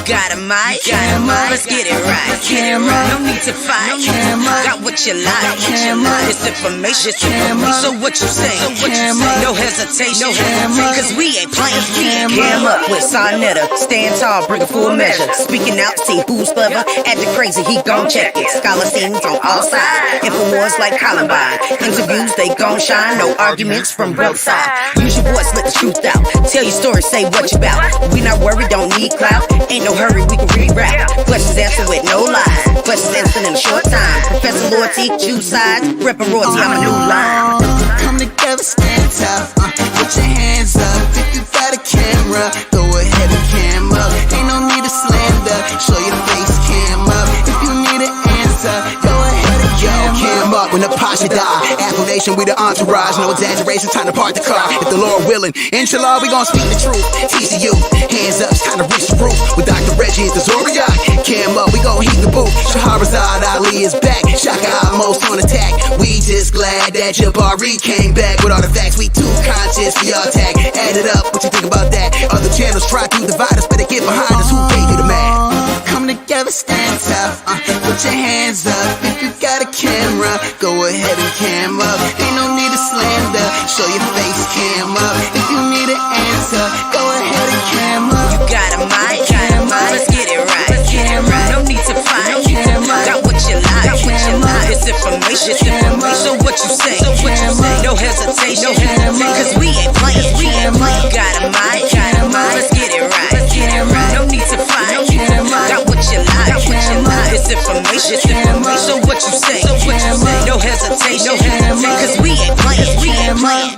got a mic, let's get it right. No need to fight, got what you like. It's information, so what you say? No hesitation, cause we ain't playing. Cam up with Sonetta, stand tall, bring a full measure. Speaking out, see who's clever, acting crazy, he gon' check it. Scholar scenes on all sides, infowars like Columbine. Interviews, they gon' shine, no arguments from both sides. Use your voice, let the truth out. Tell your story, say what you about. We not worried, don't need clout. Ain't no hurry, we can reroute. Questions answered with no lies. Questions answered in a short time. Professor Loyalty, choose sides. Reppin' royalty, I'm a new line. Come together, stand tough. Put your hands up. If you got a camera, go ahead and cam up. Ain't no need to slander. Show your face, cam up. If you need an answer, go ahead and cam up. When NapahShadah, affirmation, we the entourage. No exaggeration, time to park the car. If the Lord willing, inshallah, we gon' speak the truth. Teach the youth, hands up, it's time to reach the roof. With Dr. Reggie at the Zodiac, cam up, we gon' heat the booth. Shahrazad Ali is back, Shaka almost on attack. We just glad that Jabari came back with all the facts. We too conscious for y'all tag. Add it up, what you think about that? Other channels try to divide us, better get behind us. Who gave you the math? Come together, stand tough. Put your hands up. If you got a camera, go ahead and cam up. Ain't no need to slander. Show your face, cam up. If you need an answer, go ahead and cam up. You got a mic, let's get it right. No need to fight, got what you like. It's information, so what you say? No hesitation, cause we ain't playing. You got a mic, let's get it right. No need to fight, got what you like. It's information, so what you say? No hesitation, cause we ain't playing.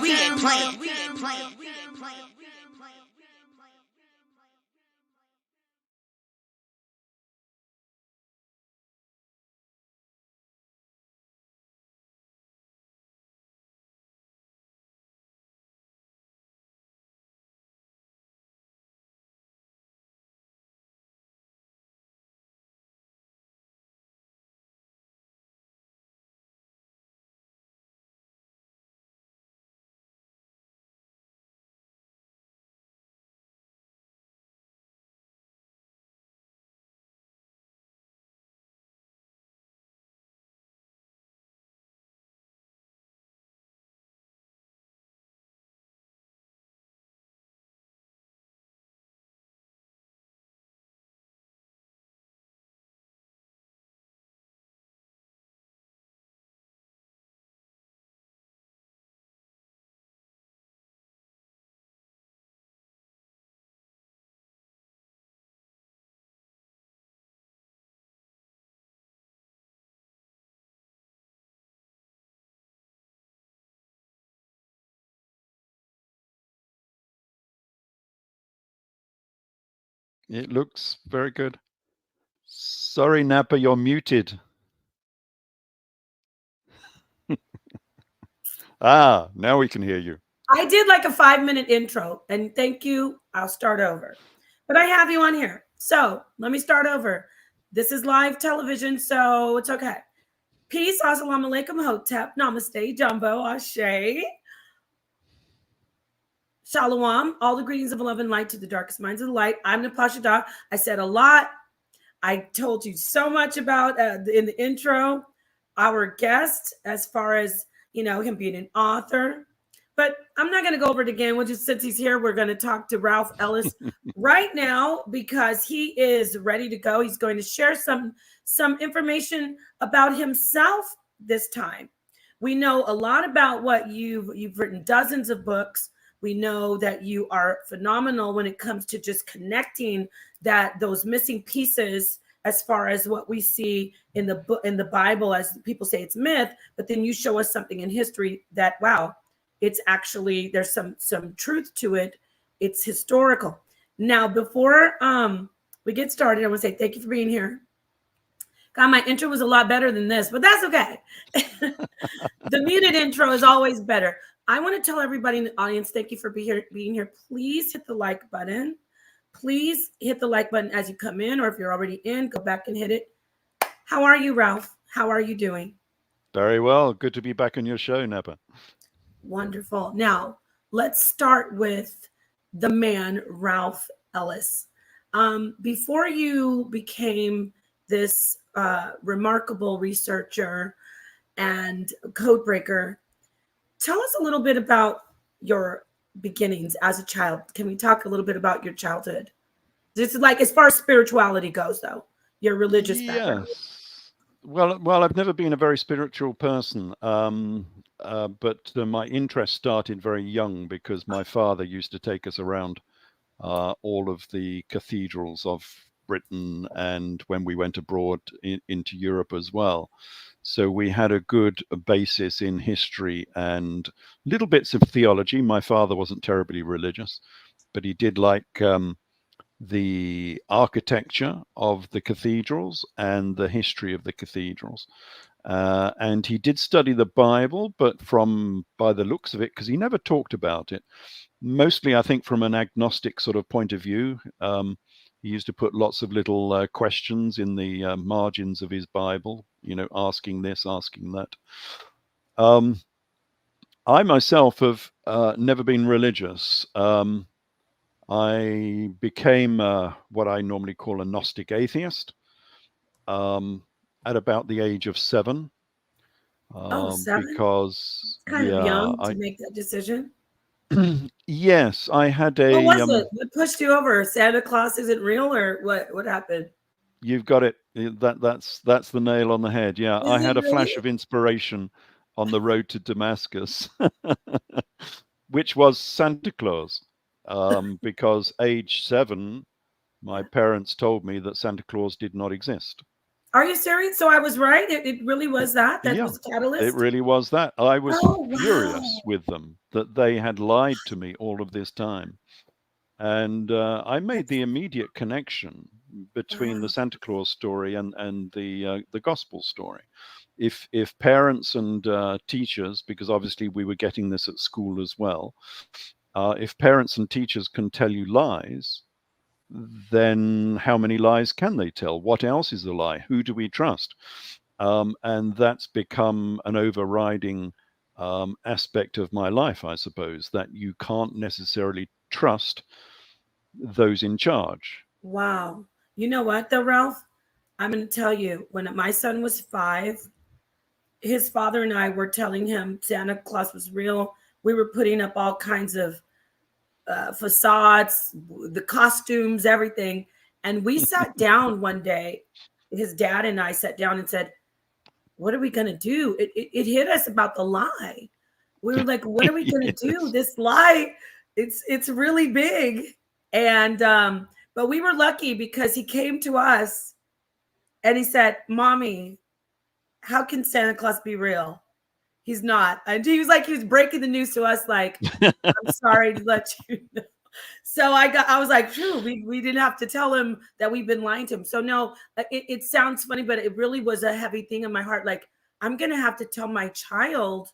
It looks very good. Sorry, Napah, you're muted. Now we can hear you. I did like a 5-minute intro, and thank you. I'll start over. But I have you on here. So let me start over. This is live television, so it's okay. Peace, assalamu alaikum, hotep, namaste, jumbo, ashe. Shalom, all the greetings of love and light to the darkest minds of the light. I'm NapahShadah. I said a lot. I told you so much about in the intro, our guest, as far as, you know, him being an author. But I'm not going to go over it again. We'll just, since he's here, we're going to talk to Ralph Ellis right now because he is ready to go. He's going to share some information about himself this time. We know a lot about what you've written, dozens of books. We know that you are phenomenal when it comes to just connecting those missing pieces as far as what we see in the book, in the Bible, as people say it's myth, but then you show us something in history that, wow, it's actually, there's some truth to it. It's historical. Now, before we get started, I want to say thank you for being here. God, my intro was a lot better than this, but that's okay. The muted intro is always better. I want to tell everybody in the audience, thank you for being here. Please hit the like button. Please hit the like button as you come in, or if you're already in, go back and hit it. How are you, Ralph? How are you doing? Very well. Good to be back on your show, Napah. Wonderful. Now, let's start with the man, Ralph Ellis. Before you became this remarkable researcher and code breaker, tell us a little bit about your beginnings as a child. Can we talk a little bit about your childhood? This is like as far as spirituality goes, though, your religious background. Yes. Well, I've never been a very spiritual person, but my interest started very young because my father used to take us around all of the cathedrals of Britain, and when we went abroad into Europe as well. So we had a good basis in history and little bits of theology. My father wasn't terribly religious, but he did like the architecture of the cathedrals and the history of the cathedrals. And he did study the Bible, but by the looks of it, because he never talked about it, mostly I think from an agnostic sort of point of view. He used to put lots of little questions in the margins of his Bible, asking this, asking that. I myself have never been religious. I became what I normally call a Gnostic atheist at about the age of 7. Oh, 7? Because, Kind of yeah, young to make that decision. yes, I had What was a, it? What pushed you over? Santa Claus isn't real, or what? What happened? you've got it. That's the nail on the head. Yeah, I Is it had a really? flash of inspiration on the road to Damascus, which was Santa Claus, because age 7, my parents told me that Santa Claus did not exist. Are you serious? So I was right. It really was that. That Yeah, was a it catalyst. really was that. I was Oh furious wow! with them that they had lied to me all of this time. And I made That's the immediate connection between the wow. Santa Claus story and the gospel story. If parents and teachers, because obviously we were getting this at school as well, if parents and teachers can tell you lies, then how many lies can they tell? What else is a lie? Who do we trust? And that's become an overriding aspect of my life, I suppose, that you can't necessarily trust those in charge. Wow. You know what though, Ralph? I'm going to tell you. When my son was 5, his father and I were telling him Santa Claus was real. We were putting up all kinds of facades, the costumes, everything. And we sat down one day. His dad and I sat down and said, "What are we going to do?" It hit us about the lie. We were like, "What are we going to do? Yes. This lie, it's really big." And but we were lucky because he came to us and he said, "Mommy, how can Santa Claus be real? He's not." And he was like, he was breaking the news to us, like, "I'm sorry to let you know." So I was like, phew, we didn't have to tell him that we've been lying to him. So no, it sounds funny, but it really was a heavy thing in my heart. Like, I'm gonna have to tell my child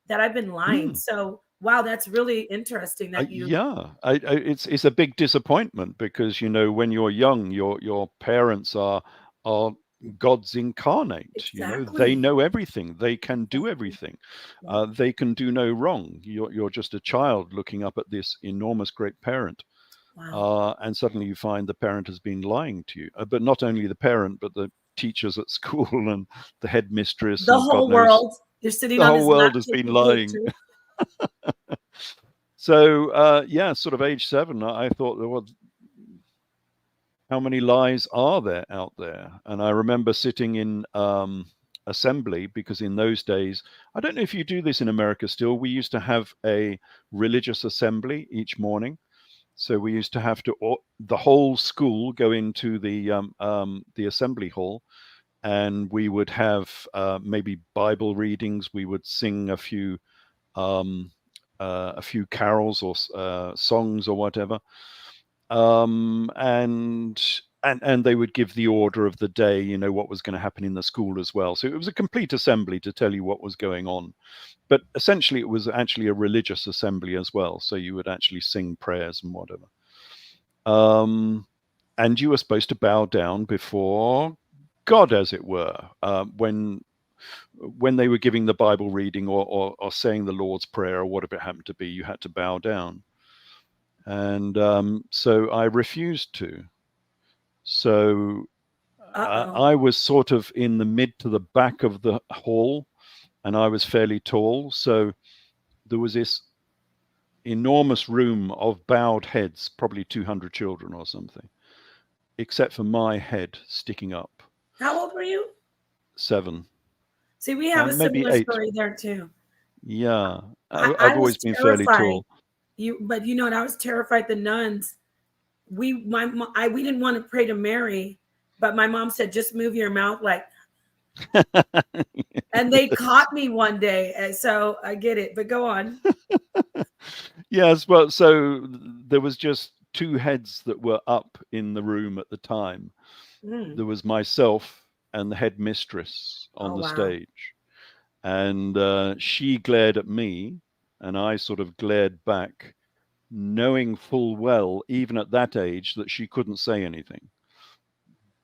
that I've been lying. Mm. So wow, that's really interesting that you Yeah, it's a big disappointment because when you're young, your parents are gods incarnate. They exactly. know everything. They can do Exactly. everything. Yeah. They can do no wrong. You're just a child looking up at this enormous great parent, Wow. and suddenly you find the parent has been lying to you. But not only the parent, but the teachers at school and the headmistress The and God whole knows world. You're sitting the on whole his lap world has been taking lying. pictures. So yeah, sort of age 7, I thought, well, how many lies are there out there? And I remember sitting in assembly, because in those days, I don't know if you do this in America still, we used to have a religious assembly each morning. So we used to have to, the whole school go into the assembly hall, and we would have maybe Bible readings. We would sing um, a few carols or songs or whatever, and they would give the order of the day, what was going to happen in the school as well. So it was a complete assembly to tell you what was going on. But essentially, it was actually a religious assembly as well. So you would actually sing prayers and whatever. And you were supposed to bow down before God, as it were, when they were giving the Bible reading or saying the Lord's Prayer or whatever it happened to be, you had to bow down. And so I refused to. So I was sort of in the mid to the back of the hall, and I was fairly tall. So there was this enormous room of bowed heads, probably 200 children or something, except for my head sticking up. How old were you? 7. See, we have a Maybe similar 8. story there too. Yeah, I I've was always been fairly terrified. tall. But you know what? I was terrified. The nuns. We didn't want to pray to Mary, but my mom said, "Just move your mouth like." And they caught me one day, so I get it. But go on. Yes, well, so there was just 2 heads that were up in the room at the time. There was myself and the headmistress on the stage, and she glared at me, and I sort of glared back, knowing full well, even at that age, that she couldn't say anything,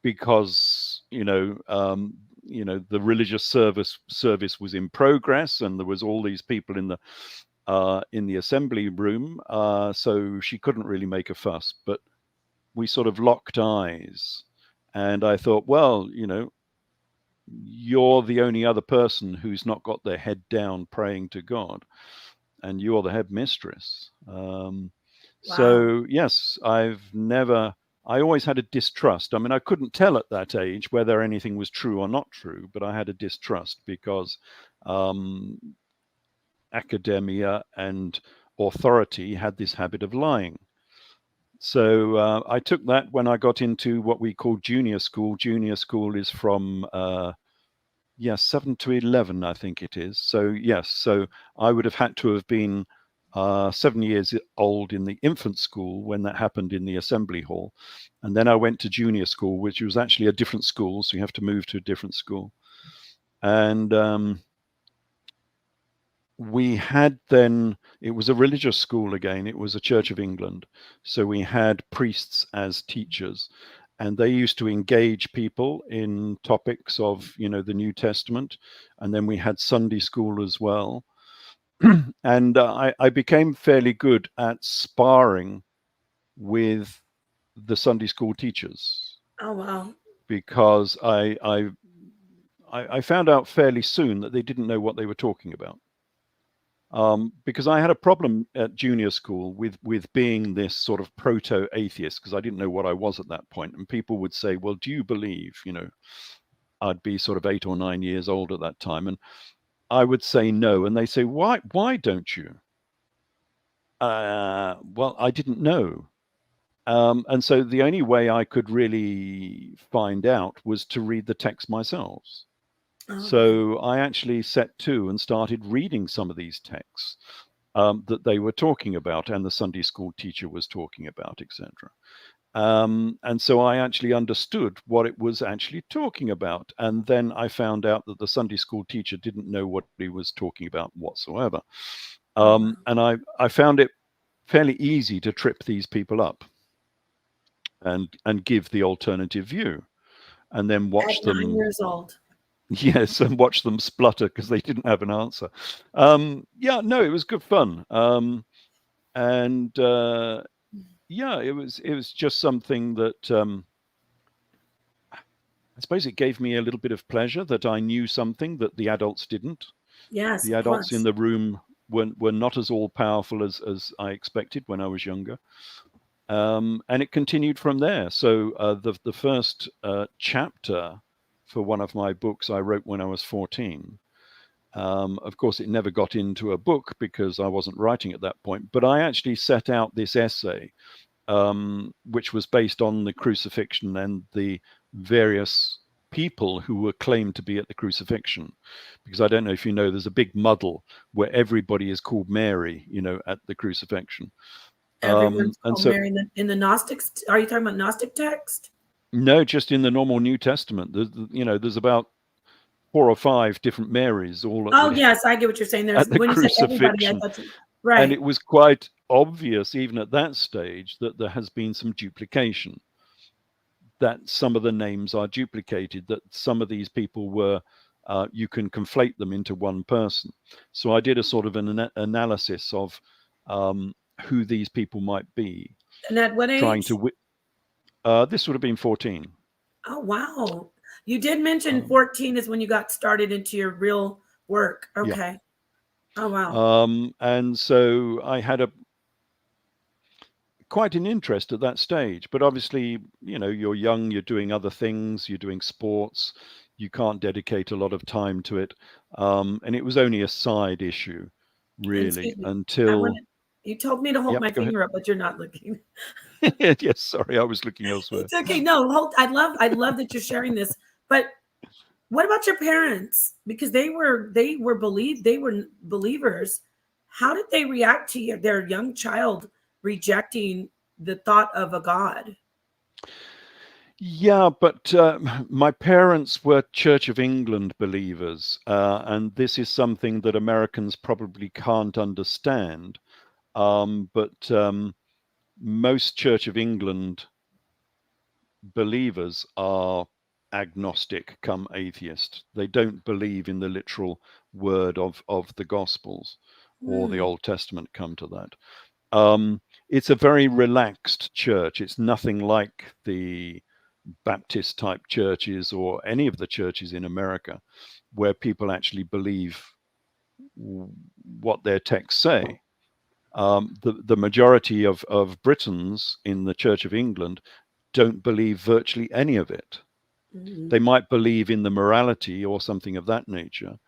because the religious service was in progress, and there was all these people in the assembly room, so she couldn't really make a fuss. But we sort of locked eyes, and I thought, well, you're the only other person who's not got their head down praying to God, and you're the headmistress. So yes, I always had a distrust. I mean, I couldn't tell at that age whether anything was true or not true, but I had a distrust because academia and authority had this habit of lying. So I took that when I got into what we call junior school. Junior school is from 7 to 11, I think it is. So yes, so I would have had to have been 7 years old in the infant school when that happened in the assembly hall. And then I went to junior school, which was actually a different school. So you have to move to a different school. And we had then, it was a religious school again. It was a Church of England. So we had priests as teachers, and they used to engage people in topics of, the New Testament. And then we had Sunday school as well. And I became fairly good at sparring with the Sunday school teachers. Oh, wow. Because I found out fairly soon that they didn't know what they were talking about. Because I had a problem at junior school with being this sort of proto-atheist, because I didn't know what I was at that point. And people would say, well, do you believe, I'd be sort of 8 or 9 years old at that time. And I would say no. And they say, why don't you? Well, I didn't know. And so the only way I could really find out was to read the text myself. So I actually set to and started reading some of these texts that they were talking about, and the Sunday school teacher was talking about, etc. And so I actually understood what it was actually talking about. And then I found out that the Sunday school teacher didn't know what he was talking about whatsoever. And I found it fairly easy to trip these people up and give the alternative view, and then watch them. 9 years old. Yes, and watch them splutter because they didn't have an answer. It was good fun. It was just something that I suppose it gave me a little bit of pleasure that I knew something that the adults didn't. Yes, the adults in the room were not as all powerful as I expected when I was younger. And it continued from there. So the first chapter for one of my books I wrote when I was 14. Of course, it never got into a book because I wasn't writing at that point. But I actually set out this essay, which was based on the crucifixion and the various people who were claimed to be at the crucifixion. Because I don't know if you know, there's a big muddle where everybody is called Mary, at the crucifixion. Everyone's called Mary in the Gnostics. Are you talking about Gnostic text? No, just in the normal New Testament. There's about 4 or 5 different Marys all. Yes, I get what you're saying. There's at the when crucifixion. You said everybody, I thought right. And it was quite obvious, even at that stage, that there has been some duplication. That some of the names are duplicated. That some of these people were. You can conflate them into one person. So I did a sort of an analysis of who these people might be. And at what age? Trying to This would have been 14. Oh, wow. You did mention 14 is when you got started into your real work. Yeah. Okay. Oh, wow. And so I had quite an interest at that stage. But obviously, you're young, you're doing other things, you're doing sports, you can't dedicate a lot of time to it. And it was only a side issue, really, Excuse me. until. You told me to hold Yep, my go ahead. finger up, but you're not looking. Yes, sorry, I was looking elsewhere. It's okay. No, I love that you're sharing this. But what about your parents? Because they were believers. How did they react to their young child rejecting the thought of a God? Yeah, but my parents were Church of England believers, and this is something that Americans probably can't understand. But most Church of England believers are agnostic come atheist. They don't believe in the literal word of the Gospels or the Old Testament, come to that. It's a very relaxed church. It's nothing like the Baptist type churches or any of the churches in America where people actually believe what their texts say. The majority of Britons in the Church of England don't believe virtually any of it. They might believe in the morality or something of that nature,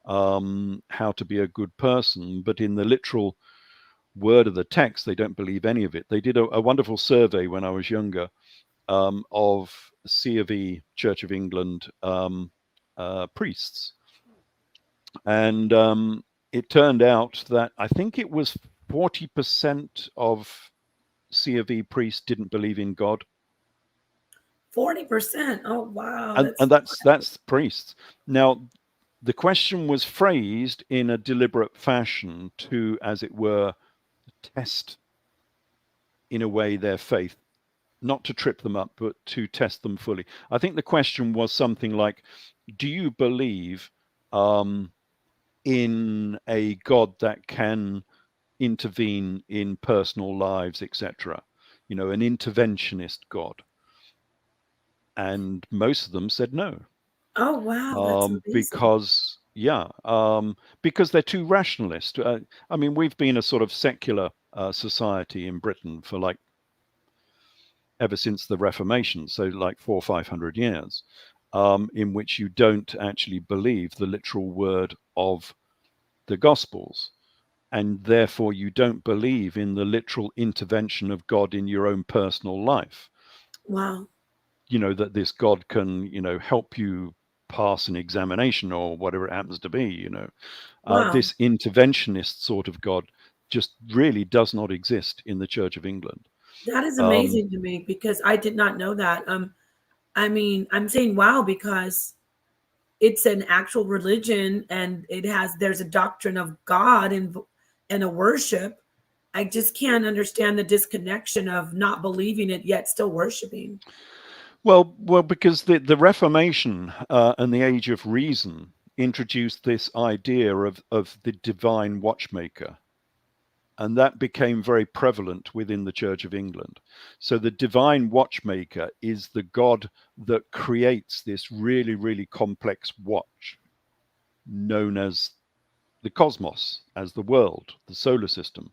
how to be a good person, but in the literal word of the text, they don't believe any of it. They did a wonderful survey when I was younger of C of E, Church of England priests. And it turned out that I think it was 40% of C of E priests didn't believe in God. 40%. Oh, wow. And that's priests. Now, the question was phrased in a deliberate fashion to, as it were, test in a way their faith, not to trip them up, but to test them fully. I think the question was something like, do you believe in a God that can intervene in personal lives, etc.? An interventionist God. And most of them said no. Oh, wow. That's amazing. Because they're too rationalist. I mean, we've been a sort of secular society in Britain for ever since the Reformation, so like 400 or 500 years, in which you don't actually believe the literal word of the Gospels. And therefore, you don't believe in the literal intervention of God in your own personal life. Wow. That this God can, help you pass an examination or whatever it happens to be, Wow. This interventionist sort of God just really does not exist in the Church of England. That is amazing to me because I did not know that. I mean, I'm saying wow because it's an actual religion and there's a doctrine of God and a worship. I just can't understand the disconnection of not believing it yet still worshiping. Well, because the Reformation and the Age of Reason introduced this idea of the divine watchmaker. And that became very prevalent within the Church of England. So the divine watchmaker is the God that creates this really, really complex watch known as the cosmos, as the world, the solar system,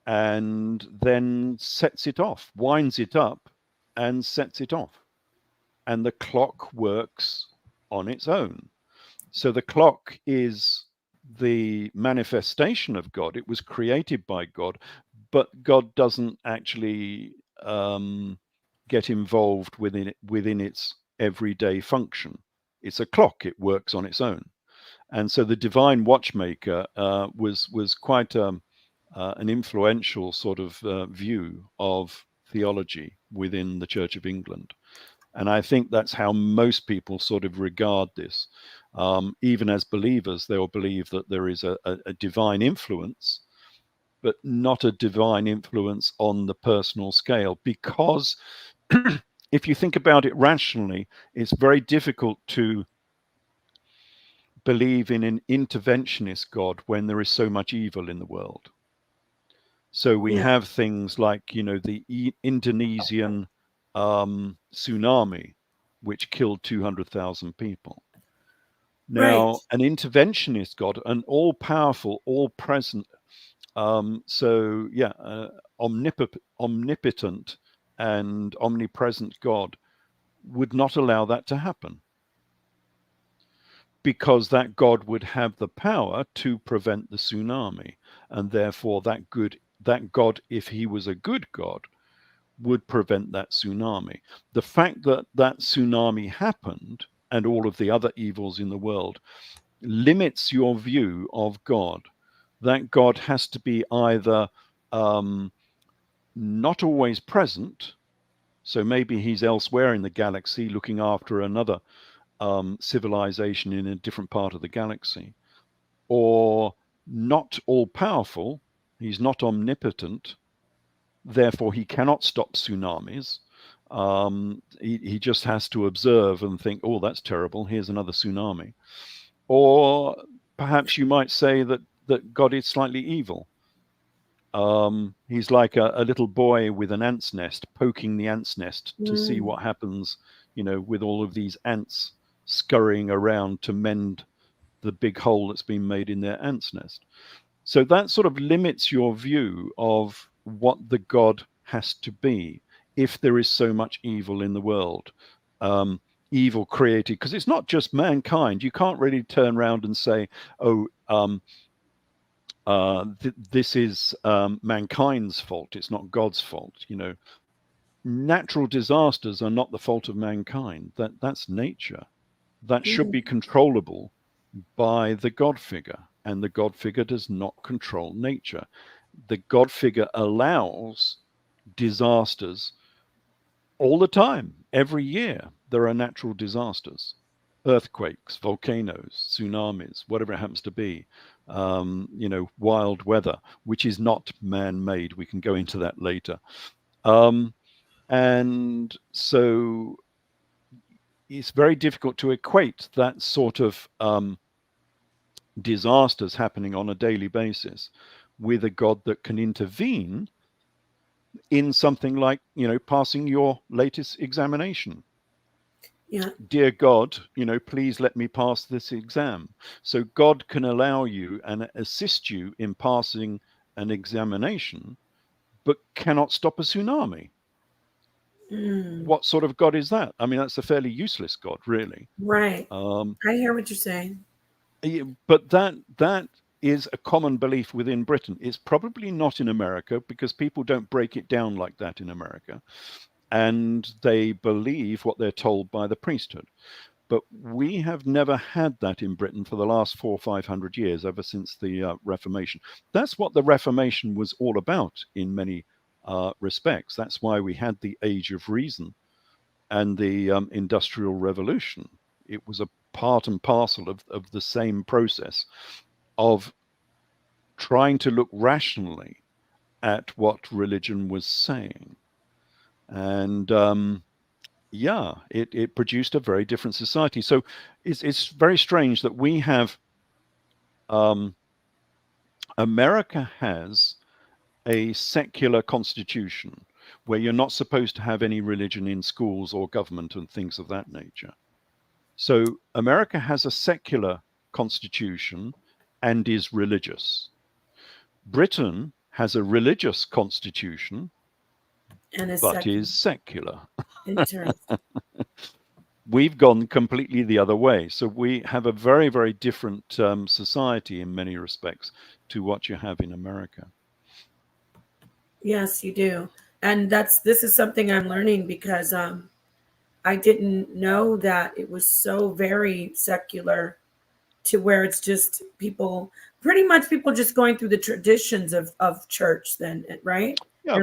and then sets it off, winds it up and sets it off. And the clock works on its own. So the clock is the manifestation of God. It was created by God, but God doesn't actually get involved within its everyday function. It's a clock; it works on its own. And so the divine watchmaker was quite an influential sort of view of theology within the Church of England. And I think that's how most people sort of regard this. Even as believers, they'll believe that there is a divine influence, but not a divine influence on the personal scale. Because if you think about it rationally, it's very difficult to believe in an interventionist God when there is so much evil in the world. So we have things like, the Indonesian tsunami, which killed 200,000 people. Right. Now, an interventionist God, an all-powerful, all-present, omnipotent and omnipresent God would not allow that to happen, because that God would have the power to prevent the tsunami, and therefore that God, if he was a good God, would prevent that tsunami. The fact that that tsunami happened and all of the other evils in the world limits your view of God. That God has to be either not always present, so maybe he's elsewhere in the galaxy looking after another civilization in a different part of the galaxy, or not all powerful, he's not omnipotent, therefore he cannot stop tsunamis. He just has to observe and think, oh, that's terrible, here's another tsunami. Or perhaps you might say that God is slightly evil. He's like a little boy with an ant's nest, poking the ant's nest to see what happens, with all of these ants scurrying around to mend the big hole that's been made in their ant's nest. So that sort of limits your view of what the God has to be if there is so much evil in the world. Evil created, because it's not just mankind. You can't really turn around and say, this is mankind's fault. It's not God's fault. Natural disasters are not the fault of mankind. That's nature. That should be controllable by the God figure, and the God figure does not control nature. The God figure allows disasters all the time. Every year there are natural disasters, earthquakes, volcanoes, tsunamis, whatever it happens to be, wild weather, which is not man-made. We can go into that later. And so it's very difficult to equate that sort of disasters happening on a daily basis with a God that can intervene in something like, passing your latest examination. Yeah. Dear God, please let me pass this exam. So God can allow you and assist you in passing an examination, but cannot stop a tsunami. What sort of God is that? I mean, that's a fairly useless God, really. Right. I hear what you're saying. But that is a common belief within Britain. It's probably not in America, because people don't break it down like that in America. And they believe what they're told by the priesthood. But we have never had that in Britain for the last 400 or 500 years, ever since the Reformation. That's what the Reformation was all about in many respects. That's why we had the Age of Reason and the Industrial Revolution. It was a part and parcel of the same process of trying to look rationally at what religion was saying. And it produced a very different society. So it's very strange that we have, America has a secular constitution where you're not supposed to have any religion in schools or government and things of that nature. So America has a secular constitution and is religious. Britain has a religious constitution, but is secular. Interesting. We've gone completely the other way. So we have a very, very different society in many respects to what you have in America. Yes, you do. And this is something I'm learning, because I didn't know that it was so very secular, to where it's just pretty much people just going through the traditions of church then, right? Yeah,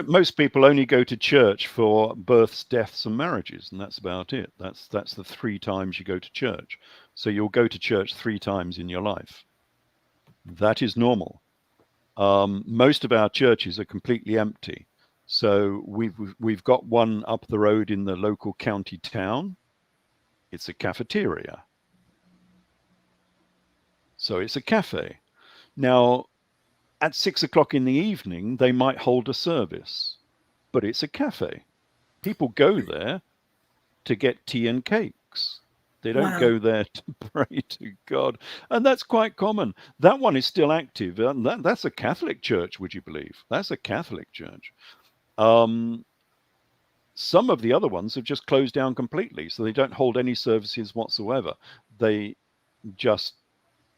most people only go to church for births, deaths, and marriages, and that's about it. That's the 3 times you go to church. So you'll go to church 3 times in your life. That is normal. Most of our churches are completely empty. So we've got one up the road in the local county town. It's a cafeteria. So it's a cafe. Now, at 6 o'clock in the evening, they might hold a service, but it's a cafe. People go there to get tea and cakes. They don't Wow. go there to pray to God. And that's quite common. That one is still active. And that's a Catholic church, would you believe? That's a Catholic church. Some of the other ones have just closed down completely. So they don't hold any services whatsoever. They just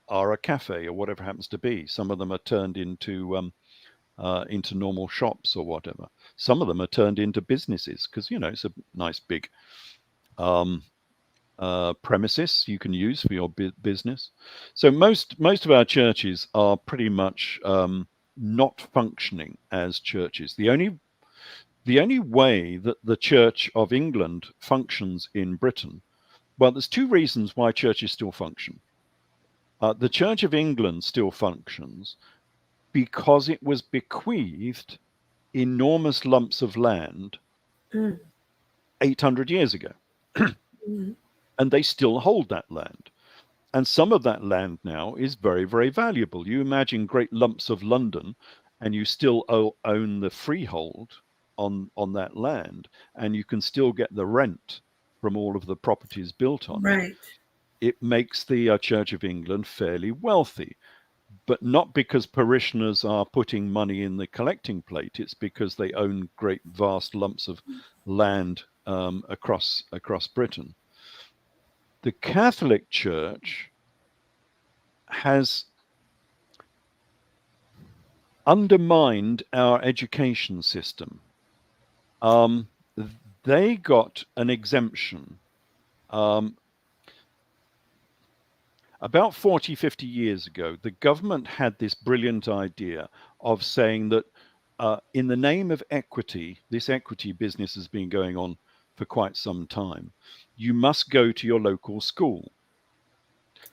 are a cafe or whatever happens to be. Some of them are turned into normal shops or whatever. Some of them are turned into businesses because, you know, it's a nice big premises you can use for your business. So most of our churches are pretty much not functioning as churches. The only way that the Church of England functions in Britain, well, there's two reasons why churches still function. The Church of England still functions because it was bequeathed enormous lumps of land 800 years ago. And they still hold that land. And some of that land now is very, very valuable. You imagine great lumps of London, and you still own the freehold on that land, and you can still get the rent from all of the properties built on it. It makes the Church of England fairly wealthy, but not because parishioners are putting money in the collecting plate. It's because they own great vast lumps of land across Britain. The Catholic Church has undermined our education system. They got an exemption about 40, 50 years ago. The government had this brilliant idea of saying that in the name of equity, this equity business has been going on for quite some time. You must go to your local school.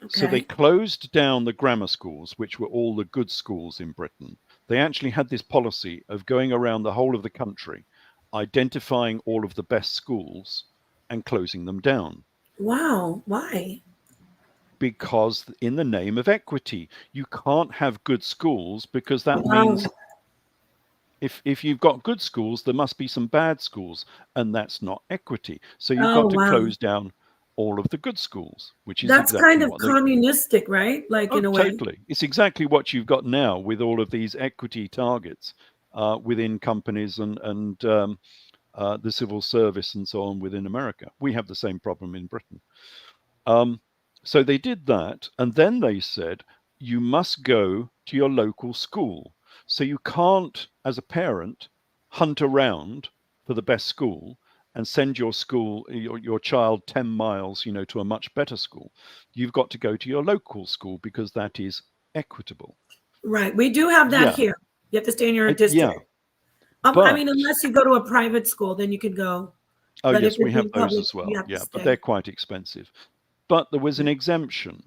So they closed down the grammar schools, which were all the good schools in Britain. They actually had this policy of going around the whole of the country, identifying all of the best schools and closing them down. Wow. Why? Because in the name of equity, you can't have good schools, because that means if you've got good schools, there must be some bad schools, and that's not equity. So you've got to close down all of the good schools, which is that's exactly kind of communistic, right? Like in a way. Totally. It's exactly what you've got now with all of these equity targets within companies and the civil service and so on within America. We have the same problem in Britain. So they did that, and then they said, you must go to your local school. So you can't, as a parent, hunt around for the best school and send your child 10 miles, to a much better school. You've got to go to your local school because that is equitable. Right. We do have that here. You have to stay in your district. I mean, unless you go to a private school, then you can go. Oh, yes, we have those as well. Yeah, but they're quite expensive. But there was an exemption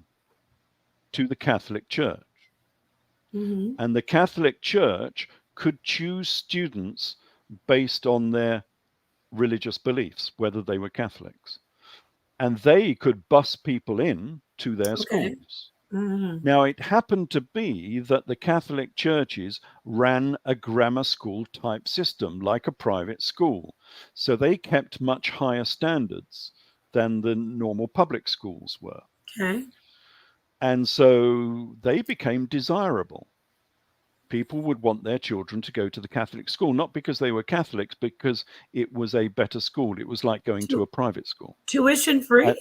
to the Catholic Church. And the Catholic Church could choose students based on their religious beliefs, whether they were Catholics. And they could bus people in to their schools. Now, it happened to be that the Catholic churches ran a grammar school type system, like a private school. So they kept much higher standards than the normal public schools were. And so they became desirable. People would want their children to go to the Catholic school, not because they were Catholics, because it was a better school. It was like going to a private school. Tuition free?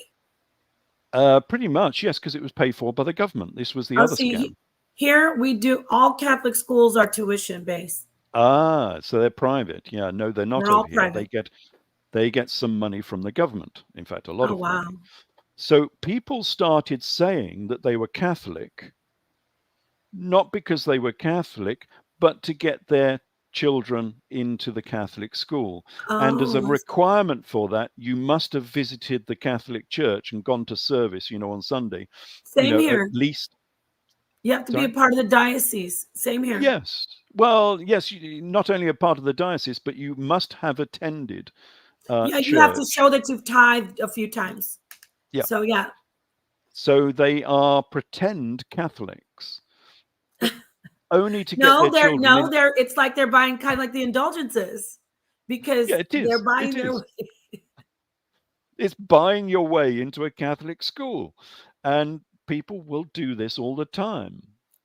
Pretty much, yes, because it was paid for by the government. This was the other scam. Here we do, all Catholic schools are tuition based. So they're private. Yeah, no, they're not over here. Private. They get some money from the government. In fact, a lot of money. So people started saying that they were Catholic, not because they were Catholic, but to get their children into the Catholic school. And as a requirement for that, you must have visited the Catholic Church and gone to service, on Sunday. Same here. At least. You have to be a part of the diocese. Same here. Yes. Well, yes, not only a part of the diocese, but you must have attended church. You have to show that you've tithed a few times. Yeah. So, yeah. So they are pretend Catholics. Only to get their children it's like they're buying kind of like the indulgences. because Yeah, it they're is. buying It their is. way. It's buying your way into a Catholic school. And people will do this all the time.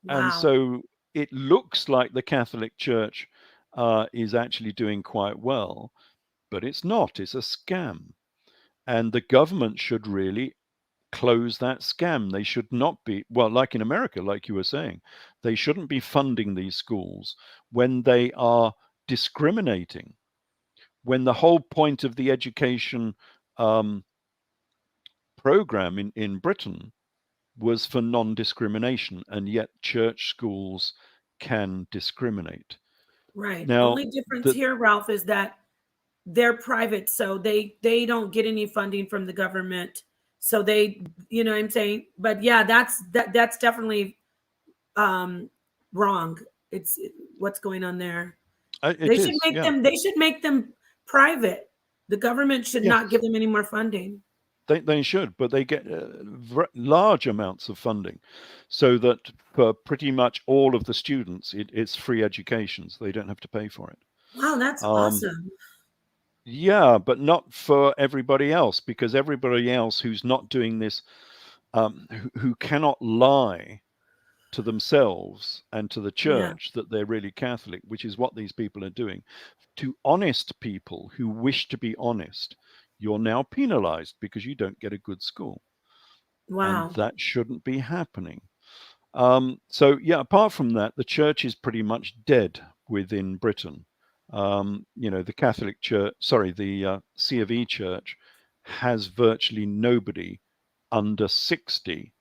And Wow. so it looks like the Catholic Church is actually doing quite well, but it's not. It's a scam. And the government should really close that scam. They should not be, well, like in America, like you were saying, they shouldn't be funding these schools when they are discriminating, when the whole point of the education um, program in Britain was for non-discrimination, and yet church schools can discriminate. Right. Now, Only difference the here, Ralph, is that they're private, so they don't get any funding from the government. So they, you know what I'm saying? But yeah, that's definitely um wrong. It's what's going on there. it is, yeah, They should make them private. The government should not give yes, them any more funding. they should, but they get large amounts of funding, so that for pretty much all of the students, it's free education, so they don't have to pay for it. Wow, that's Um, awesome. yeah, but not for everybody else, because everybody else who's not doing this, who cannot lie to themselves and to the Yeah. church that they're really Catholic, which is what these people are doing. To honest people who wish to be honest, you're now penalized because you don't get a good school. And Wow. that shouldn't be happening. So, yeah, apart from that, the church is pretty much dead within Britain. The Catholic Church, sorry, the C of E Church has virtually nobody under 60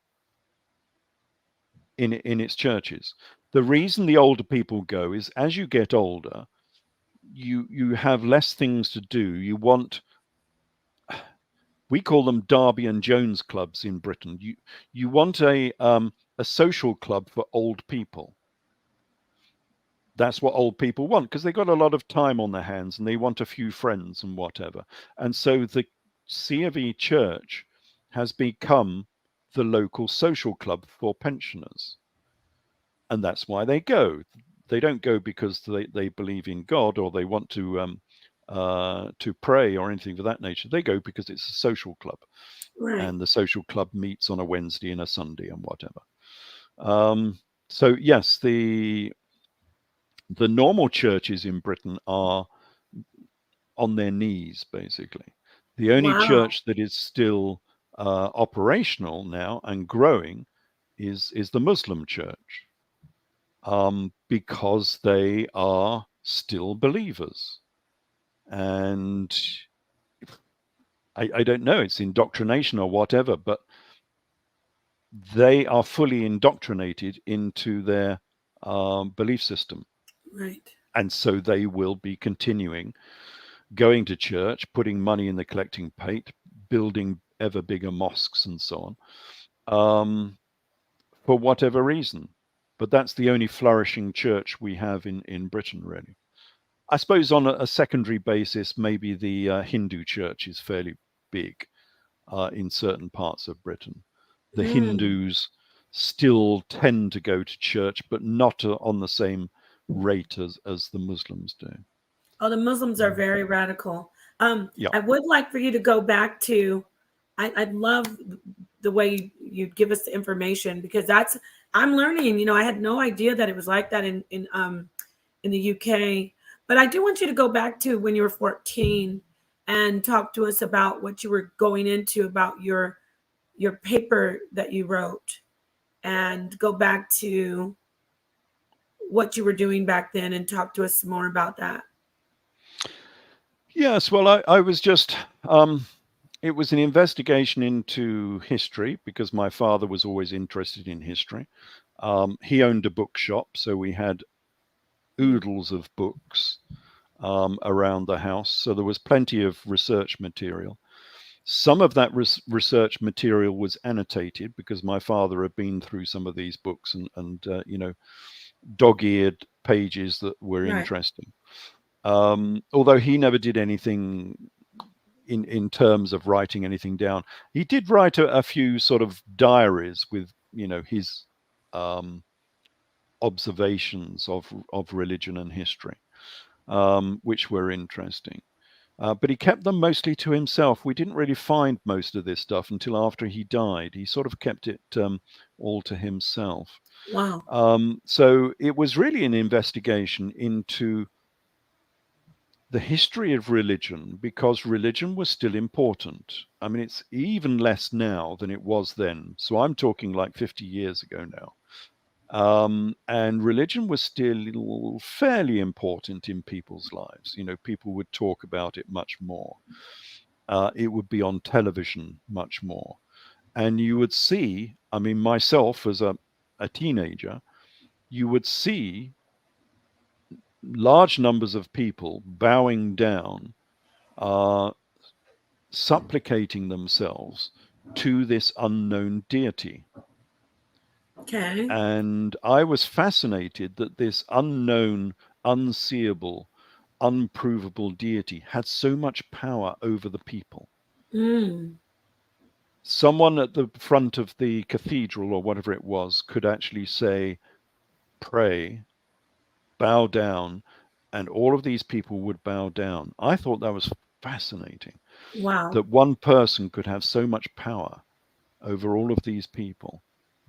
in its churches. The reason the older people go is as you get older, you have less things to do. We call them Derby and Jones clubs in Britain. You want a social club for old people. That's what old people want, because they've got a lot of time on their hands and they want a few friends and whatever. And so the C of E Church has become the local social club for pensioners. And that's why they go. They don't go because they believe in God or they want to pray or anything of that nature. They go because it's a social club, Right. and the social club meets on a Wednesday and a Sunday and whatever. So yes, the normal churches in Britain are on their knees, basically. The only Wow. church that is still operational now and growing is the Muslim church, because they are still believers. And I don't know, it's indoctrination or whatever, but they are fully indoctrinated into their belief system. Right. And so they will be continuing going to church, putting money in the collecting plate, building ever bigger mosques and so on, for whatever reason. But that's the only flourishing church we have in Britain, really. I suppose on a secondary basis, maybe the Hindu church is fairly big in certain parts of Britain. The Mm. Hindus still tend to go to church, but not on the same rate as the Muslims do. Oh, the Muslims are very radical. Yeah. I would like for you to go back to. I'd love the way you give us the information, because I'm learning. You know, I had no idea that it was like that in the UK. But I do want you to go back to when you were 14 and talk to us about what you were going into about your paper that you wrote, and go back to what you were doing back then and talk to us some more about that. Yes, well, I was just, it was an investigation into history because my father was always interested in history. He owned a bookshop, so we had oodles of books around the house. So there was plenty of research material. Some of that research material was annotated because my father had been through some of these books and dog-eared pages that were Right. interesting. Although he never did anything in terms of writing anything down. He did write a few sort of diaries with his observations of religion and history. which were interesting. But he kept them mostly to himself. We didn't really find most of this stuff until after he died. He sort of kept it all to himself. Wow. So it was really an investigation into the history of religion, because religion was still important. I mean, it's even less now than it was then. So I'm talking like 50 years ago now. And religion was still fairly important in people's lives. You know, people would talk about it much more. It would be on television much more. And you would see, I mean, myself as a teenager, you would see large numbers of people bowing down, supplicating themselves to this unknown deity. Okay. And I was fascinated that this unknown, unseeable, unprovable deity had so much power over the people. Mm. Someone at the front of the cathedral or whatever it was could actually say, pray, bow down, and all of these people would bow down. I thought that was fascinating, Wow. that one person could have so much power over all of these people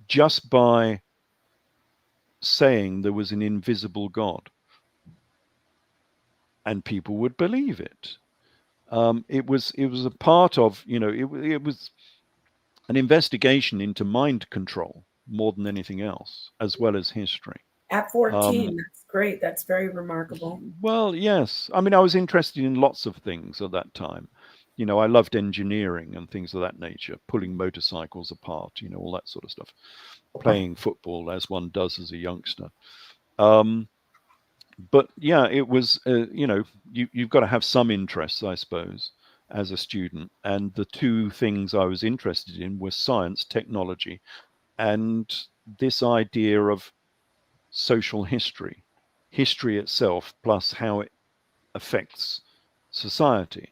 just by saying there was an invisible God, and people would believe it. It was a part of, you know, it was an investigation into mind control more than anything else, as well as history. At 14, that's great. That's very remarkable. Well, yes. I mean, I was interested in lots of things at that time. You know, I loved engineering and things of that nature, pulling motorcycles apart, you know, all that sort of stuff, playing football as one does as a youngster. But yeah, it was, you know, you've got to have some interests, I suppose, as a student. And the two things I was interested in were science, technology, and this idea of social history, history itself, plus how it affects society.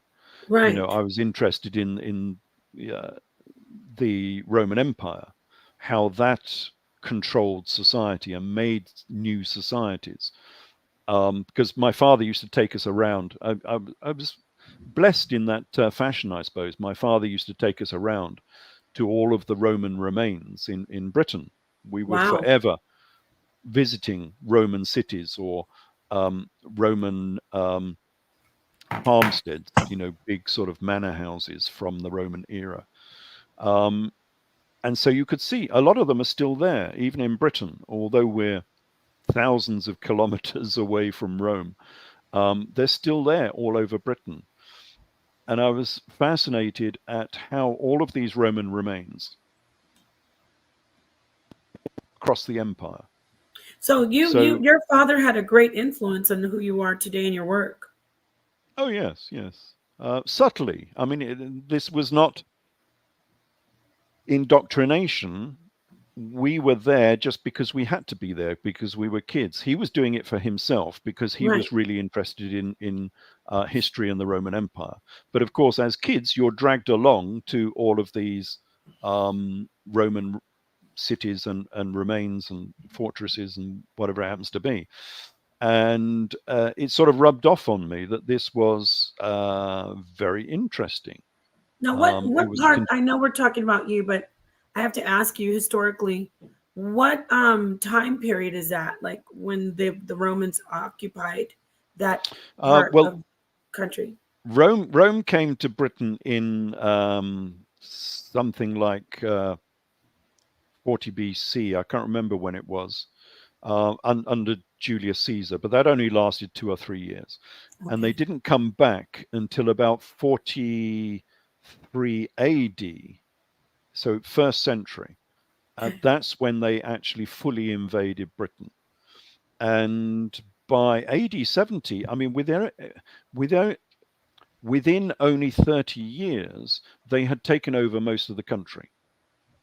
You know, Right. I was interested in the Roman Empire, how that controlled society and made new societies. Because my father used to take us around. I was blessed in that fashion, I suppose. My father used to take us around to all of the Roman remains in Britain. We were Wow. forever visiting Roman cities or Roman farmsteads, you know, big sort of manor houses from the Roman era. Um, and so you could see a lot of them are still there, even in Britain, although we're thousands of kilometers away from Rome. They're still there all over Britain. And I was fascinated at how all of these Roman remains across the empire. So So, your father had a great influence on who you are today in your work. oh, yes, yes. Subtly. I mean, this was not indoctrination. We were there just because we had to be there, because we were kids. He was doing it for himself because he Right. was really interested in history and the Roman Empire. But of course, as kids, you're dragged along to all of these Roman cities and remains and fortresses and whatever it happens to be. And it sort of rubbed off on me that this was very interesting. Now, It what was part? I know we're talking about you, but I have to ask you historically, what time period is that? Like when the Romans occupied that part well, of country? Rome came to Britain in something like 40 BC. I can't remember when it was, under Julius Caesar, but that only lasted 2 or 3 years. And they Okay. didn't come back until about 43 AD, so first century. Okay. That's when they actually fully invaded Britain. And by AD 70, I mean, within, within only 30 years, they had taken over most of the country.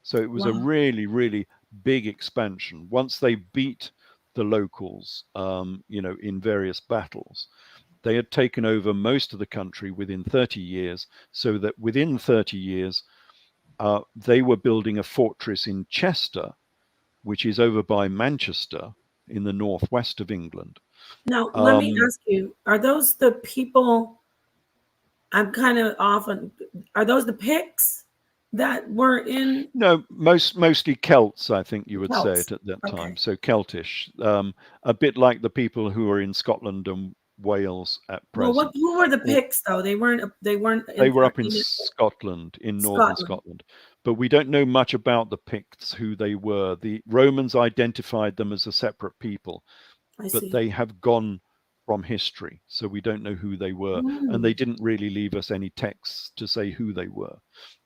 So it was a Wow. really, really big expansion. Once they beat the locals, you know, in various battles, they had taken over most of the country within 30 years, so that within 30 years, they were building a fortress in Chester, which is over by Manchester in the northwest of England. Now, let me Um, ask you: are those the people? I'm kind of off on. Are those the Picts that were in no, mostly Celts, I think you would say Celts? it at that time. Okay. So Celtish, a bit like the people who are in Scotland and Wales at Well, present. who were the Or Picts though? They weren't. They weren't they in, were up in in Scotland, in northern Scotland. Scotland, but we don't know much about the Picts, who they were. The Romans identified them as a separate people, I but see. they have gone from history, so we don't know who they were, and Hmm. they didn't really leave us any texts to say who they were.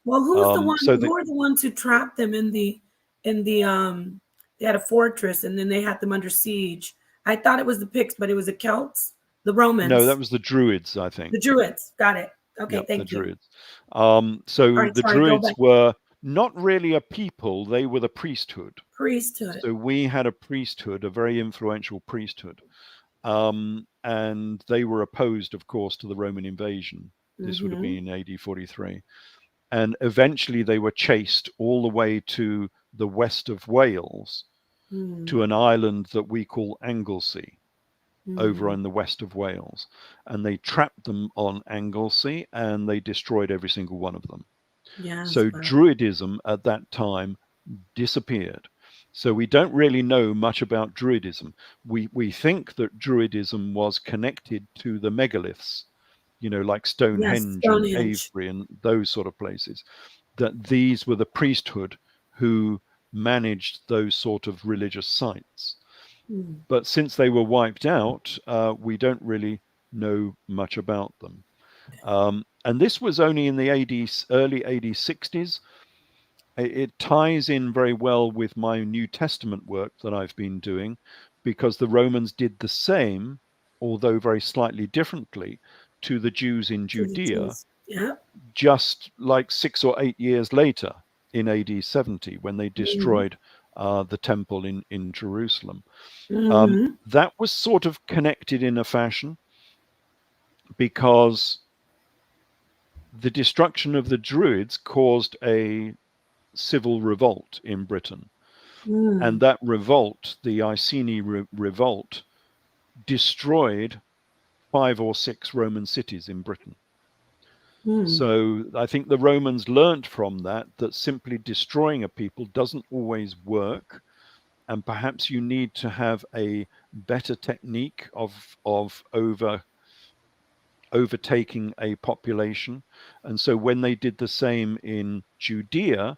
Well, who's the one? So Who are the ones who trapped them in the They had a fortress and then they had them under siege. I thought it was the Picts, but it was the Celts, the no, that Romans, was the Druids, I think. the Druids. Got it. Okay, Yep, the thank you. Druids. All So right, the sorry. Go Druids back. were not really a people; they were the priesthood. Priesthood. So we had a priesthood, a very influential priesthood, and they were opposed, of course, to the Roman invasion. This would have Mm-hmm. been in AD 43. And eventually they were chased all the way to the west of Wales, Mm-hmm. to an island that we call Anglesey, over Mm-hmm. in the west of Wales. And they trapped them on Anglesey and they destroyed every single one of them. Yes. So Wow. Druidism at that time disappeared. So we don't really know much about Druidism. We think that Druidism was connected to the megaliths, like Yes. Stonehenge and Stonehenge. Avebury and those sort of places, that these were the priesthood who managed those sort of religious sites. Mm. But since they were wiped out, we don't really know much about them. And this was only in the early AD 60s. It ties in very well with my New Testament work that I've been doing, because the Romans did the same, although very slightly differently, to the Jews in To the Judea, Jews. Yeah. just like 6 or 8 years later in AD 70, when they Mm-hmm. destroyed the temple in Jerusalem. Mm-hmm. That was sort of connected in a fashion, because the destruction of the Druids caused a civil revolt in Britain. And Mm. that revolt, the Iceni revolt, destroyed 5 or 6 Roman cities in Britain. Mm. So I think the Romans learnt from that simply destroying a people doesn't always work, and perhaps you need to have a better technique of overtaking a population. And so when they did the same in Judea,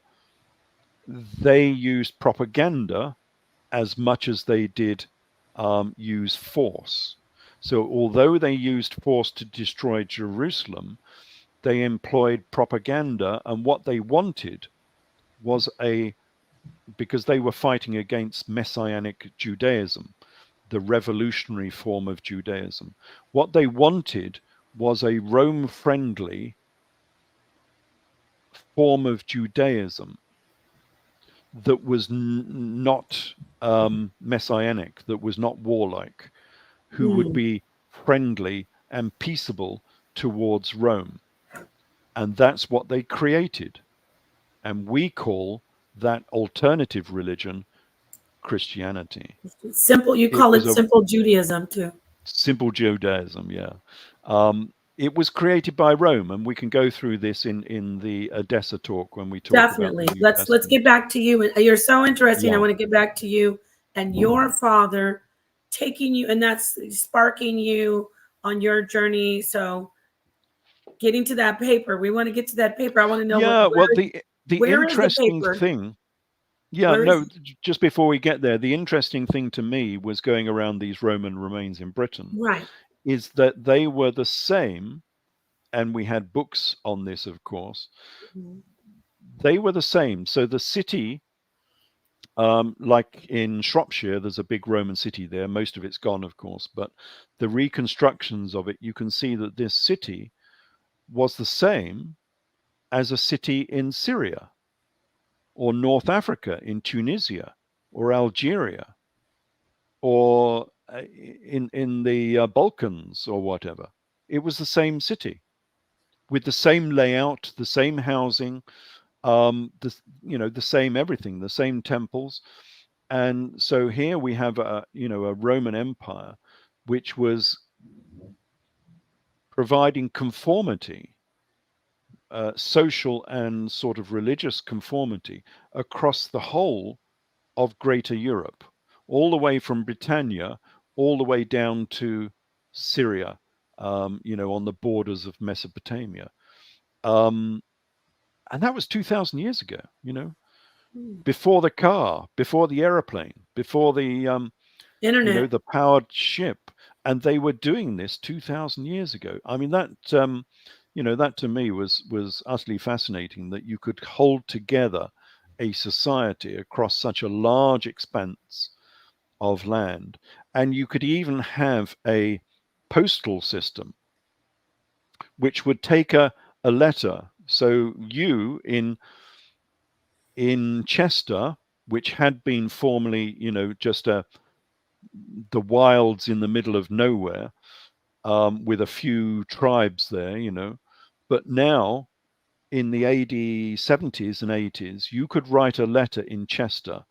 they used propaganda as much as they did use force. So although they used force to destroy Jerusalem, they employed propaganda, and what they wanted was because they were fighting against Messianic Judaism, the revolutionary form of Judaism. What they wanted was a Rome friendly form of Judaism that was not messianic, that was not warlike, who would Mm. be friendly and peaceable towards Rome. And that's what they created. And we call that alternative religion Christianity. Simple. You It call was it a simple Judaism too. simple Judaism, yeah. It was created by Rome, and we can go through this in the Edessa talk when we talk about the Definitely. New Let's Testament. get back to you. And you're so interesting. I Yeah. want to get back to you and your father taking you, and that's sparking you on your journey. So getting to that paper. We want to get to that paper. I want to know Yeah, well, the where is the interesting paper? thing, yeah, Where is no, just before we get there, the interesting thing to me was going around these Roman remains in Britain, right? is that they were the same, and we had books on this, of course. Mhm. They were the same. So the city, like in Shropshire, there's a big Roman city there. Most of it's gone, of course, but the reconstructions of it, you can see that this city was the same as a city in Syria or North Africa, in Tunisia or Algeria, or in the Balkans or whatever. It was the same city with the same layout, the same housing, the same everything, the same temples. And so here we have a Roman Empire which was providing conformity, social and sort of religious conformity across the whole of Greater Europe, all the way from Britannia, all the way down to Syria, on the borders of Mesopotamia. And that was 2,000 years ago, before the car, before the aeroplane, before the Internet. the powered ship. And they were doing this 2,000 years ago. I mean, that to me was utterly fascinating, that you could hold together a society across such a large expanse of land, and you could even have a postal system which would take a letter. So you in Chester, which had been formerly, just the wilds in the middle of nowhere, with a few tribes there, but now in the AD 70s and 80s, you could write a letter in Chester,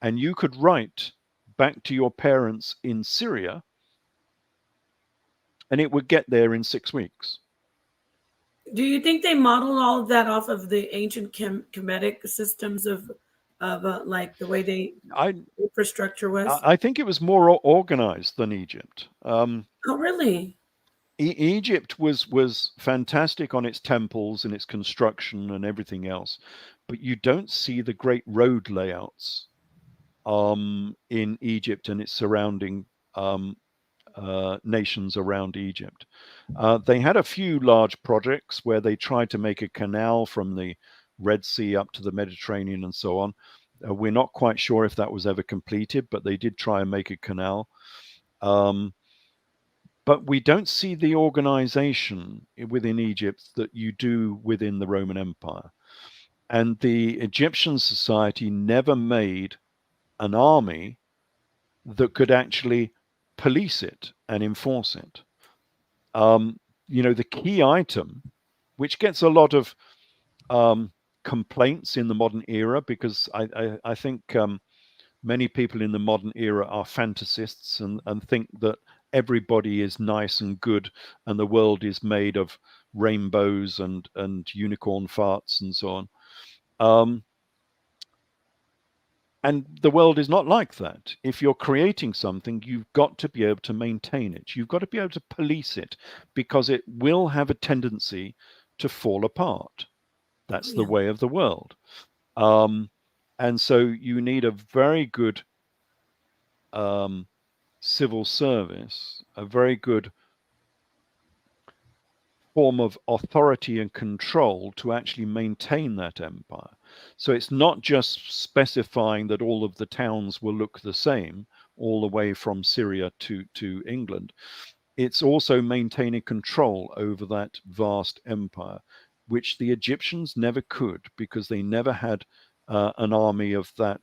and you could write back to your parents in Syria, and it would get there in 6 weeks. Do you think they modeled all of that off of the ancient Kemetic systems of like the way they infrastructure was? I think it was more organized than Egypt. Oh, really? Egypt was fantastic on its temples and its construction and everything else, but you don't see the great road layouts in Egypt and its surrounding nations around Egypt. They had a few large projects where they tried to make a canal from the Red Sea up to the Mediterranean and so on. We're not quite sure if that was ever completed, but they did try and make a canal. But we don't see the organization within Egypt that you do within the Roman Empire. And the Egyptian society never made an army that could actually police it and enforce it. The key item, which gets a lot of complaints in the modern era, because I think many people in the modern era are fantasists and think that everybody is nice and good and the world is made of rainbows and unicorn farts and so on. And the world is not like that. If you're creating something, you've got to be able to maintain it. You've got to be able to police it, because it will have a tendency to fall apart. That's the way of the world. And so you need a very good civil service, a very good form of authority and control to actually maintain that empire. So it's not just specifying that all of the towns will look the same all the way from Syria to England. It's also maintaining control over that vast empire, which the Egyptians never could, because they never had an army of that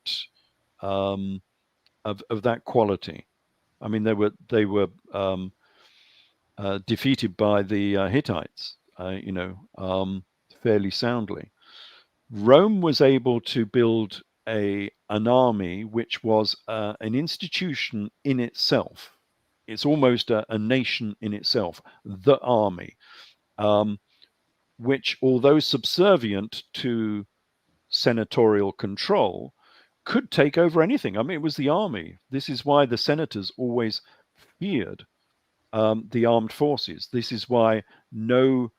of that quality. I mean, they were defeated by the Hittites, fairly soundly. Rome was able to build an army which was an institution in itself. It's almost a nation in itself, the army, which, although subservient to senatorial control, could take over anything. I mean, it was the army. This is why the senators always feared the armed forces. This is why no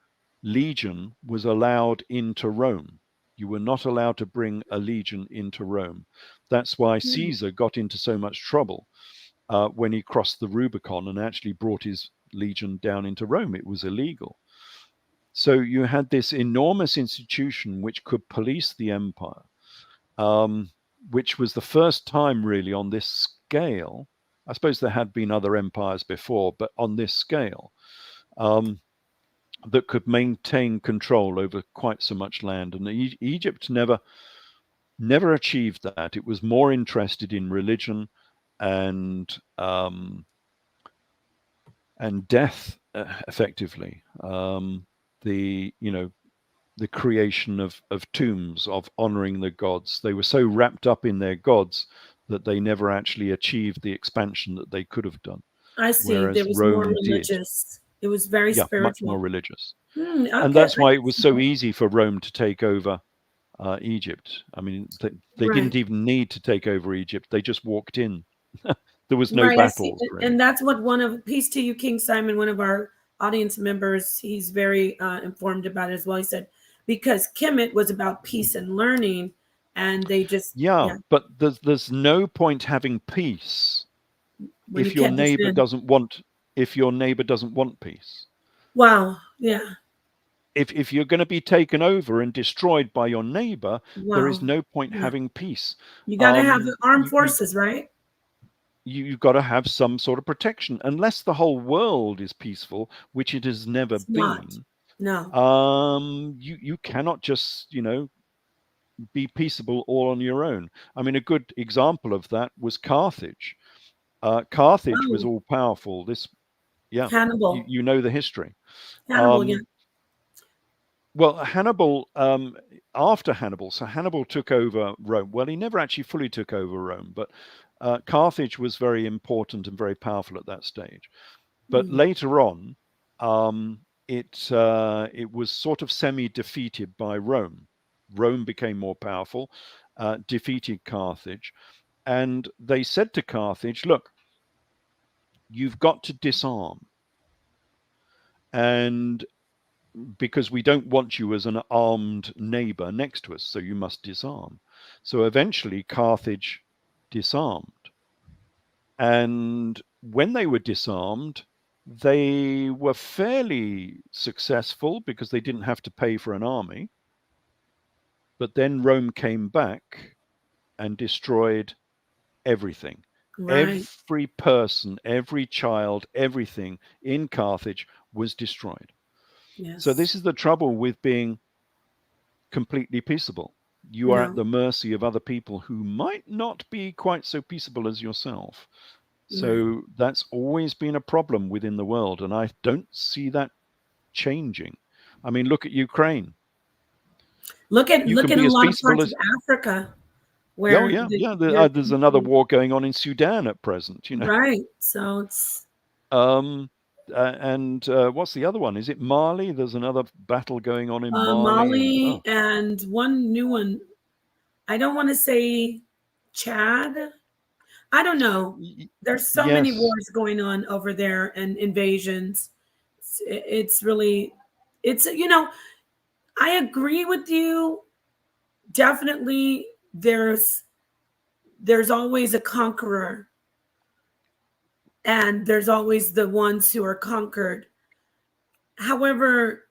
legion was allowed into Rome. You were not allowed to bring a legion into Rome. That's why Caesar got into so much trouble when he crossed the Rubicon and actually brought his legion down into Rome. It was illegal. So you had this enormous institution which could police the empire, which was the first time really on this scale. I suppose there had been other empires before, but on this scale, that could maintain control over quite so much land. And Egypt never achieved that. It was more interested in religion and death, effectively. The creation of tombs, of honoring the gods. They were so wrapped up in their gods that they never actually achieved the expansion that they could have done. I see. There whereas was more Rome did. religious. It was very Yeah, much more spiritual. religious. Hmm, And okay, that's I why it can was see so that. easy for Rome to take over Egypt. I mean, they Right. didn't even need to take over Egypt. They just walked in. There was no Right, I see. battles, really. And that's what one of peace to you, King Simon, one of our audience members, he's very informed about it as well. He said because Kemet was about peace and learning, and they just Yeah, yeah, but there's no point having peace when you if your can't neighbor defend. doesn't want if your neighbor doesn't want peace. Wow. Yeah. If you're going to be taken over and destroyed by your neighbor, there is Wow. no point Yeah. having peace. You got to have the armed You, you forces, right? you've got to have some sort of protection, unless the whole world is peaceful, which it has never It's not. been. No. You cannot just be peaceable all on your own. I mean, a good example of that was Carthage. Carthage was Oh, all powerful. Yeah, Hannibal. you know the history. Hannibal, yeah. Um, well, Hannibal, after Hannibal, so Hannibal took over Rome. Well, he never actually fully took over Rome, but Carthage was very important and very powerful at that stage. But Mm, later on, it was sort of semi-defeated by Rome. Rome became more powerful, defeated Carthage, and they said to Carthage, "Look, you've got to disarm, and because we don't want you as an armed neighbor next to us, so you must disarm." So eventually, Carthage disarmed. And when they were disarmed, they were fairly successful because they didn't have to pay for an army. But then Rome came back and destroyed everything. right. Every person, every child, everything in Carthage was destroyed. So Yes. this is the trouble with being completely peaceable. You are at No. the mercy of other people who might not be quite so peaceable as yourself. Right. So that's always been a problem within the world, and I don't see that changing. I mean, look at Ukraine. You Look can at a be as lot of peaceful parts of as Africa oh where yeah, yeah. you're There's another war going on in Sudan at present. right. So it's Um, and what's the other one? Is it Mali? There's another battle going on in Mali, and Mali and one new one. I don't want to say Chad. I don't know. There's so many yes, wars going on over there and invasions. It's really, it's, I agree with you. Definitely there's always a conqueror and there's always the ones who are conquered. However,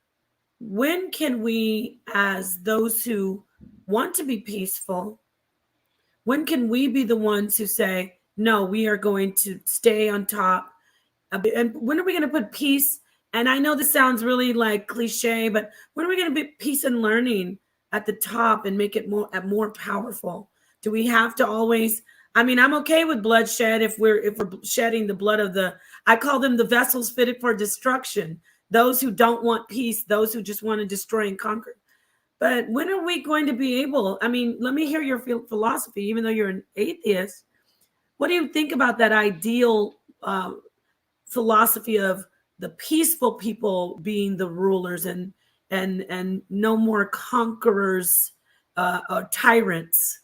when can we, as those who want to be peaceful, when can we be the ones who say, no, we are going to stay on top? And when are we going to put peace? And I know this sounds really like cliche, but when are we going to put peace and learning at the top and make it more powerful? Do we have to always? I mean, I'm okay with bloodshed if we're shedding the blood of the. I call them the vessels fitted for destruction. Those who don't want peace, those who just want to destroy and conquer. But when are we going to be able? I mean, let me hear your philosophy, even though you're an atheist. What do you think about that ideal philosophy of the peaceful people being the rulers and no more conquerors or tyrants,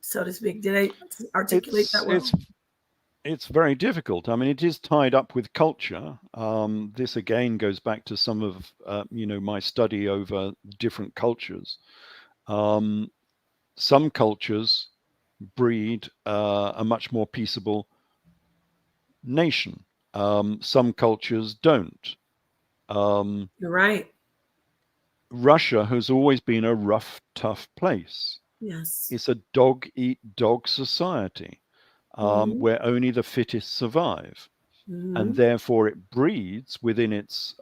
so to speak? Did I articulate it's that well? it's it's very difficult. I mean, it is tied up with culture. This again goes back to some of my study over different cultures. Um, some cultures breed a much more peaceable nation. Some cultures don't. Um, You're right. Russia has always been a rough, tough place. Yes. It's a dog eat dog society Hmm. where only the fittest survive. And Hmm. therefore it breeds within its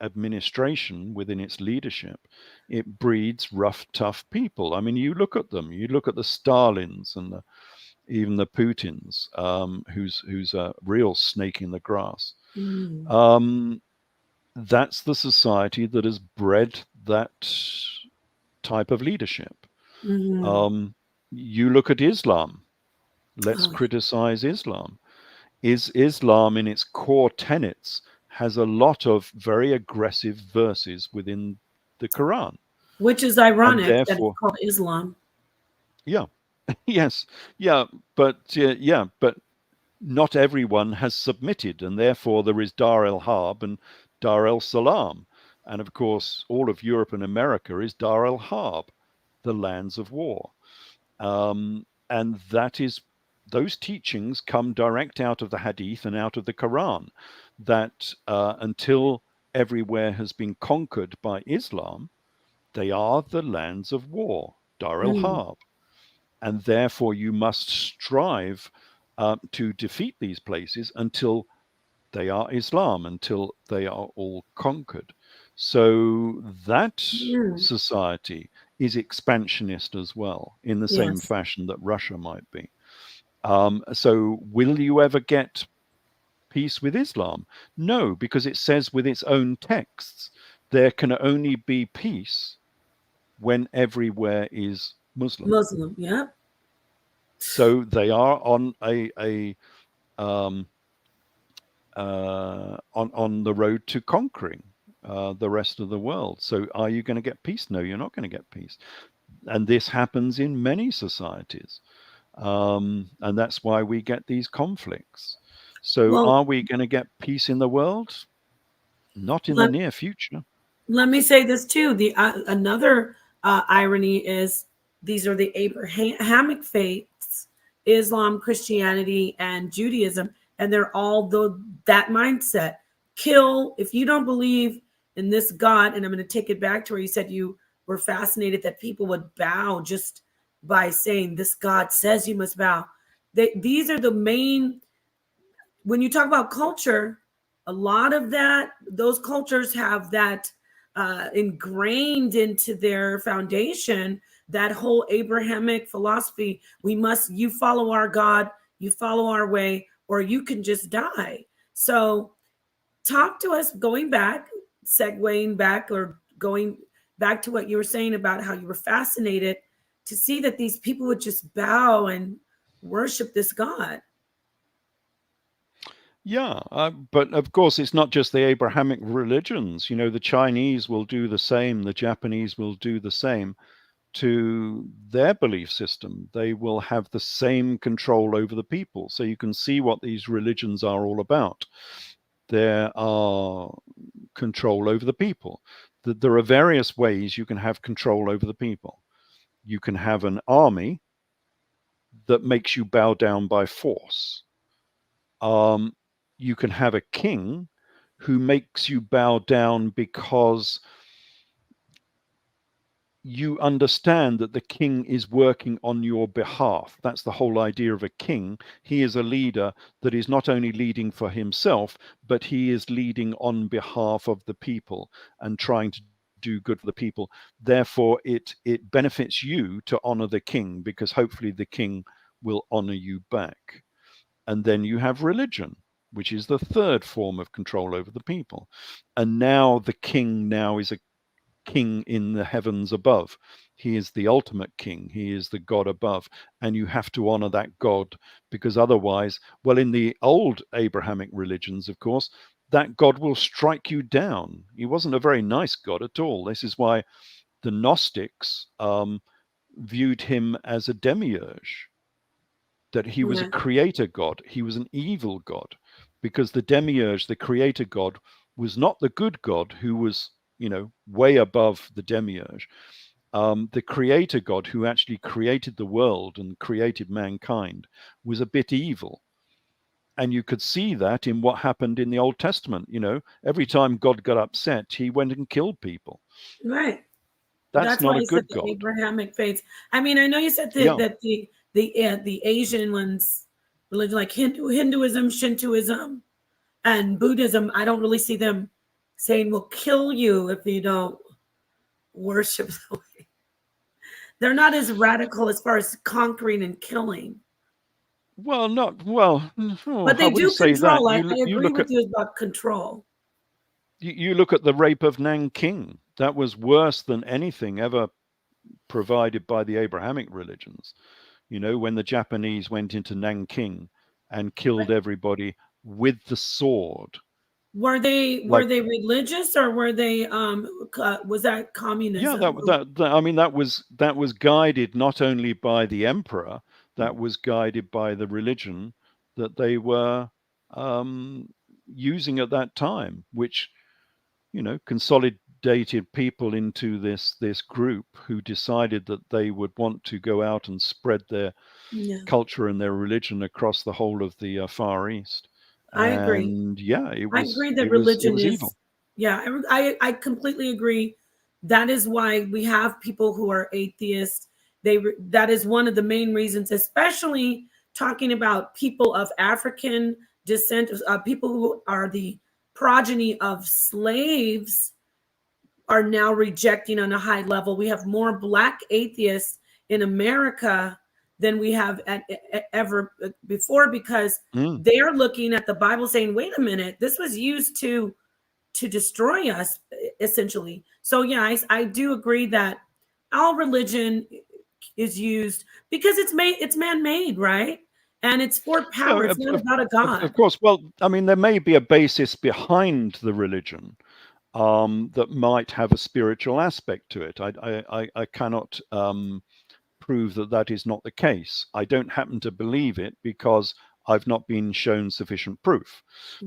administration, within its leadership, it breeds rough, tough people. I mean, you look at them, you look at the Stalins and even the Putins, who's a real snake in the grass. Hmm. That's the society that has bred that type of leadership. Hmm. You look at Islam. Let's Oh, yeah. criticize Islam. is Islam in its core tenets has a lot of very aggressive verses within the Quran. Which is And ironic that it's therefore, called Islam. yeah, yes, but not everyone has submitted, and therefore there is Dar el Harb and Dar el Salam. And of course, all of Europe and America is Dar el Harb, the lands of war. And that is, those teachings come direct out of the Hadith and out of the Quran, that until everywhere has been conquered by Islam, they are the lands of war, Dar el Mm, Harb. And therefore, you must strive to defeat these places until they are Islam, until they are all conquered. So that mm, society is expansionist as well, in the same yes. fashion that Russia might be. So, will you ever get peace with Islam? No, because it says with its own texts, there can only be peace when everywhere is Muslim. Muslim, yeah. So they are on a um, on the road to conquering the rest of the world. So are you going to get peace? No, you're not going to get peace. And this happens in many societies. And that's why we get these conflicts. So Well, are we going to get peace in the world? Not in the let, near future. let me say this too. The another irony is these are the Abrahamic faiths, Islam, Christianity, and Judaism, and they're all that mindset. Kill if you don't believe in this God. And I'm going to take it back to where you said you were fascinated that people would bow just by saying this God says you must bow. These are the main. When you talk about culture, a lot of those cultures have that ingrained into their foundation, that whole Abrahamic philosophy. You follow our God, you follow our way, or you can just die. So talk to us, segueing back, or going back to what you were saying about how you were fascinated to see that these people would just bow and worship this God. Yeah, but of course, it's not just the Abrahamic religions. You know, the Chinese will do the same, the Japanese will do the same to their belief system. They will have the same control over the people. So you can see what these religions are all about. There are control over the people. There are various ways you can have control over the people. You can have an army that makes you bow down by force. You can have a king who makes you bow down because you understand that the king is working on your behalf. That's the whole idea of a king. He is a leader that is not only leading for himself, but he is leading on behalf of the people and trying to do good for the people. Therefore, it benefits you to honor the king, because hopefully the king will honor you back. And then you have religion, which is the third form of control over the people. And now the king now is a king in the heavens above. He is the ultimate king. He is the God above. And you have to honor that God, because otherwise, well, in the old Abrahamic religions, of course, that God will strike you down. He wasn't a very nice God at all. This is why the Gnostics viewed him as a demiurge, that he was a Yeah. creator God. He was an evil God, because the demiurge, the creator God, was not the good God who was, way above the demiurge. The creator God, who actually created the world and created mankind, was a bit evil. And you could see that in what happened in the Old Testament. Every time God got upset, he went and killed people. Right. That's That's why not a I said good the God. Abrahamic faiths. I mean, I know you said Yeah. that the Asian ones, religion like Hinduism, Shintoism, and Buddhism. I don't really see them saying we'll kill you if you don't worship the way. They're not as radical as far as conquering and killing, Well, not well. but I they wouldn't do say that. control. I You agree look at with you about control. you look at the rape of Nanking. That was worse than anything ever provided by the Abrahamic religions. When the Japanese went into Nanking and killed everybody with the sword. Were they Like, religious, or were they was that yeah, communism? I mean, that was guided not only by the emperor, that was guided by the religion that they were um, using at that time, which, consolidated people into this group who decided that they would want to go out and spread their Yeah, culture and their religion across the whole of the Far East. I agree. And yeah, it I was agree that it was it religion was is, evil. yeah, I completely agree. That is why we have people who are atheists. That is one of the main reasons, especially talking about people of African descent, people who are the progeny of slaves are now rejecting on a high level. We have more Black atheists in America than we have ever before, because Mm. they're looking at the Bible saying, wait a minute, this was used to destroy us, essentially. So yeah, I do agree that all religion is used because it's man-made, right? And it's for No, power. It's not about a of God. course. Well, I mean, there may be a basis behind the religion that might have a spiritual aspect to it. I cannot prove that that is not the case. I don't happen to believe it because I've not been shown sufficient proof.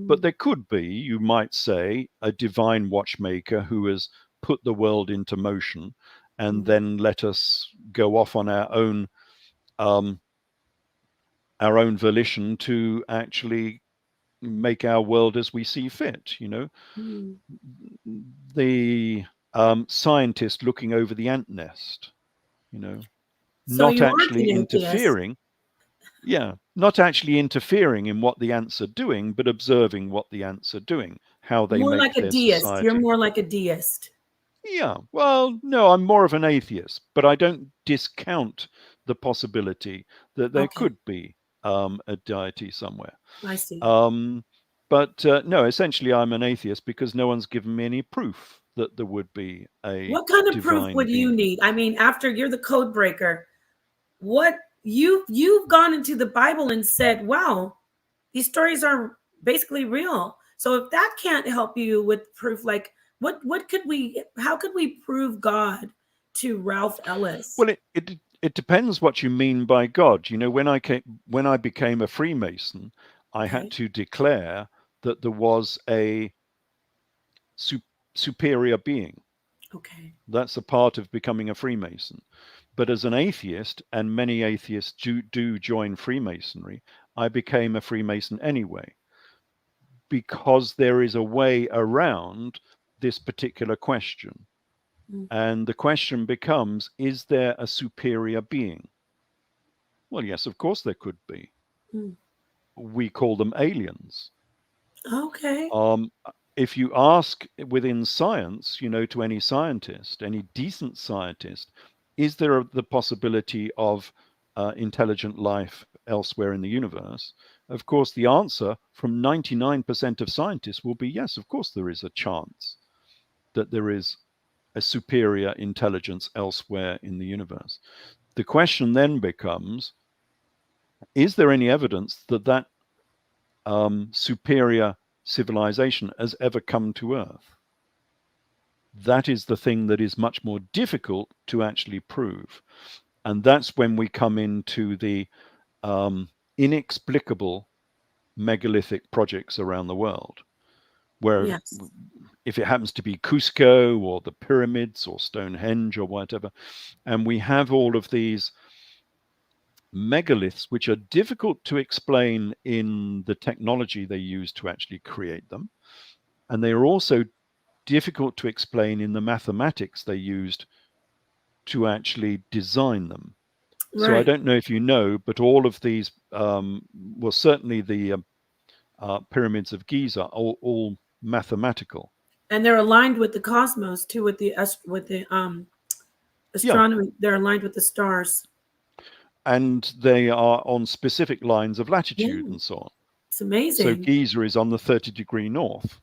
But Mm, there could be, you might say, a divine watchmaker who has put the world into motion and mm, then let us go off on um, our own volition to actually make our world as we see fit. mm. The scientist looking over the ant nest, you know, So not you aren't actually an atheist. interfering. Yeah, not actually interfering in what the ants are doing, but observing what the ants are doing, how they More make like a their deist. You're society. more like a deist. Yeah, well, no, I'm more of an atheist, but I don't discount the possibility that there Okay, could be a deity somewhere. I see. Um, but no, essentially, I'm an atheist because no one's given me any proof that there would be a What kind of proof divine would you being. need? I mean, after you're the code breaker, what you've gone into the Bible and said, "Wow, these stories are basically real." So if that can't help you with proof, like what could we? How could we prove God to Ralph Ellis? Well, it depends what you mean by God. When I became a Freemason, I had Okay, to declare that there was a su- superior being. okay, That's a part of becoming a Freemason. But as an atheist, and many atheists do join Freemasonry, I became a Freemason anyway, because there is a way around this particular question. mm, And the question becomes, is there a superior being? Well, yes, of course there could be. mm. We call them aliens. Okay, Um, if you ask within science, to any scientist, any decent scientist, is there the possibility of intelligent life elsewhere in the universe? Of course, the answer from 99% of scientists will be yes, of course, there is a chance that there is a superior intelligence elsewhere in the universe. The question then becomes, is there any evidence that superior civilization has ever come to Earth? That is the thing that is much more difficult to actually prove. And that's when we come into the inexplicable megalithic projects around the world, where yes, if it happens to be Cusco or the pyramids or Stonehenge or whatever, and we have all of these megaliths, which are difficult to explain in the technology they use to actually create them. And they are also difficult to explain in the mathematics they used to actually design them. So I right. don't know if you know, but all of these, well, certainly the pyramids of Giza are all mathematical. And they're aligned with the cosmos too, with the Yeah, astronomy. They're aligned with the stars. and they are on specific lines of latitude Yeah, and so on. it's So amazing. Giza is on the 30-degree north.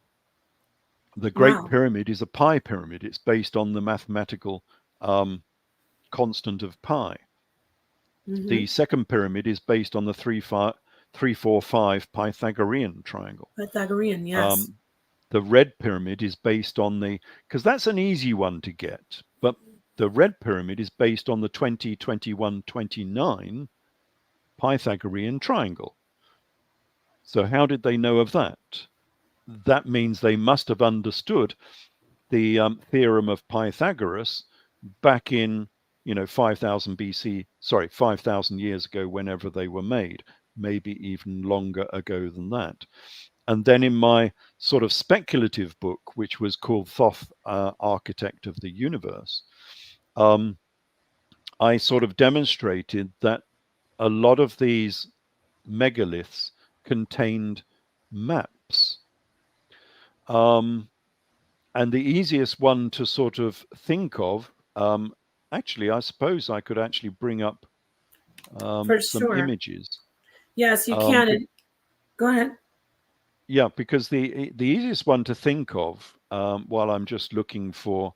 The Great Wow. Pyramid is a pi pyramid. It's based on the mathematical um, constant of pi. Hmm. The second pyramid is based on the 3, 4, 5 Pythagorean triangle. Pythagorean, yes. The red pyramid is based on because that's an easy one to get, but the red pyramid is based on the 20, 21, 29 Pythagorean triangle. So how did they know of that? That means they must have understood the theorem of Pythagoras back in 5,000 BC, 5,000 years ago, whenever they were made, maybe even longer ago than that. And then in my sort of speculative book, which was called Thoth, Architect of the Universe, I sort of demonstrated that a lot of these megaliths contained maps. And the easiest one to sort of think of, actually, I suppose I could actually bring up For some sure. images. Yes, you can. Go ahead. Yeah, because the easiest one to think of, while I'm just looking for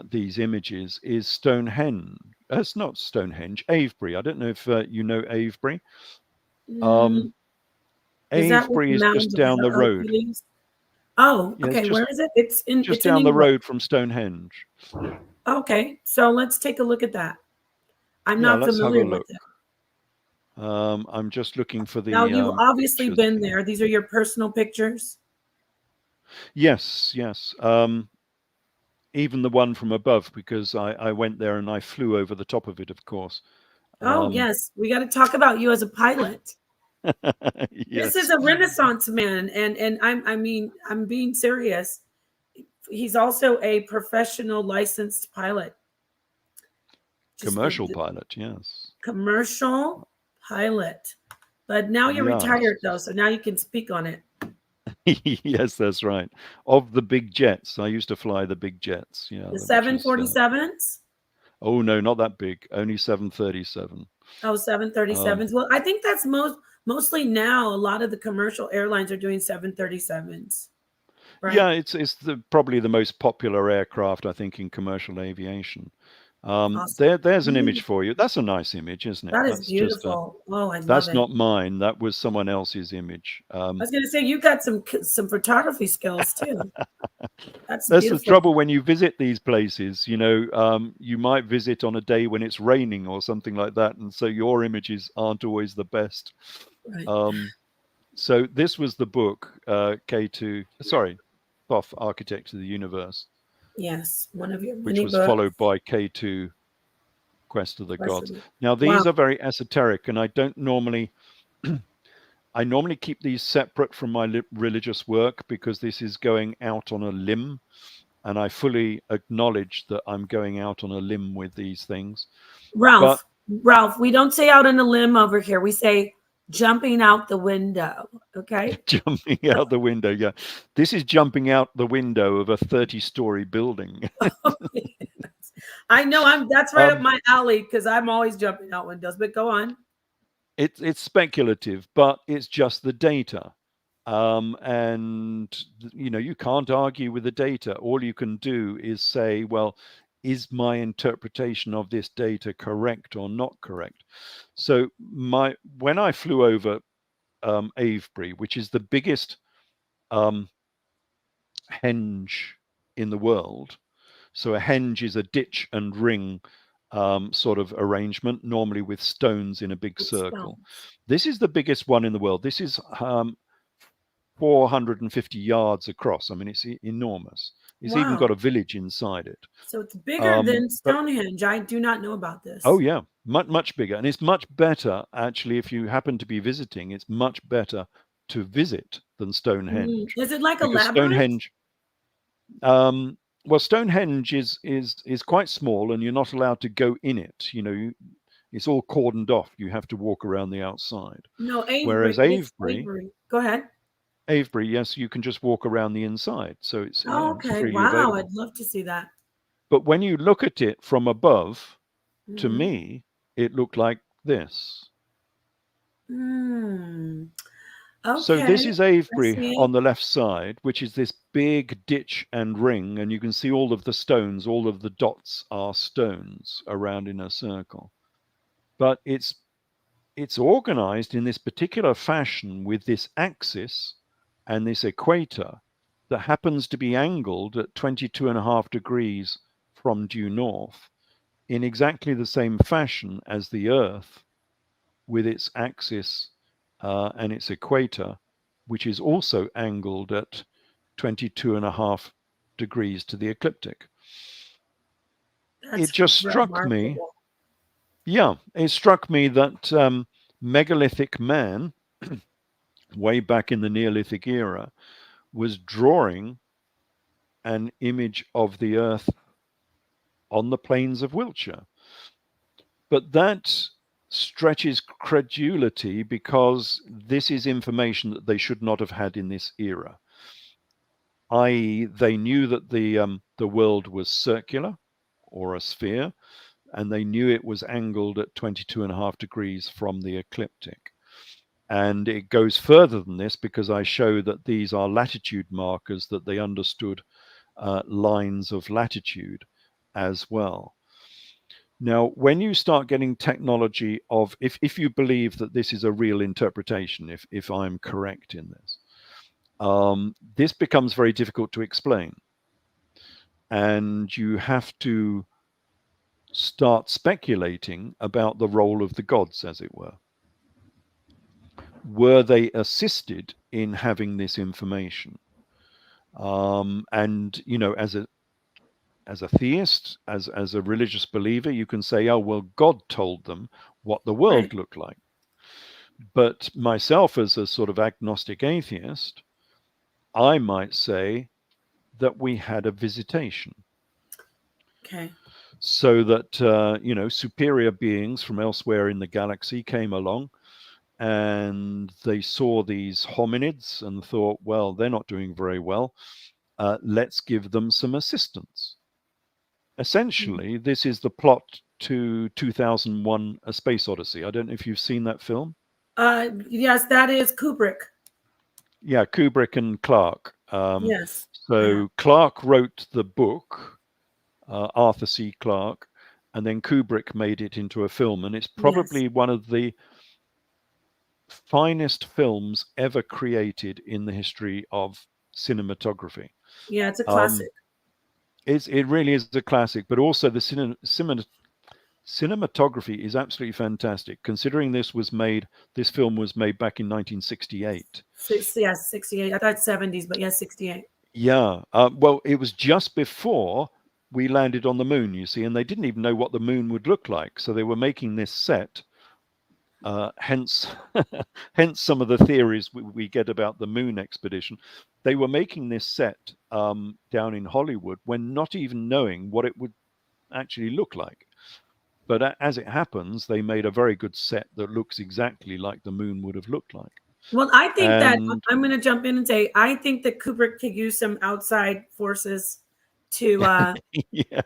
these images, is Stonehenge. It's not Stonehenge, Avebury. I don't know if you know Avebury. Is that with Avebury the is just mounds of down the road. Hercules? Oh, Yeah, okay. it's Where is it? It's just in down the England. road from Stonehenge. Okay, so let's take a look at that. I'm Yeah, not let's have a familiar with look. it. I'm just looking for the. Now, you've obviously pictures been here. there. These are your personal pictures. Yes, yes. Even the one from above, because I went there and I flew over the top of it, of course. Oh, yes. We got to talk about you as a pilot. Yes. This is a Renaissance man, and I'm being serious. He's also a professional licensed pilot. Commercial pilot, yes. Commercial pilot. But now you're retired, though, so now you can speak on it. Yes, that's right. Of the big jets, I used to fly the big jets. Yeah, The 747s? Oh no, not that big. Only 737. Oh, 737s. Well, I think that's mostly now. A lot of the commercial airlines are doing 737s. Right? Yeah, it's probably the most popular aircraft, I think, in commercial aviation. Awesome. There's an image for you. That's a nice image, isn't it? That is That's beautiful. I love it. That's not mine. That was someone else's image. I was going to say, you got some photography skills too. That's the trouble when you visit these places. You might visit on a day when it's raining or something like that, and so your images aren't always the best. Right. So this was the book, Thoth, Architect of the Universe. Yes, one of your which was followed by K2, Quest of the Gods. Now these are very esoteric, and I don't normally. I normally keep these separate from my religious work, because this is going out on a limb, and I fully acknowledge that I'm going out on a limb with these things. Ralph, we don't say out on a limb over here. We say jumping out the window. Okay. Jumping out the window. Yeah. This is jumping out the window of a 30-story building. I know that's right up my alley, because I'm always jumping out windows, but go on. It's speculative, but it's just the data. And you can't argue with the data. All you can do is say, well, is my interpretation of this data correct or not correct? So when I flew over Avebury, which is the biggest henge in the world. So a henge is a ditch and ring sort of arrangement, normally with stones in a big circle. This is the biggest one in the world. This is 450 yards across. I mean, it's enormous. It's even got a village inside it. So it's bigger than Stonehenge. I do not know about this. Oh yeah, much bigger, and it's much better actually. If you happen to be visiting, it's much better to visit than Stonehenge. Is it like a labyrinth? Stonehenge. Well, Stonehenge is quite small, and you're not allowed to go in it. It's all cordoned off. You have to walk around the outside. No, Avebury. Whereas Avebury. Go ahead. Avebury, yes, you can just walk around the inside. So it's okay. It's wow, available. I'd love to see that. But when you look at it from above, to me, it looked like this. Okay. So this is Avebury on the left side, which is this big ditch and ring, and you can see all of the stones, all of the dots are stones around in a circle. But it's it's organized in this particular fashion with this axis and this equator that happens to be angled at 22.5 degrees from due north in exactly the same fashion as the Earth with its axis and its equator, which is also angled at 22.5 degrees to the ecliptic. It That's just struck me, remarkable. it struck me that megalithic man, way back in the Neolithic era, was drawing an image of the Earth on the plains of Wiltshire. But that stretches credulity because this is information that they should not have had in this era. I.e., they knew that the world was circular or a sphere, and they knew it was angled at 22.5 degrees from the ecliptic. And it goes further than this because I show that these are latitude markers, that they understood lines of latitude as well. Now, when you start getting technology of, if you believe that this is a real interpretation, if I'm correct in this, this becomes very difficult to explain. And you have to start speculating about the role of the gods, as it were. Were they assisted in having this information? And, you know, as a theist, as a religious believer, you can say, oh, well, God told them what the world Right. looked like. But myself, as a sort of agnostic atheist, I might say that we had a visitation. Okay. So that, you know, superior beings from elsewhere in the galaxy came along and they saw these hominids and thought, well, they're not doing very well. Let's give them some assistance. Essentially, this is the plot to 2001: A Space Odyssey. I don't know if you've seen that film. Yes, that is Kubrick. Yeah, Kubrick and Clarke. Yes. So Clarke wrote the book, Arthur C. Clarke, and then Kubrick made it into a film. And it's Yes. probably one of the finest films ever created in the history of cinematography. Yeah, it's a Um, classic. it really is a classic, but also the cinematography is absolutely fantastic. Considering this film was made back in 1968. Yes, 68. I thought 70s, but yes, 68. Yeah, well, it was just before we landed on the moon, you see, and they didn't even know what the moon would look like, so they were making this set. Hence, hence some of the theories we get about the moon expedition. They were making this set down in Hollywood when not even knowing what it would actually look like. But as it happens, they made a very good set that looks exactly like the moon would have looked like. Well, I think that And I'm going to jump in and say I think that Kubrick could use some outside forces to. yeah,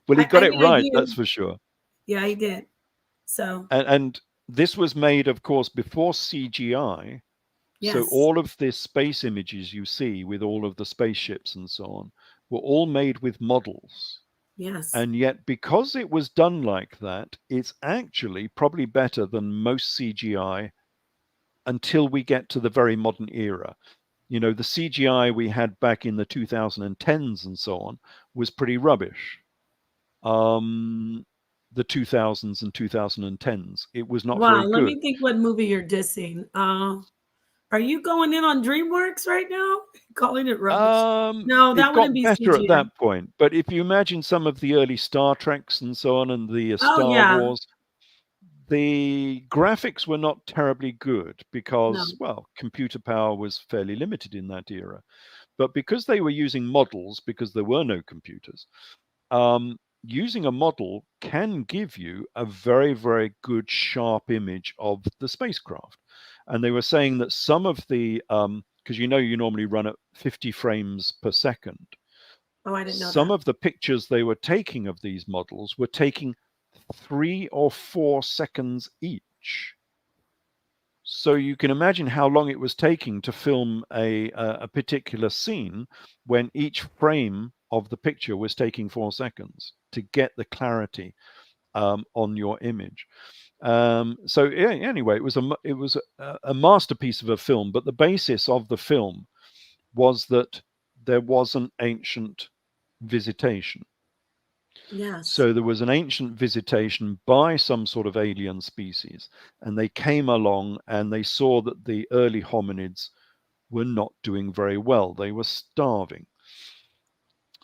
well, he got I it mean, I right, that's do. for sure. Yeah, he did. So And this was made, of course, before CGI. So yes, all of the space images you see with all of the spaceships and so on were all made with models. yes. And yet, because it was done like that, it's actually probably better than most CGI until we get to the very modern era. You know, the CGI we had back in the 2010s and so on was pretty rubbish. The 2000s and 2010s, it was not Wow. very Let good. me think what movie you're dissing. Are you going in on DreamWorks right now? Calling it rubbish? No, It that wouldn't got be better at CGI. that point. But if you imagine some of the early Star Treks and so on, and the Oh Star yeah. Wars, the graphics were not terribly good No. because, well, computer power was fairly limited in that era. But because they were using models, because there were no computers, using a model can give you a very, very good, sharp image of the spacecraft. And they were saying that some of the, because you know you normally run at 50 frames per second, Oh, I didn't know some that. of the pictures they were taking of these models were taking 3 or 4 seconds each. So you can imagine how long it was taking to film a particular scene when each frame of the picture was taking 4 seconds to get the clarity on your image. So yeah, anyway, it was a masterpiece of a film. But the basis of the film was that there was an ancient visitation. Yes. So there was an ancient visitation by some sort of alien species, and they came along and they saw that the early hominids were not doing very well. They were starving.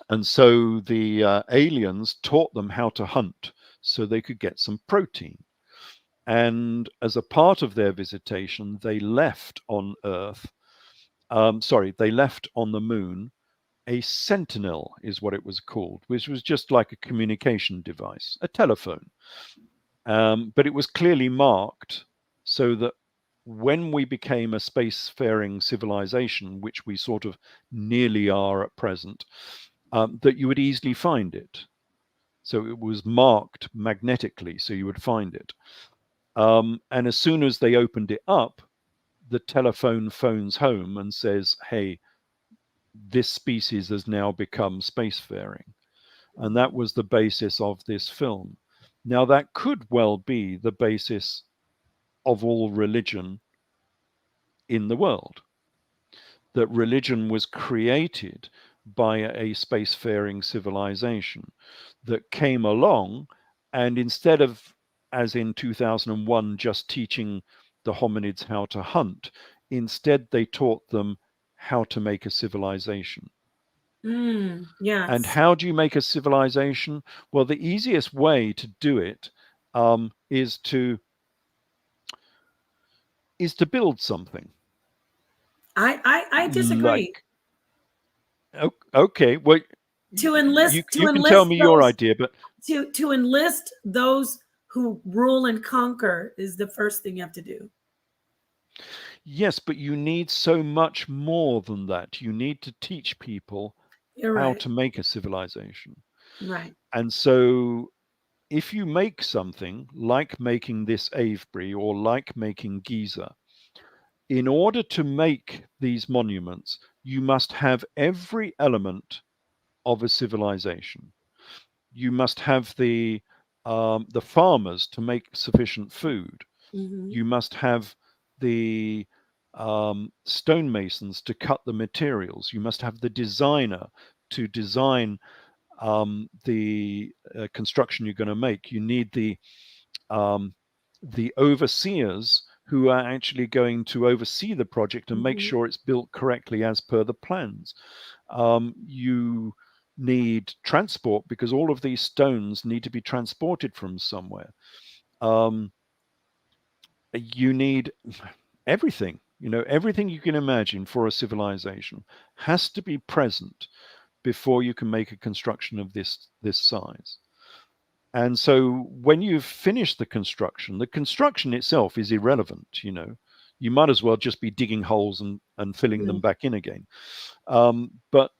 And so the aliens taught them how to hunt so they could get some protein. And as a part of their visitation, they left on Earth, they left on the moon a sentinel, is what it was called, which was just like a communication device, a telephone. But it was clearly marked so that when we became a spacefaring civilization, which we sort of nearly are at present, that you would easily find it. So it was marked magnetically, so you would find it. And as soon as they opened it up, the telephone phones home and says, hey, this species has now become spacefaring. And that was the basis of this film. Now, that could well be the basis of all religion in the world, that religion was created by a spacefaring civilization that came along, and instead of, as in 2001, just teaching the hominids how to hunt, instead they taught them how to make a civilization. And Yes. how do you make a civilization? Well, the easiest way to do it is to build something. I disagree. Okay, well, To enlist you can tell me your idea, but to enlist those who rule and conquer is the first thing you have to do. yes, but you need so much more than that. You need to teach people You're how right. to make a civilization. Right. And so if you make something like making this Avebury or like making Giza, in order to make these monuments, you must have every element of a civilization. You must have the farmers to make sufficient food. Mm-hmm. You must have the stonemasons to cut the materials. You must have the designer to design the construction you're going to make. You need the overseers who are actually going to oversee the project and make sure it's built correctly as per the plans. You need transport because all of these stones need to be transported from somewhere. You need everything, everything you can imagine for a civilization has to be present before you can make a construction of this size. And so when you've finished the construction itself is irrelevant. You might as well just be digging holes and filling them back in again. But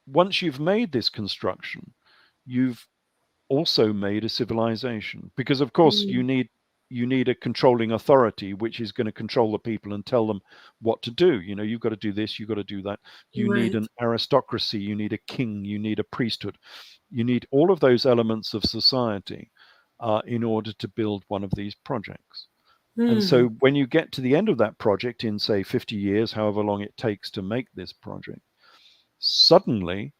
once you've made this construction, you've also made a civilization, because of course you need a controlling authority which is going to control the people and tell them what to do. You've got to do this, you've got to do that. You need an aristocracy, you need a king, you need a priesthood. You need all of those elements of society in order to build one of these projects. And so when you get to the end of that project in, say, 50 years, however long it takes to make this project, suddenly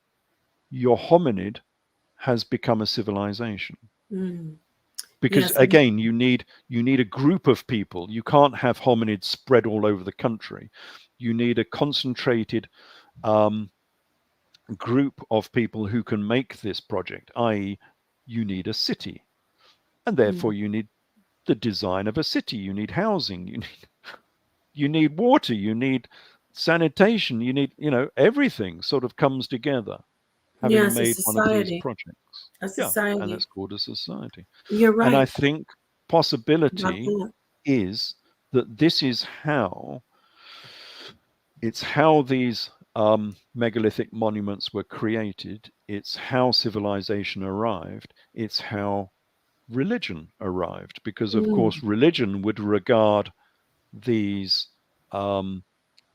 your hominid has become a civilization. Because again, you need a group of people. You can't have hominids spread all over the country. You need a concentrated group of people who can make this project, i.e., you need a city. And therefore you need the design of a city. You need housing, you need water, you need sanitation, you need, everything sort of comes together having made one of these projects. A society. And it's called a society. You're right. And I think possibility is that this is how these megalithic monuments were created. It's how civilization arrived. It's how religion arrived, because of course religion would regard these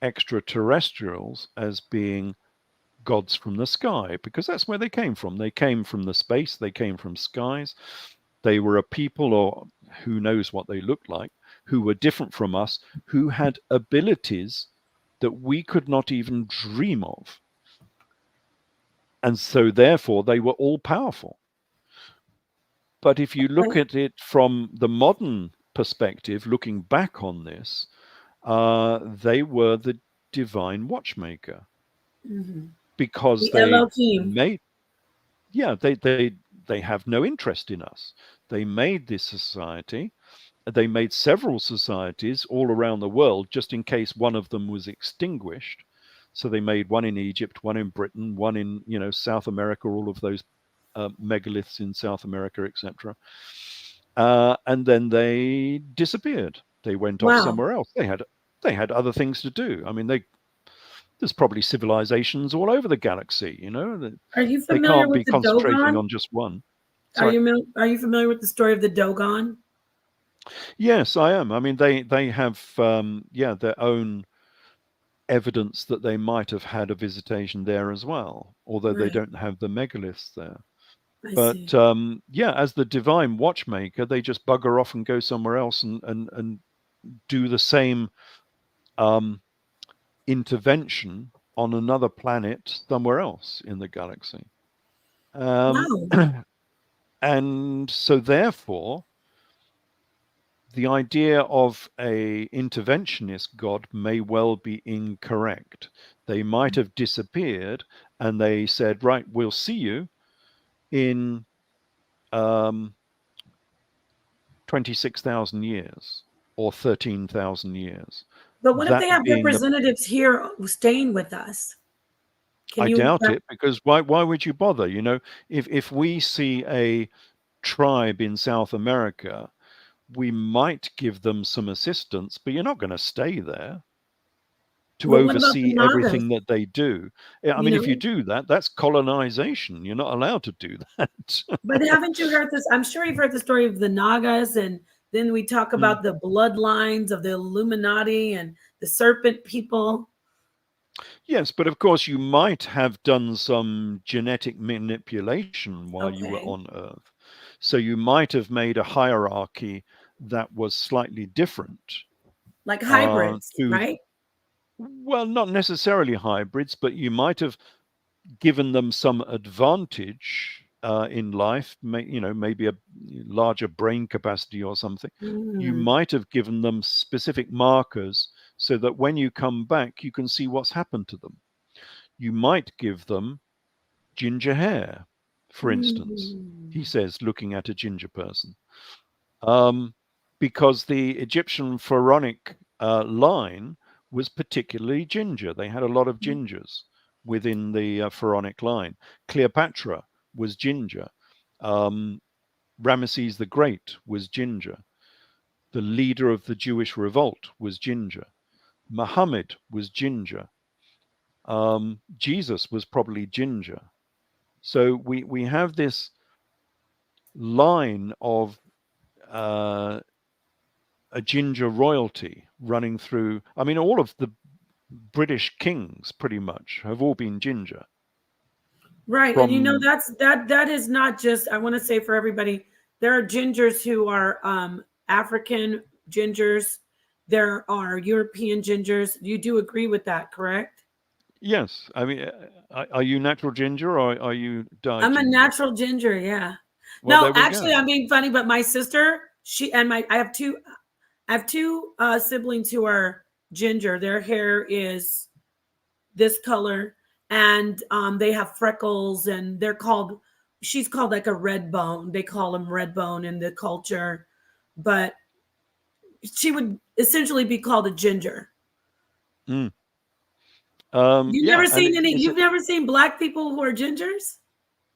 extraterrestrials as being gods from the sky, because that's where they came from. They came from the space, they came from skies. They were a people, or who knows what they looked like, who were different from us, who had abilities that we could not even dream of. And so therefore they were all powerful. But if you look at it from the modern perspective, looking back on this, they were the divine watchmaker, because The they Elohim. made, yeah, they have no interest in us. They made this society. They made several societies all around the world just in case one of them was extinguished. So they made one in Egypt, one in Britain, one in, South America, all of those megaliths in South America, etc. And then they disappeared. They went off Wow. somewhere else. They had other things to do. I mean, there's probably civilizations all over the galaxy. Are you They familiar can't with be the concentrating Dogon? on just one. Are Sorry. you familiar with the story of the Dogon? Yes, I am. I mean, they have their own evidence that they might have had a visitation there as well, although they Right. don't have the megaliths there. I But see. as the divine watchmaker, they just bugger off and go somewhere else and do the same intervention on another planet somewhere else in the galaxy. Wow. And so therefore, the idea of a interventionist God may well be incorrect. They might have disappeared and they said, right, we'll see you in 26,000 years or 13,000 years. But what if That they have being the, representatives here staying with us? Can I you? doubt it, because why would you bother? If we see a tribe in South America, we might give them some assistance, but you're not going to stay there to Well, what about the oversee Nagas? everything that they do. I You mean, if you know, do that, that's colonization. You're not allowed to do that. but haven't you heard this? I'm sure you've heard the story of the Nagas, and then we talk Mm. about the bloodlines of the Illuminati and the serpent people. Yes, but of course, you might have done some genetic manipulation while you were Okay, on Earth. So you might have made a hierarchy that was slightly different like hybrids, to, right? well, not necessarily hybrids, but you might have given them some advantage in life, maybe a larger brain capacity or something. You Mm. might have given them specific markers so that when you come back, you can see what's happened to them. You might give them ginger hair, for instance, he Mm. says, looking at a ginger person. Because the Egyptian pharaonic line was particularly ginger. They had a lot of gingers within the pharaonic line. Cleopatra was ginger. Ramesses the Great was ginger. The leader of the Jewish revolt was ginger. Muhammad was ginger. Jesus was probably ginger. So we have this line of a ginger royalty running through. I mean, all of the British kings pretty much have all been ginger. Right, and From that is not just. I want to say for everybody, there are gingers who are African gingers. There are European gingers. You do agree with that, correct? yes, I mean, are you natural ginger or are you dyed I'm a ginger? natural ginger, yeah. Well, No, there we actually, go. I'm being funny, but my sister, she and my I have two siblings who are ginger. Their hair is this color, and they have freckles, and she's called like a red bone. They call them red bone in the culture, but she would essentially be called a ginger. Mm. You've Yeah, never and seen it's you've never seen black people who are gingers?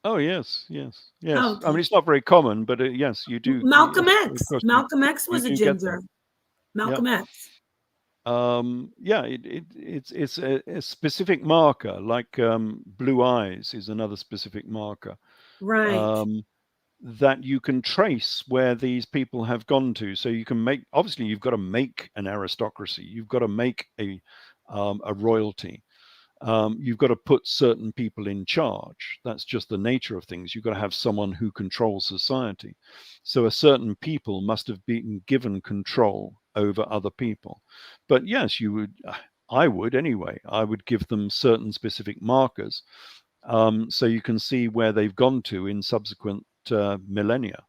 oh yes, yes, Oh, yes. I mean, okay. it's not very common, but yes, you do. Malcolm Of X. course, Malcolm X you was a do get them. ginger. Yeah. Malcolm X. Yeah, it's a specific marker, like blue eyes is another specific marker Right. um, that you can trace where these people have gone to. So you can make, obviously, you've got to make an aristocracy, you've got to make a royalty. you've got to put certain people in charge. That's just the nature of things. You've got to have someone who controls society. So a certain people must have been given control over other people. But yes, you would. I would anyway. I would give them certain specific markers, so you can see where they've gone to in subsequent millennia.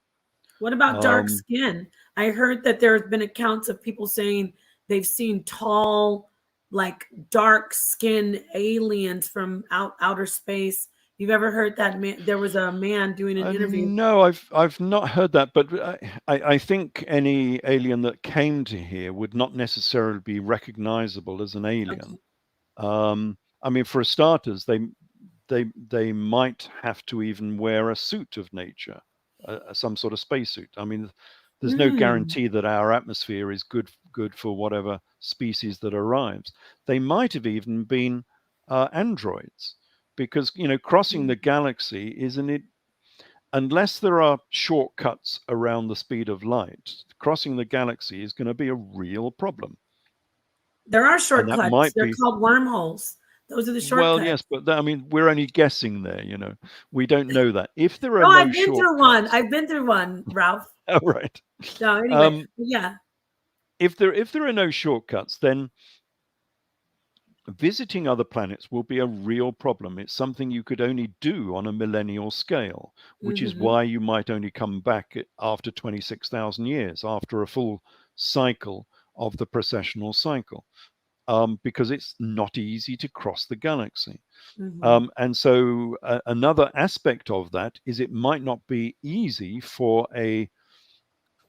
What about dark Um, skin? I heard that there have been accounts of people saying they've seen tall, like dark skinned aliens from outer space. You've ever heard that man? There was a man doing an interview. no, I've not heard that, but I think any alien that came to here would not necessarily be recognizable as an alien. Okay. I mean, for starters, they might have to even wear a suit of nature, some sort of spacesuit. I mean, there's no Mm, guarantee that our atmosphere is good for whatever species that arrives. They might have even been androids, because crossing the galaxy isn't it. Unless there are shortcuts around the speed of light, crossing the galaxy is going to be a real problem. there are And that shortcuts. might They're be, called wormholes. Those are the well, yes, shortcuts. but I mean, we're only guessing there, we don't know that. If there are No, no I've been through one. shortcuts, I've been through one, Ralph. all right. No, anyway, Um, yeah. if there are no shortcuts, then visiting other planets will be a real problem. It's something you could only do on a millennial scale, which is Hmm. why you might only come back after 26,000 years, after a full cycle of the precessional cycle, because it's not easy to cross the galaxy. Hmm. And so another aspect of that is it might not be easy for a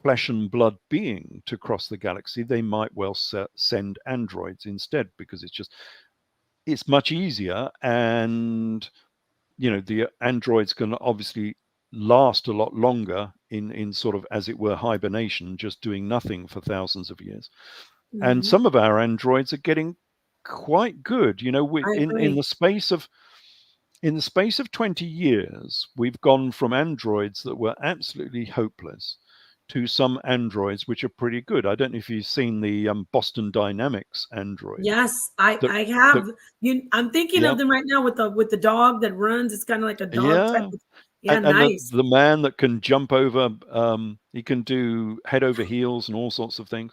flesh and blood being to cross the galaxy. They might well send androids instead, because it's much easier, and the androids can obviously last a lot longer in sort of, as it were, hibernation, just doing nothing for thousands of years. And Hmm. some of our androids are getting quite good. I In agree. the space of 20 years, we've gone from androids that were absolutely hopeless to some androids which are pretty good. I don't know if you've seen the Boston Dynamics android. Yes, I That I that have. I'm thinking Yeah, of them right now with the dog that runs. It's kind of like a dog type yeah. of. Yeah, And the nice. the man that can jump over, he can do head over heels and all sorts of things.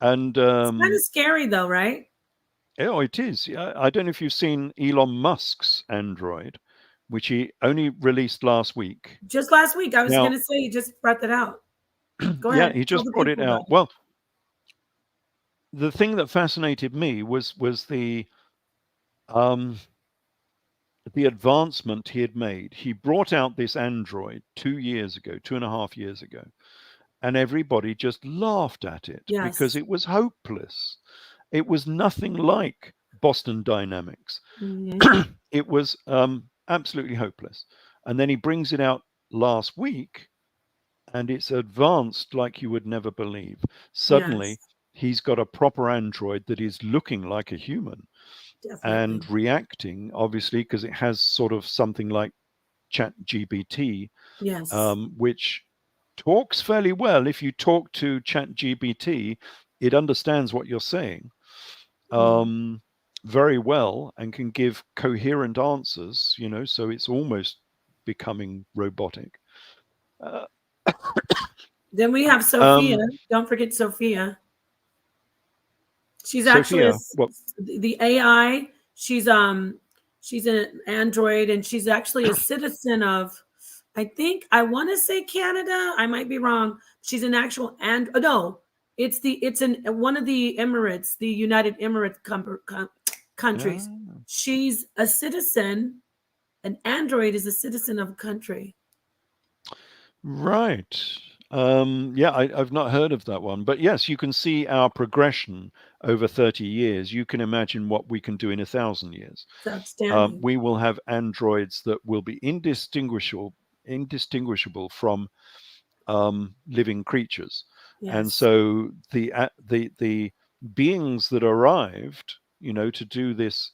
And It's kind of scary though, right? oh, it is. Yeah, I don't know if you've seen Elon Musk's Android, which he only released last week. Just last week, I was Now, gonna say you just brought that out. Go yeah, ahead, he tell just the put it people about out. it. Well, the thing that fascinated me was um, the advancement he had made. He brought out this Android 2 years ago, 2.5 years ago, and everybody just laughed at it because Yes. it was hopeless. It was nothing like Boston Dynamics. Hmm. It was absolutely hopeless. And then he brings it out last week, and it's advanced like you would never believe. Suddenly, Yes, he's got a proper Android that is looking like a human definitely. and reacting, obviously, because it has sort of something like Chat GPT, Yes. which talks fairly well. If you talk to Chat GPT, it understands what you're saying Mm. very well and can give coherent answers, so it's almost becoming robotic. Uh, Then we have Sophia. um, Don't forget Sophia. She's actually Sophia, what? the AI. She's an android and she's actually a citizen of, I think I want to say Canada. I might be wrong. She's an actual and no, it's in one of the Emirates, the United Emirates countries. Ah, She's a citizen. An android is a citizen of a country. right. Yeah, I've not heard of that one, but yes, you can see our progression over 30 years. You can imagine what we can do in 1,000 years. It's outstanding. We will have androids that will be indistinguishable from living creatures, and Yes. so the beings that arrived, to do this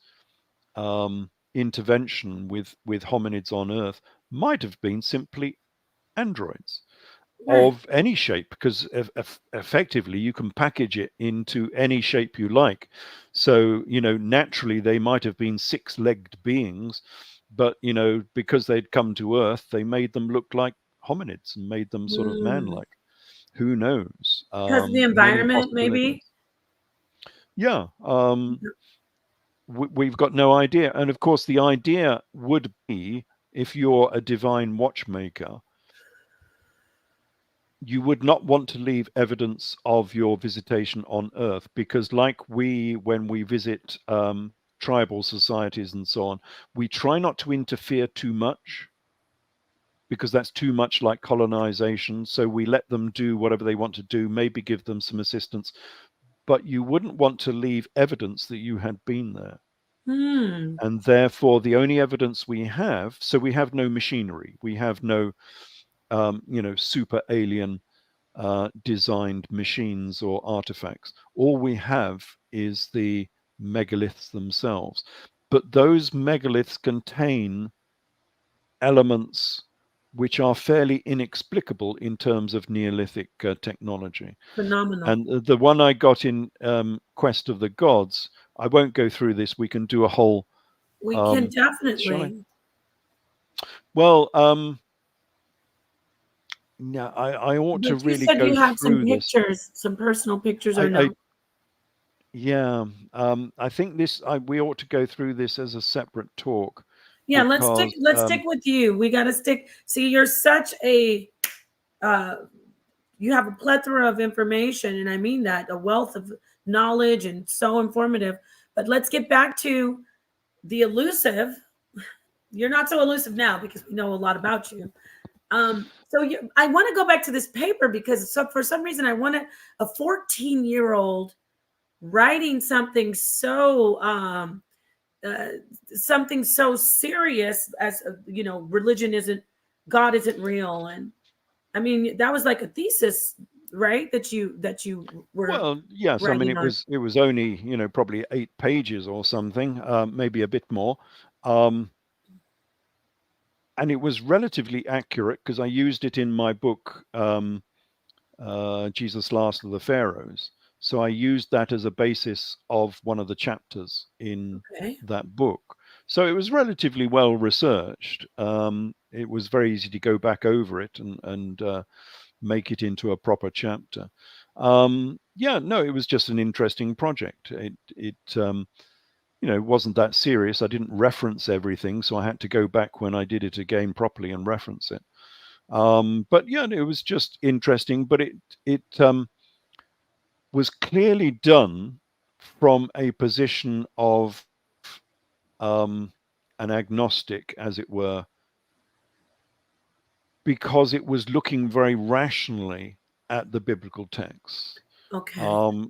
intervention with hominids on Earth might have been simply androids. of any shape, because effectively you can package it into any shape you like. So, naturally they might have been six-legged beings, but, because they'd come to Earth, they made them look like hominids and made them sort of man-like. Who knows? Because of the Many environment, possibilities. maybe. Yeah. We've got no idea. And of course, the idea would be, if you're a divine watchmaker, you would not want to leave evidence of your visitation on Earth, because when we visit tribal societies and so on, we try not to interfere too much, because that's too much like colonization. So we let them do whatever they want to do, maybe give them some assistance, but you wouldn't want to leave evidence that you had been there. And therefore, the only evidence we have, so we have no machinery, we have no, super alien designed machines or artifacts. All we have is the megaliths themselves. But those megaliths contain elements which are fairly inexplicable in terms of Neolithic technology. Phenomenal. And the one I got in Quest of the Gods, I won't go through this. We can do a whole. We can Shall I? definitely. Well, yeah, I ought to But you really said go you have some through this. pictures, some personal pictures, or no? Yeah, I think we ought to go through this as a separate talk. Yeah, because let's stick with you. We got to stick. See, you're such a you have a plethora of information, and I mean that, a wealth of knowledge, and so informative. But let's get back to the elusive. You're not so elusive now because we know a lot about you. I want to go back to this paper because for some reason I want a 14-year-old writing something so serious as religion isn't, God isn't real, and I mean that was like a thesis, right? That you were Well, yes, I mean writing on. it was only probably 8 pages or something, maybe a bit more. And it was relatively accurate because I used it in my book, Jesus Last of the Pharaohs. So I used that as a basis of one of the chapters in that book. So it was relatively well researched. It was very easy to go back over it and make it into a proper chapter. It was just an interesting project. It wasn't that serious. I didn't reference everything, so I had to go back when I did it again properly and reference it. But yeah, it was just interesting. But it was clearly done from a position of an agnostic, as it were, because it was looking very rationally at the biblical texts.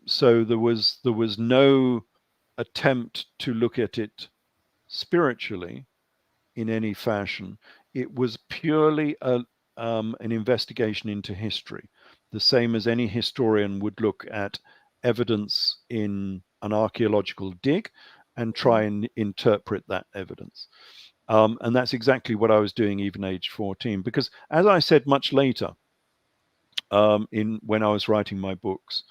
So there was no attempt to look at it spiritually in any fashion. It was purely an investigation into history, the same as any historian would look at evidence in an archaeological dig and try and interpret that evidence. And that's exactly what I was doing even age 14, because as I said much later, when I was writing my books,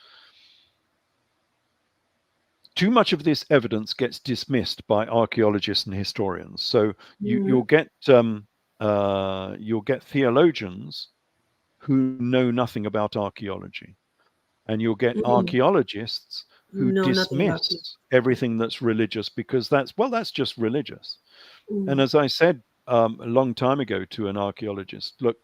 too much of this evidence gets dismissed by archaeologists and historians. So you'll get theologians who know nothing about archaeology, and you'll get archaeologists who dismiss everything that's religious because that's just religious. And as I said a long time ago to an archaeologist, look,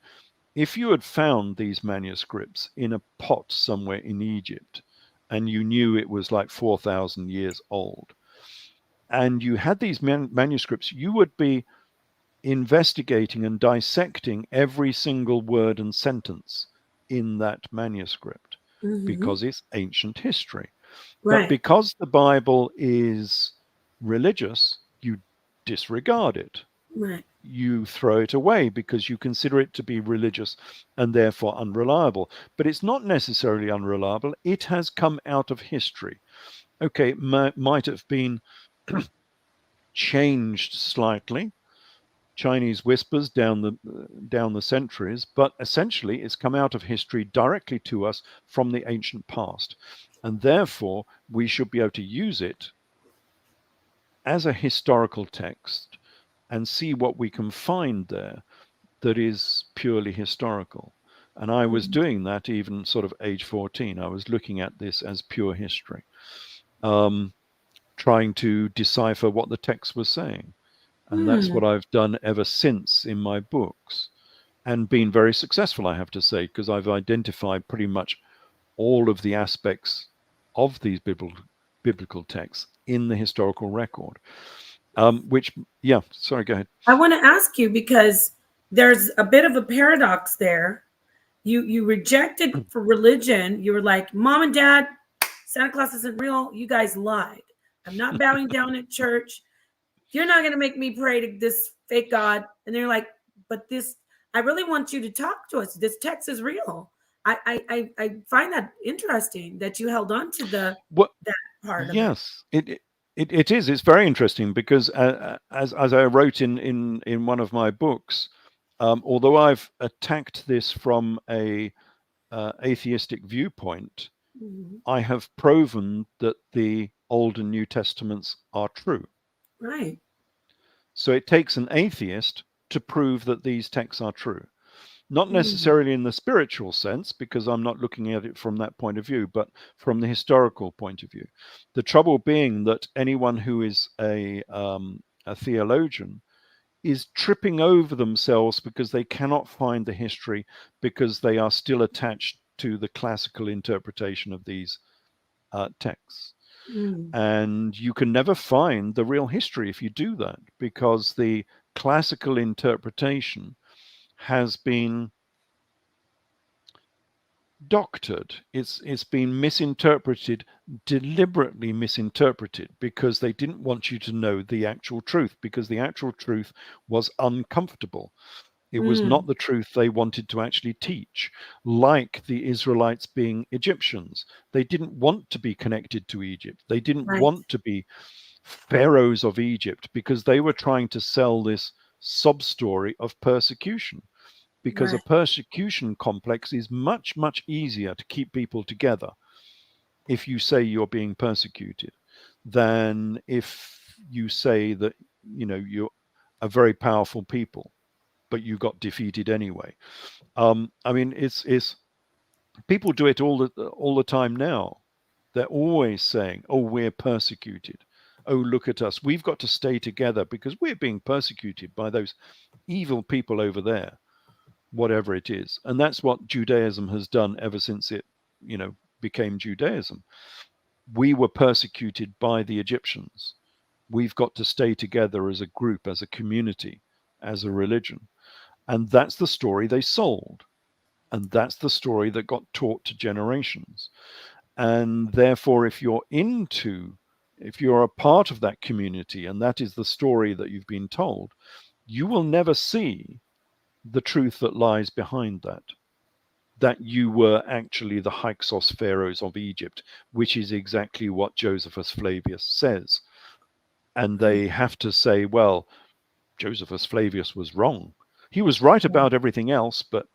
if you had found these manuscripts in a pot somewhere in Egypt, and you knew it was like 4,000 years old, and you had these manuscripts, you would be investigating and dissecting every single word and sentence in that manuscript because it's ancient history. But because the Bible is religious, you disregard it. You throw it away because you consider it to be religious and therefore unreliable. But it's not necessarily unreliable. It has come out of history. Okay, it might have been changed slightly, Chinese whispers down the centuries, but essentially it's come out of history directly to us from the ancient past, and therefore we should be able to use it as a historical text and see what we can find there that is purely historical. And I was doing that even sort of age 14. I was looking at this as pure history, trying to decipher what the text was saying. And that's what I've done ever since in my books, and been very successful, I have to say, because I've identified pretty much all of the aspects of these biblical texts in the historical record. Sorry, go ahead. I want to ask you, because there's a bit of a paradox there. You rejected for religion. You were like, Mom and Dad, Santa Claus isn't real. You guys lied. I'm not bowing down at church. You're not going to make me pray to this fake God. And they're like, but this, I really want you to talk to us. This text is real. I find that interesting that you held on to that part of it. It is. It's very interesting because as I wrote in one of my books, although I've attacked this from a atheistic viewpoint, I have proven that the Old and New Testaments are true. Right. So it takes an atheist to prove that these texts are true. Not necessarily in the spiritual sense, because I'm not looking at it from that point of view, but from the historical point of view. The trouble being that anyone who is a theologian is tripping over themselves because they cannot find the history, because they are still attached to the classical interpretation of these texts. And you can never find the real history if you do that, because the classical interpretation has been doctored. It's been misinterpreted, deliberately misinterpreted, because they didn't want you to know the actual truth, because the actual truth was uncomfortable. It was not the truth they wanted to actually teach, like the Israelites being Egyptians. They didn't want to be connected to Egypt. They didn't want to be pharaohs of Egypt, because they were trying to sell this sob story of persecution, because a persecution complex is much, much easier to keep people together if you say you're being persecuted than if you say that, you're a very powerful people, but you got defeated anyway. I mean, it's people do it all the time now. They're always saying, "Oh, we're persecuted. Oh, look at us. We've got to stay together because we're being persecuted by those evil people over there," whatever it is. And that's what Judaism has done ever since it, became Judaism. We were persecuted by the Egyptians. We've got to stay together as a group, as a community, as a religion. And that's the story they sold. And that's the story that got taught to generations. And therefore, if you're a part of that community, and that is the story that you've been told, you will never see the truth that lies behind that you were actually the Hyksos pharaohs of Egypt, which is exactly what Josephus Flavius says. And they have to say, well, Josephus Flavius was wrong. He was right about everything else, but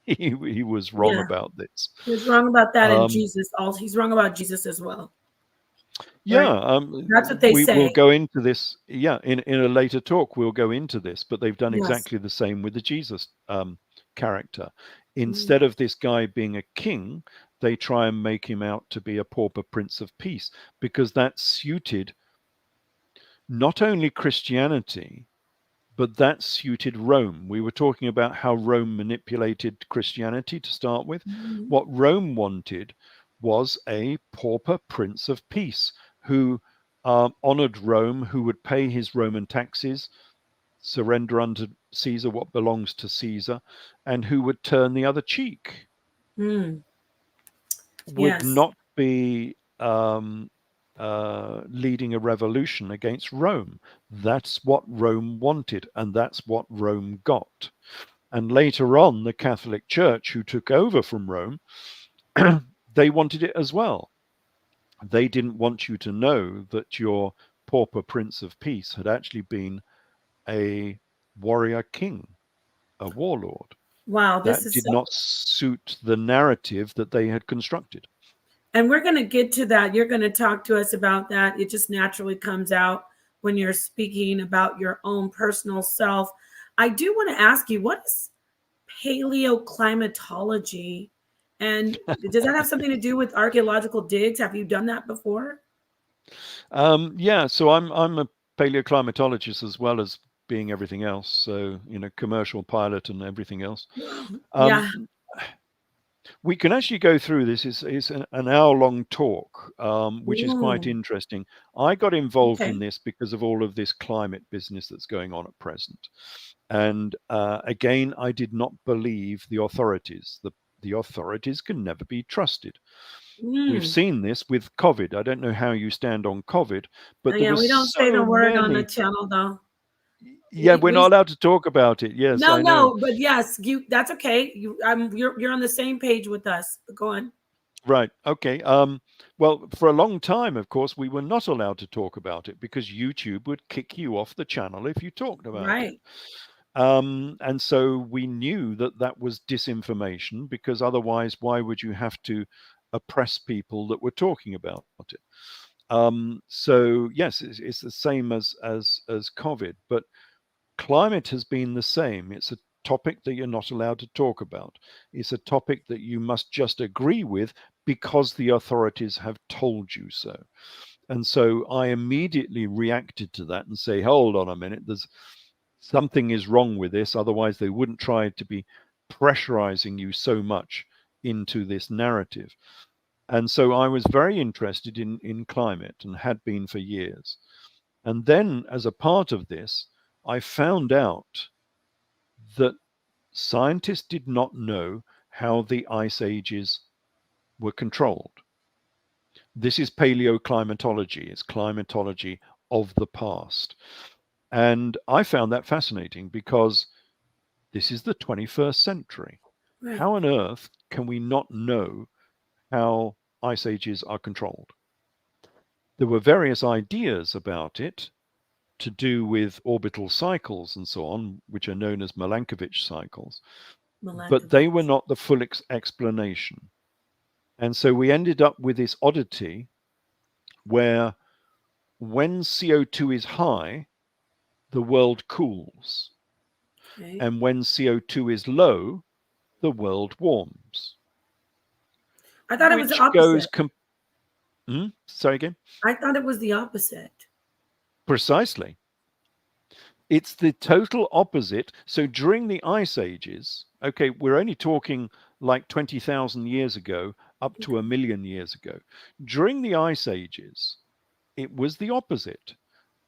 he was wrong about this. He was wrong about that, and Jesus also. He's wrong about Jesus as well. Yeah, that's what they say. We'll go into this. Yeah, in a later talk, we'll go into this. But they've done exactly the same with the Jesus character. Instead of this guy being a king, they try and make him out to be a pauper prince of peace, because that suited not only Christianity, but that suited Rome. We were talking about how Rome manipulated Christianity to start with. What Rome wanted was a pauper prince of peace who honored Rome, who would pay his Roman taxes, surrender unto Caesar what belongs to Caesar, and who would turn the other cheek. Would not be leading a revolution against Rome. That's what Rome wanted, and that's what Rome got. And later on, the Catholic Church, who took over from Rome, they wanted it as well. They didn't want you to know that your pauper prince of peace had actually been a warrior king, a warlord. Wow, this That is did so. not suit the narrative that they had constructed. And we're going to get to that. You're going to talk to us about that. It just naturally comes out when you're speaking about your own personal self. I do want to ask you, what is paleoclimatology? And does that have something to do with archaeological digs? Have you done that before? Yeah, so I'm a paleoclimatologist as well as being everything else. So, commercial pilot and everything else. Wow. Um, Yeah. we can actually go through this. It's an hour-long talk, which is quite Ooh, interesting. I got involved okay. in this because of all of this climate business that's going on at present. And again, I did not believe the authorities. The authorities can never be trusted. We've Mm. seen this with COVID. I don't know how you stand on COVID, but there Yeah, was we don't say the so word on the many. channel though. Yeah, we're We not allowed to talk about it. Yes, no, I know. no, but yes, you. That's okay. You're on the same page with us. Go on. Right. Okay. Well, for a long time, of course, we were not allowed to talk about it because YouTube would kick you off the channel if you talked about it. Right. And so we knew that that was disinformation because otherwise, why would you have to oppress people that were talking about it? So yes, it's the same as COVID, but climate has been the same. It's a topic that you're not allowed to talk about. It's a topic that you must just agree with because the authorities have told you so. And so I immediately reacted to that and say, hold on a minute, there's something is wrong with this. Otherwise, they wouldn't try to be pressurizing you so much into this narrative. And so I was very interested in climate and had been for years. And then, as a part of this, I found out that scientists did not know how the ice ages were controlled. This is paleoclimatology, it's climatology of the past. And I found that fascinating because this is the 21st century. Right. How on earth can we not know how ice ages are controlled? There were various ideas about it to do with orbital cycles and so on, which are known as Milankovitch cycles, but they were Milankovitch. not the full explanation. And so we ended up with this oddity where when CO2 is high, the world cools. Okay. And when CO2 is low, the world warms, I thought it was the which goes. opposite. Sorry again? I thought it was the opposite. Precisely. It's the total opposite. So during the ice ages, okay, we're only talking like 20,000 years ago up to a million years ago. During the ice ages, it was the opposite.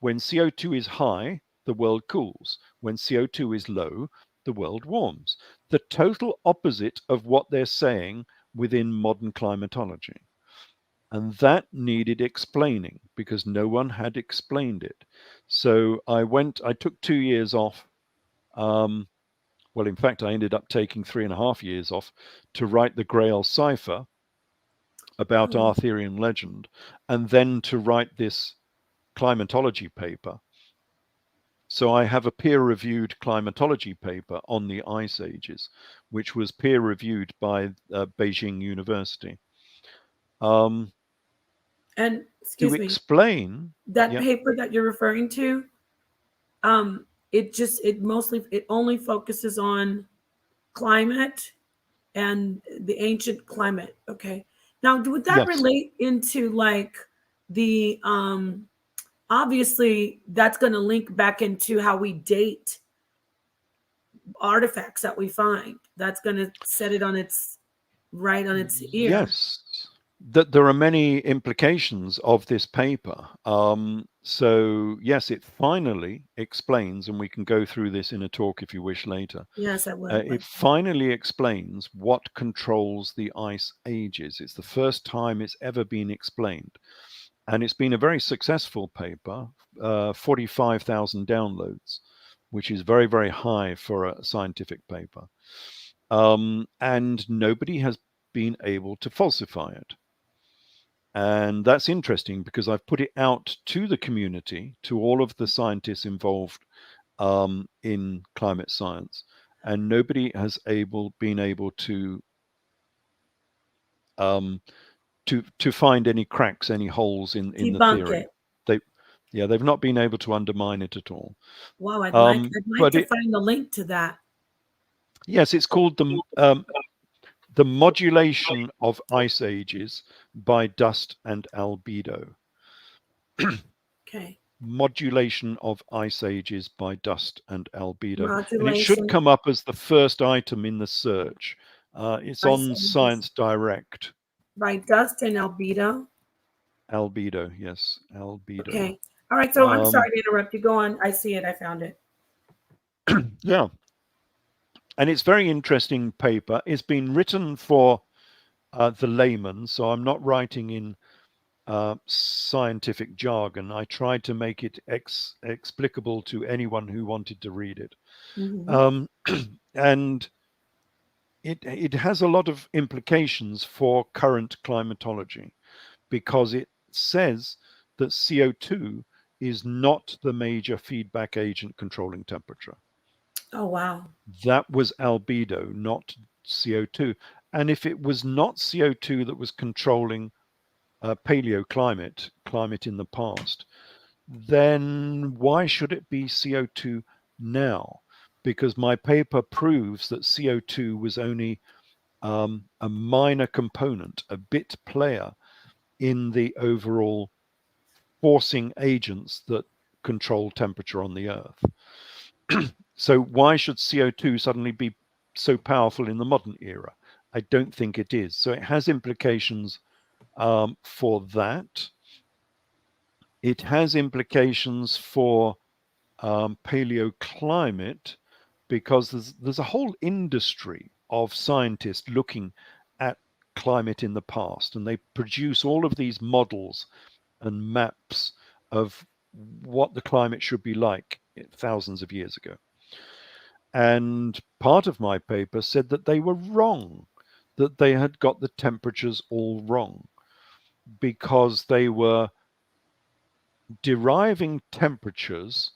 When CO2 is high, the world cools. When CO2 is low, the world warms. The total opposite of what they're saying within modern climatology. And that needed explaining because no one had explained it. So I took 2 years off. Um, well, in fact, I ended up taking 3.5 years off to write the Grail cipher about Oh, Arthurian legend, and then to write this climatology paper. So I have a peer-reviewed climatology paper on the ice ages, which was peer-reviewed by Beijing University. Um, and to excuse me, explain, that yeah, paper that you're referring to, it only focuses on climate and the ancient climate. Okay. Now, would that yes, relate into like the obviously that's going to link back into how we date artifacts that we find. That's going to set it on its right on its ear. yes, that there are many implications of this paper. So yes, it finally explains, and we can go through this in a talk if you wish later. Yes, I would It like. finally explains what controls the ice ages. It's the first time it's ever been explained. And it's been a very successful paper, 45,000 downloads, which is very, very high for a scientific paper. And nobody has been able to falsify it. And that's interesting because I've put it out to the community, to all of the scientists involved in climate science, and nobody has been able to find any cracks, any holes in the Debunk theory. it. They've not been able to undermine it at all. Wow, I'd like But to find the link to that. yes, it's called the modulation of ice ages by dust and albedo. Okay. Modulation of ice ages by dust and albedo. And it should Modulation come up as the first item in the search. It's by on scientists. Science Direct. By dust and albedo. Albedo, yes, albedo. Okay. All right. So I'm sorry to interrupt you. Go on. I see it. I found it. Yeah. And it's very interesting paper. It's been written for the layman, so I'm not writing in scientific jargon. I tried to make it explicable to anyone who wanted to read it. And it has a lot of implications for current climatology, because it says that CO2 is not the major feedback agent controlling temperature. Oh, wow. That was albedo, not CO2. And if it was not CO2 that was controlling paleoclimate, climate in the past, then why should it be CO2 now? Because my paper proves that CO2 was only a minor component, a bit player in the overall forcing agents that control temperature on the Earth. So why should CO2 suddenly be so powerful in the modern era? I don't think it is. So it has implications for that. It has implications for paleoclimate, because there's a whole industry of scientists looking at climate in the past, and they produce all of these models and maps of what the climate should be like thousands of years ago. And part of my paper said that they were wrong, that they had got the temperatures all wrong, because they were deriving temperatures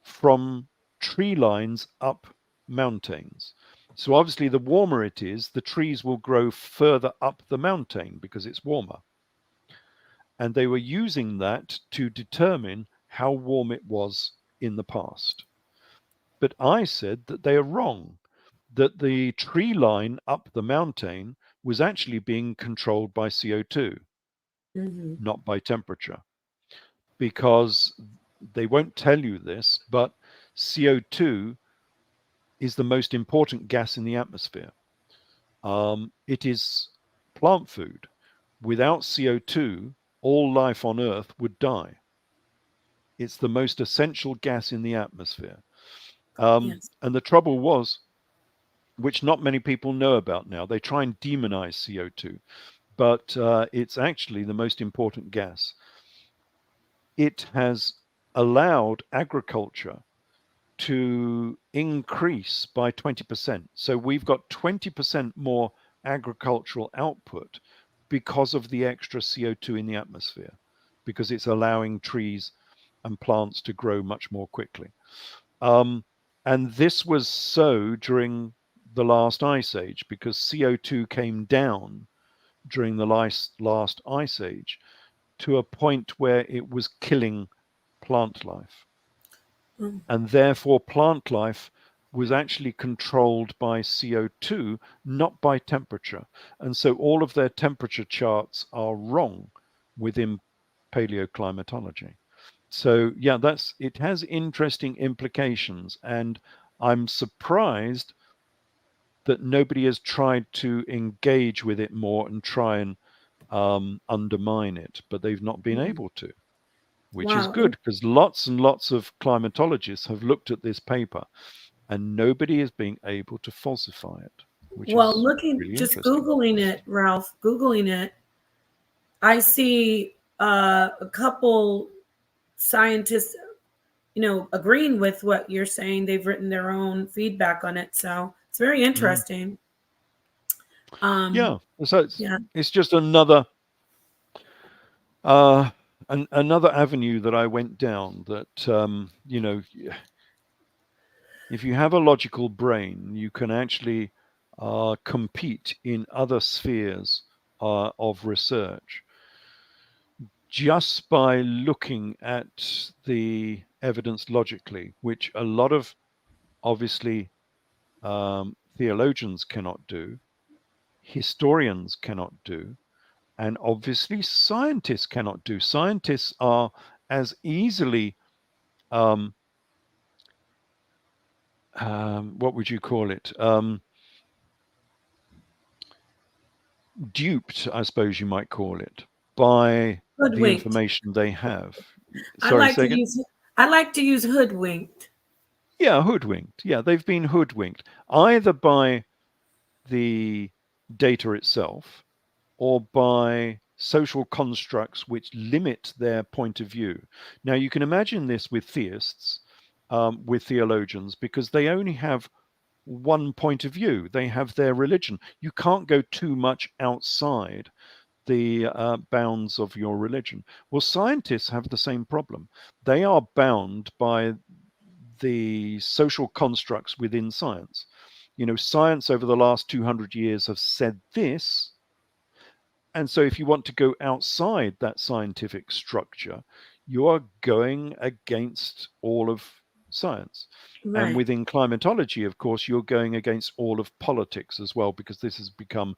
from tree lines up mountains. So obviously, the warmer it is, the trees will grow further up the mountain because it's warmer. And they were using that to determine how warm it was in the past. But I said that they are wrong, that the tree line up the mountain was actually being controlled by CO2, not by temperature. Because they won't tell you this, but CO2 is the most important gas in the atmosphere. It is plant food. Without CO2, all life on Earth would die. It's the most essential gas in the atmosphere. Yes. And the trouble was, which not many people know about now, they try and demonize CO2, but it's actually the most important gas. It has allowed agriculture to increase by 20%. So we've got 20% more agricultural output because of the extra CO2 in the atmosphere, because it's allowing trees and plants to grow much more quickly. And this was so during the last ice age, because CO2 came down during the last ice age to a point where it was killing plant life. And therefore, plant life was actually controlled by CO2, not by temperature. And so all of their temperature charts are wrong within paleoclimatology. So yeah, it has interesting implications, and I'm surprised that nobody has tried to engage with it more and try and undermine it, but they've not been able to, which is good, because lots and lots of climatologists have looked at this paper and nobody is being able to falsify it, which is really just interesting. Googling it, Ralph, Googling it, I see a couple scientists, agreeing with what you're saying. They've written their own feedback on it. So it's very interesting. Yeah. So Yeah. it's just another another avenue that I went down, that If you have a logical brain, you can actually compete in other spheres of research just by looking at the evidence logically, which a lot of obviously theologians cannot do, historians cannot do, and obviously scientists cannot do. Scientists are as easily um, what would you call it? Duped, I suppose you might call it, by the Hoodwinked. information they have. I Sorry, like say to again? use I like to use hoodwinked. Yeah, hoodwinked. Yeah, they've been hoodwinked either by the data itself or by social constructs which limit their point of view. Now, you can imagine this with theists, with theologians, because they only have one point of view. They have their religion. You can't go too much outside the bounds of your religion. Well, scientists have the same problem. They are bound by the social constructs within science. You know, science over the last 200 years have said this. And so if you want to go outside that scientific structure, you are going against all of science. And Right. within climatology, of course, you're going against all of politics as well, because this has become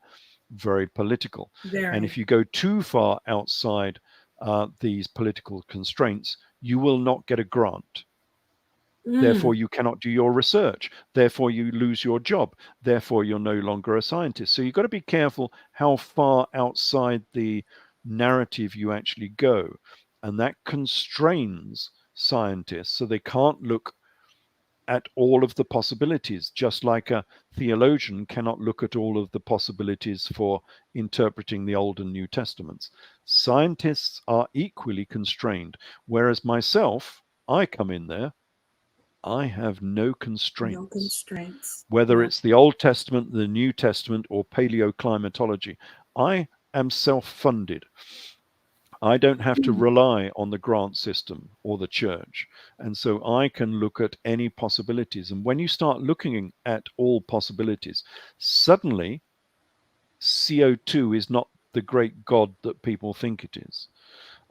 very political. And if Very. you go too far outside these political constraints, you will not get a grant. Therefore, Mm, you cannot do your research. Therefore, you lose your job. Therefore, you're no longer a scientist. So you've got to be careful how far outside the narrative you actually go. And that constrains scientists. So they can't look at all of the possibilities, just like a theologian cannot look at all of the possibilities for interpreting the Old and New Testaments. Scientists are equally constrained, whereas myself, I come in there, I have no no constraints. constraints. Whether Yeah. it's the Old Testament, the New Testament, or paleoclimatology, I am self funded. I don't have to Mm, rely on the grant system or the church. And so I can look at any possibilities. And when you start looking at all possibilities, suddenly CO2 is not the great God that people think it is.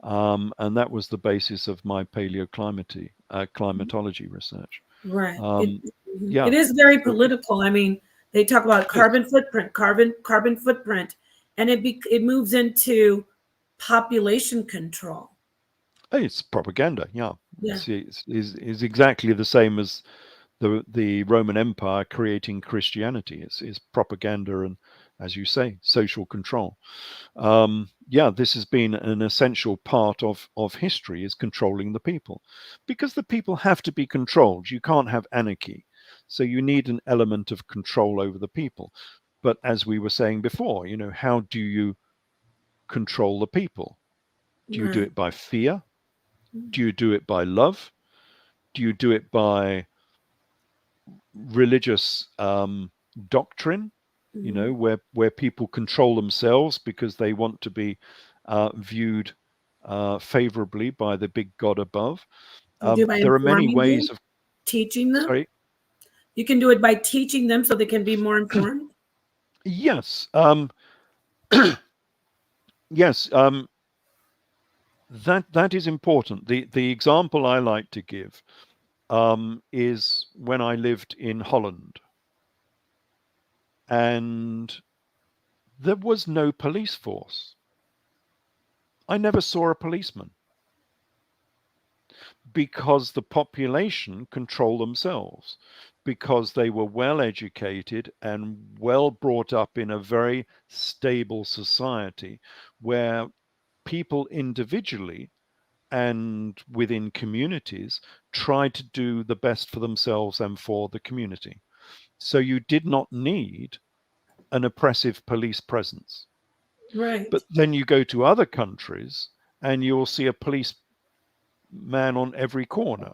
And that was the basis of my climatology research. right. Um, It yeah. is very So political. I mean, they talk about it's, carbon footprint, and it moves into population control. it's propaganda. Yeah. Yeah. Is exactly the same as the Roman Empire creating Christianity. It's propaganda and, as you say, social control. Yeah, this has been an essential part of history, is controlling the people, because the people have to be controlled. You can't have anarchy, so you need an element of control over the people. But as we were saying before, you know, how do you control the people? Do you do Right. it by fear? Do you do it by love? Do you do it by religious doctrine, you Hmm. know, where people control themselves because they want to be viewed favorably by the big God above. You do by There are many informing ways them, of, teaching them. sorry, You can do it by teaching them so they can be more informed. yes, yes, that is important. The example I like to give is when I lived in Holland, and there was no police force. I never saw a policeman, because the population control themselves, because they were well educated and well brought up in a very stable society where people individually and within communities try to do the best for themselves and for the community. So you did not need an oppressive police presence. Right. But then you go to other countries and you'll see a policeman on every corner.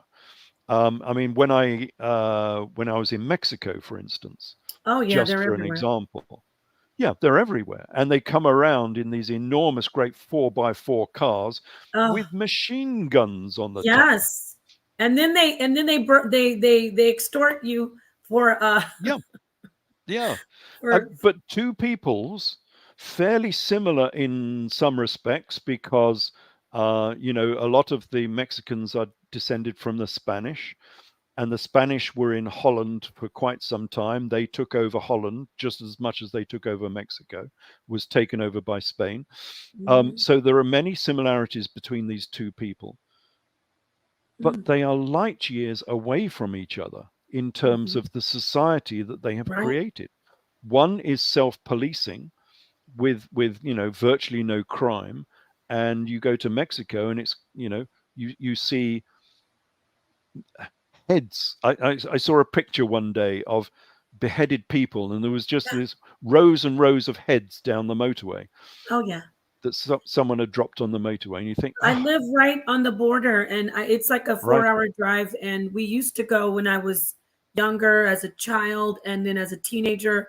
I mean, when I was in Mexico, for instance, Oh yeah, just they're for an everywhere. example, yeah, they're everywhere, and they come around in these enormous, great 4x4 cars Oh with machine guns on the top. yes. and then they extort you for Yeah, yeah. for But two peoples, fairly similar in some respects, because a lot of the Mexicans are descended from the Spanish, and the Spanish were in Holland for quite some time. They took over Holland just as much as they took over Mexico, was taken over by Spain. Mhm. So there are many similarities between these two people, but Mm, they are light years away from each other in terms mhm. of the society that they have Right. created. One is self-policing with virtually no crime, and you go to Mexico and it's you see heads. I saw a picture one day of beheaded people, and there was just Yeah. this rows and rows of heads down the motorway Oh yeah. that someone had dropped on the motorway, and you think, I oh, live right on the border, and it's like a right, 4 hour drive. And we used to go when I was younger as a child, and then as a teenager,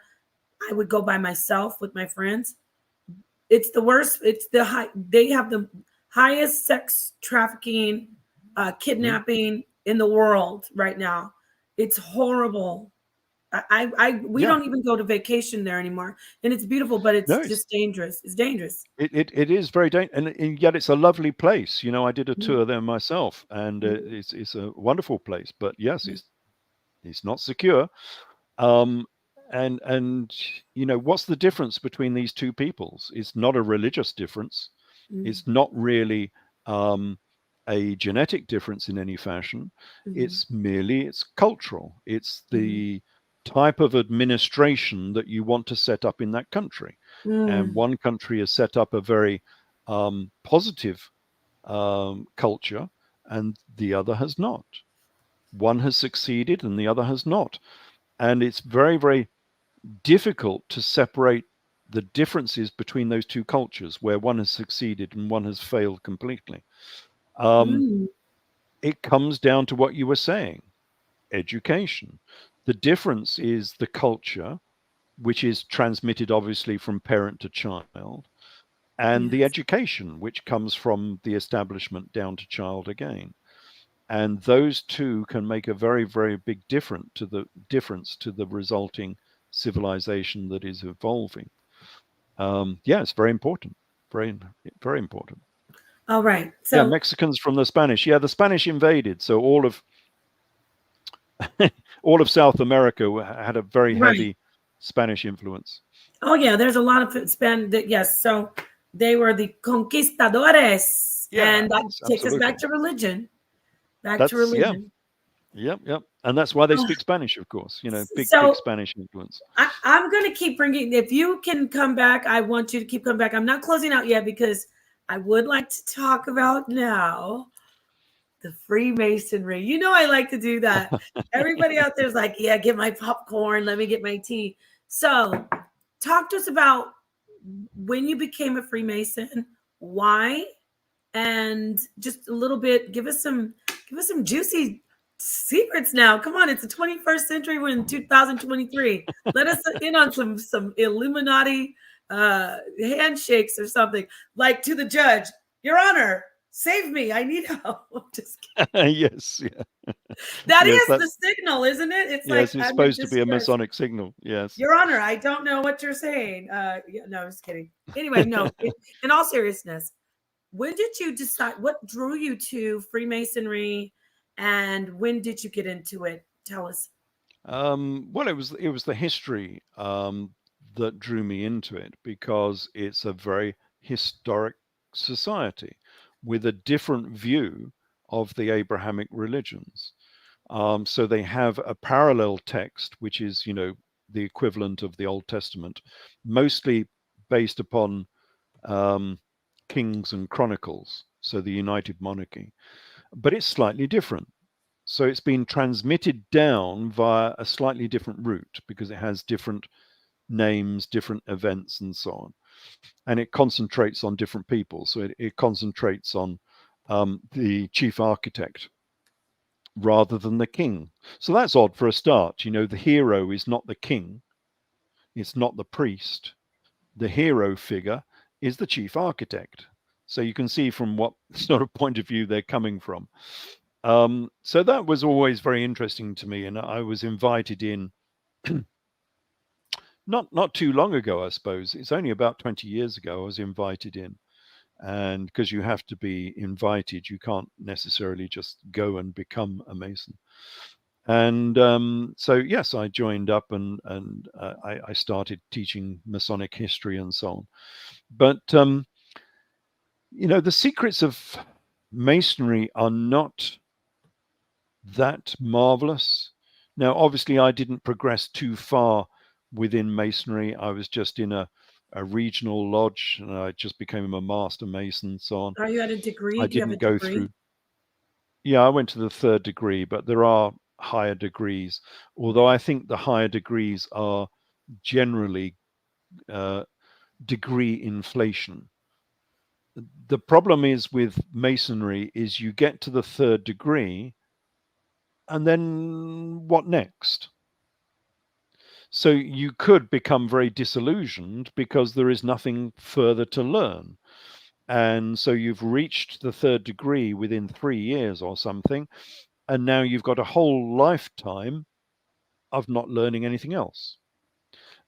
I would go by myself with my friends. It's the worst. It's the high. They have the highest sex trafficking, mm, kidnapping in the world right now. It's horrible. We yeah, don't even go to vacation there anymore, and it's beautiful, but it's no, just dangerous. It's dangerous. it is very dangerous, and yet it's a lovely place. I did a Mhm, tour there myself, and mhm, it's a wonderful place. But yes, mhm, it's not secure. Um, and what's the difference between these two peoples? It's not a religious difference. mhm, It's not really um, a genetic difference in any fashion. mhm, It's cultural. It's mhm, the type of administration that you want to set up in that country. And mm, one country has set up a very positive culture, and the other has not. One has succeeded, and the other has not. And it's very, very difficult to separate the differences between those two cultures, where one has succeeded and one has failed completely. Um, mm, it comes down to what you were saying: education. The difference is the culture, which is transmitted obviously from parent to child, and the yes. education, which comes from the establishment down to child again. And those two can make a very, very big difference to the resulting civilization that is evolving. Yeah, it's very important. Very, very important. All right. Yeah, So Mexicans from the Spanish. Yeah, the Spanish invaded, so all of South America had a very right. heavy Spanish influence. Oh yeah, there's a lot of span that yes. So they were the conquistadores, and that Yes, takes us absolutely. back to religion. Back to That's yeah, religion. yep, and that's why they speak Spanish, of course. Big So Spanish influence. I'm going to keep bringing. If you can come back, I want you to keep coming back. I'm not closing out yet because I would like to talk about now the Freemasonry. You know, I like to do that. Everybody out there's like, yeah, get my popcorn. Let me get my tea. So, talk to us about when you became a Freemason, why, and just a little bit. Give us some juicy secrets now. Come on, it's the 21st century. We're in 2023. Let us in on some Illuminati handshakes or something. Like to the judge, Your Honor, save me. I need help. Just Yes, yeah, that yes, is the signal, isn't it? It's like yes. It's I'm in supposed to be a distress. Masonic signal. Yes. Your Honor, I don't know what you're saying. Yeah, no, I'm just kidding. Anyway, no, in all seriousness, when did you decide? What drew you to Freemasonry, and when did you get into it? Tell us. Well, it was the history that drew me into it, because it's a very historic society with a different view of the Abrahamic religions. So they have a parallel text, which is, the equivalent of the Old Testament, mostly based upon um, Kings and Chronicles, so the United Monarchy, but it's slightly different. So it's been transmitted down via a slightly different route, because it has different names, different events, and so on. And it concentrates on different people. So it concentrates on the chief architect rather than the king. So that's odd for a start. The hero is not the king, it's not the priest. The hero figure is the chief architect. So you can see from what sort of point of view they're coming from. So that was always very interesting to me, and I was invited in not too long ago, I suppose. It's only about 20 years ago I was invited in, and because you have to be invited, you can't necessarily just go and become a Mason. And so yes, I joined up, and I started teaching Masonic history and so on. But the secrets of Masonry are not that marvelous. Now, obviously, I didn't progress too far within Masonry. I was just in a regional lodge, and I just became a master Mason, so on. Are you at a degree? I Do you have a didn't go degree? through. Yeah, I went to the third degree, but there are higher degrees. Although I think the higher degrees are generally uh, degree inflation. The problem is with Masonry is you get to the third degree, and then what next? So you could become very disillusioned because there is nothing further to learn. And so you've reached the third degree within 3 years or something, and now you've got a whole lifetime of not learning anything else.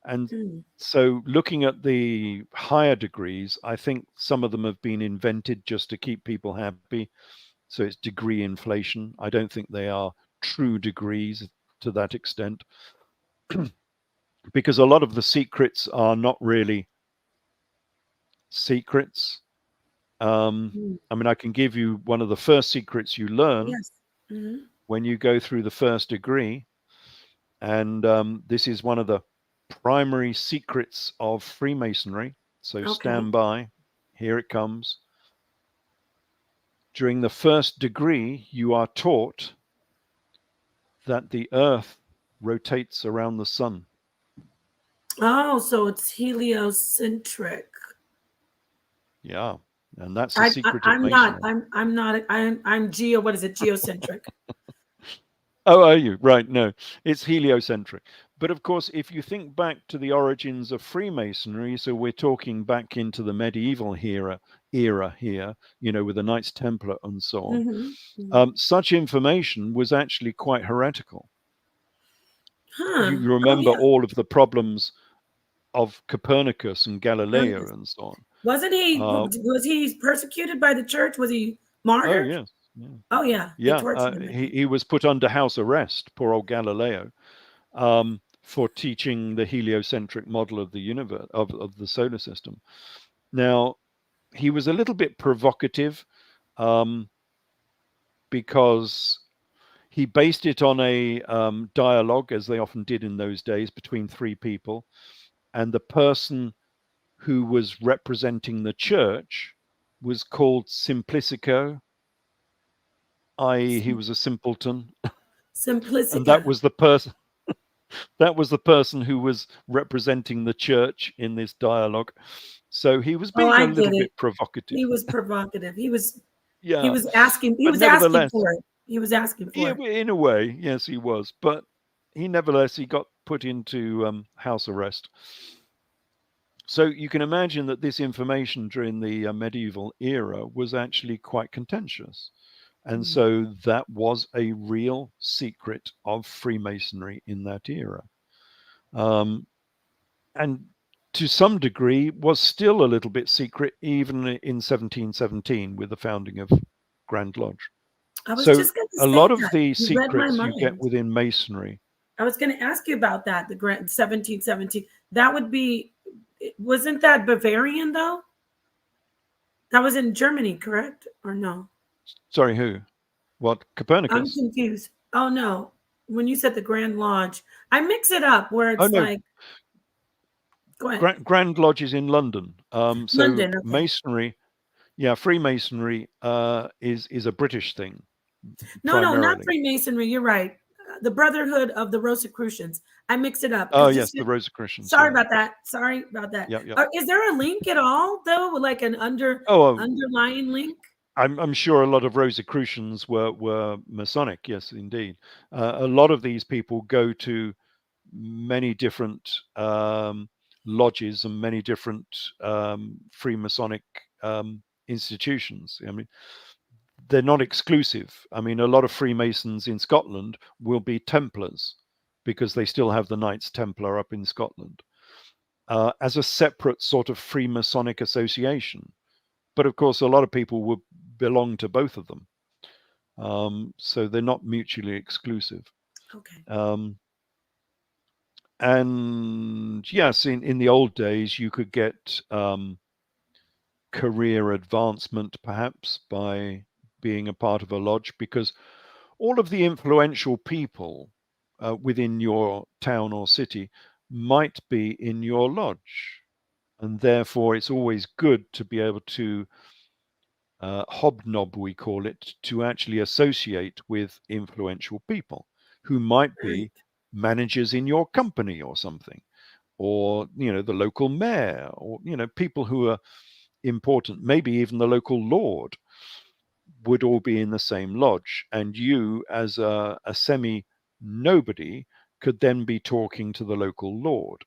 And Mm. so looking at the higher degrees, I think some of them have been invented just to keep people happy. So it's degree inflation. I don't think they are true degrees to that extent, because a lot of the secrets are not really secrets. Mm. I mean, I can give you one of the first secrets you learn Yes. Hmm. when you go through the first degree. And this is one of the primary secrets of Freemasonry. So Okay. stand by. Here it comes. During the first degree, you are taught that the earth rotates around the sun. Oh, so it's heliocentric. Yeah. And that's the secret of I'm not. Masonry. I'm not. I'm geo. What is it? Geocentric. Oh, are you? Right. No, it's heliocentric. But of course, if you think back to the origins of Freemasonry, so we're talking back into the medieval era here, with the Knights Templar and so on, Hmm. Hmm. such information was actually quite heretical. Huh. You Oh remember yeah. all of the problems of Copernicus and Oh Galileo yes. and so on. Wasn't he? Uh, Was he persecuted by the church? Was he oh, martyred? yes. Yeah. Oh yeah. They Yeah. tortured him, I think. He was put under house arrest, poor old Galileo, for teaching the heliocentric model of the universe, of the solar system. Now, he was a little bit provocative, um, because he based it on a dialogue, as they often did in those days, between three people. And the person who was representing the church was called Simplicico, i.e., he was a simpleton. And that Simplicia. was the person who was representing the church in this dialogue. So he was Oh, being I a get little it. bit provocative. He was provocative. He was. He Yeah. was asking. He But was asking nevertheless, for it. He was asking for yeah, it. in a way, yes, he was. But he got put into house arrest. So you can imagine that this information during the medieval era was actually quite contentious. And Mm. so that was a real secret of Freemasonry in that era. Um, and to some degree was still a little bit secret even in 1717 with the founding of Grand Lodge. I was So just going to a say lot of that. the You read my secrets you get mind. within Masonry. I was going to ask you about that. The grant 1717. That would be. Wasn't that Bavarian though? That was in Germany, correct? Or no? Sorry, who? What? I'm Copernicus? confused. Oh no. When you said the Grand Lodge, I mix it up where Oh it's no, like, go ahead. Grand Lodge is in London. So London. Okay. Masonry, yeah, Freemasonry is a British thing No, no, not primarily. Freemasonry. You're right. The Brotherhood of the Rosicrucians. I mix it up Oh because yes, the Rosicrucians. sorry Yeah, about that. Sorry about that. yeah, yeah. Is there a link at all though, like an Oh, underlying link? I'm sure a lot of Rosicrucians were Masonic. Yes, indeed. A lot of these people go to many different lodges and many different Freemasonic institutions. I mean, they're not exclusive. I mean, a lot of Freemasons in Scotland will be Templars because they still have the Knights Templar up in Scotland as a separate sort of Freemasonic association. But of course, a lot of people would belong to both of them. So they're not mutually exclusive. Okay. And yes, in the old days, you could get career advancement perhaps by being a part of a lodge, because all of the influential people within your town or city might be in your lodge. And therefore, it's always good to be able to hobnob, we call it, to actually associate with influential people who might Right. be managers in your company or something, or the local mayor, or people who are important, maybe even the local lord, would all be in the same lodge, and you as a semi nobody could then be talking to the local lord.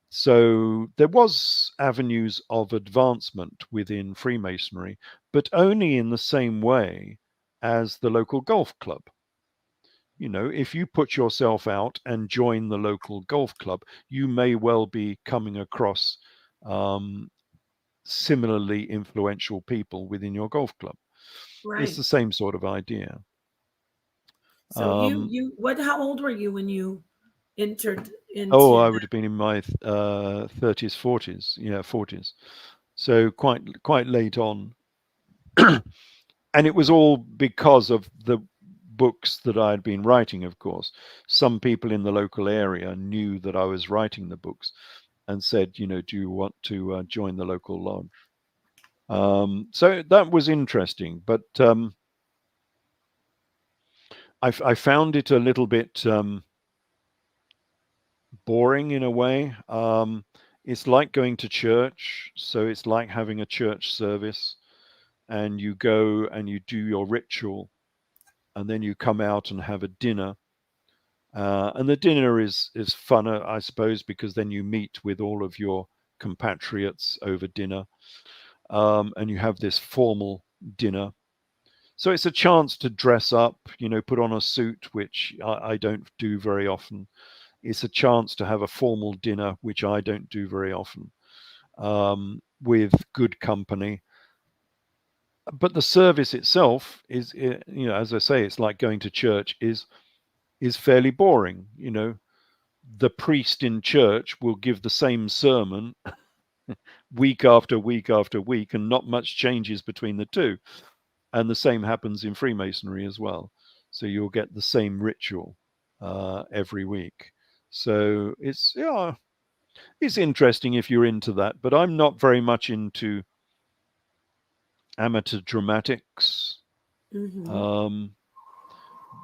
So there was avenues of advancement within Freemasonry, but only in the same way as the local golf club. If you put yourself out and join the local golf club, you may well be coming across um, similarly influential people within your golf club. It's Right. the same sort of idea. So Um, how old were you when you entered oh, into I would have been in my 30s, 40s, yeah, 40s. So quite late on. And it was all because of the books that I had been writing, of course. Some people in the local area knew that I was writing the books and said, do you want to join the local lodge? So that was interesting, but I found it a little bit boring in a way. It's like going to church, so it's like having a church service, and you go and you do your ritual, and then you come out and have a dinner. And the dinner is funner, I suppose, because then you meet with all of your compatriots over dinner, and you have this formal dinner. So it's a chance to dress up, put on a suit, which I don't do very often. It's a chance to have a formal dinner, which I don't do very often, with good company. But the service itself is, as I say, it's like going to church. Is fairly boring. The priest in church will give the same sermon week after week after week, and not much changes between the two. And the same happens in Freemasonry as well. So you'll get the same ritual every week. So it's interesting if you're into that. But I'm not very much into amateur dramatics, mm-hmm. um,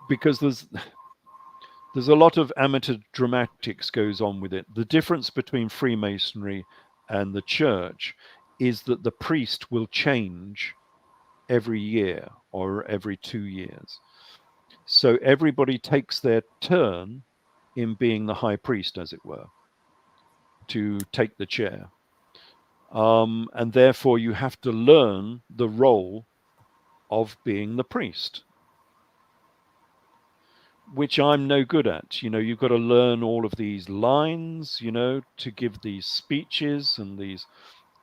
because there's a lot of amateur dramatics goes on with it. The difference between Freemasonry and the church is that the priest will change every year or every 2 years. So everybody takes their turn in being the high priest, as it were, to take the chair. And therefore, you have to learn the role of being the priest, which I'm no good at. You've got to learn all of these lines, to give these speeches and these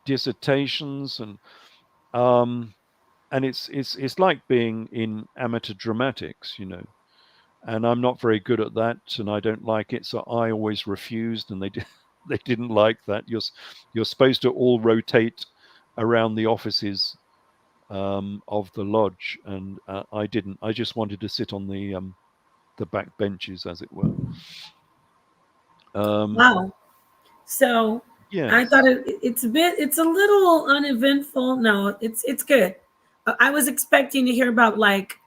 dissertations, and it's like being in amateur dramatics. And I'm not very good at that, and I don't like it, so I always refused, and they didn't like that. You're supposed to all rotate around the offices of the lodge, and I didn't. I just wanted to sit on the back benches, as it were. Um, Wow. So I thought yes. it's a little uneventful. No, it's good. I was expecting to hear about like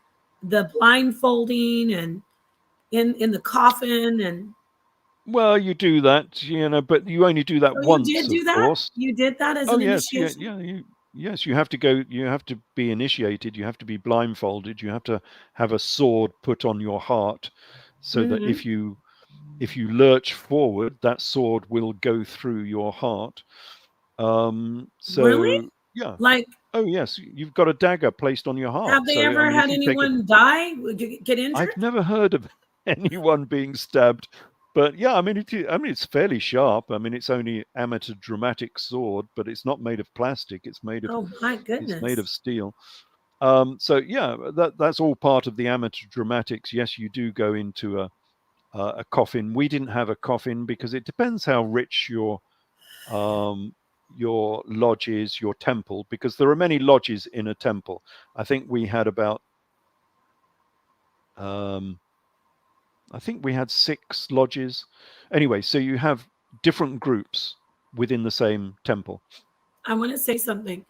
the blindfolding and in the coffin, and Well, you do that, but you only do that so you once, did do of that. course. You did that as Oh an yes, yeah, initiation. yeah. Yes, you have to go. You have to be initiated. You have to be blindfolded. You have to have a sword put on your heart, so that Hmm. if you lurch forward, that sword will go through your heart. Really? So yeah, Like Oh yes, you've got a dagger placed on your heart. Have they So I ever mean, if had you take it, anyone die? Would you get I've injured? never heard of anyone being stabbed, but yeah, I mean, it's fairly sharp. I mean, it's only amateur dramatic sword, but it's not made of plastic. Oh my It's made goodness. of steel. So yeah, that's all part of the amateur dramatics. Yes, you do go into a coffin. We didn't have a coffin because it depends how rich your lodge is, your temple, because there are many lodges in a temple. I think we had about um, I think we had 6 lodges. Anyway, so you have different groups within the same temple. I want to say something.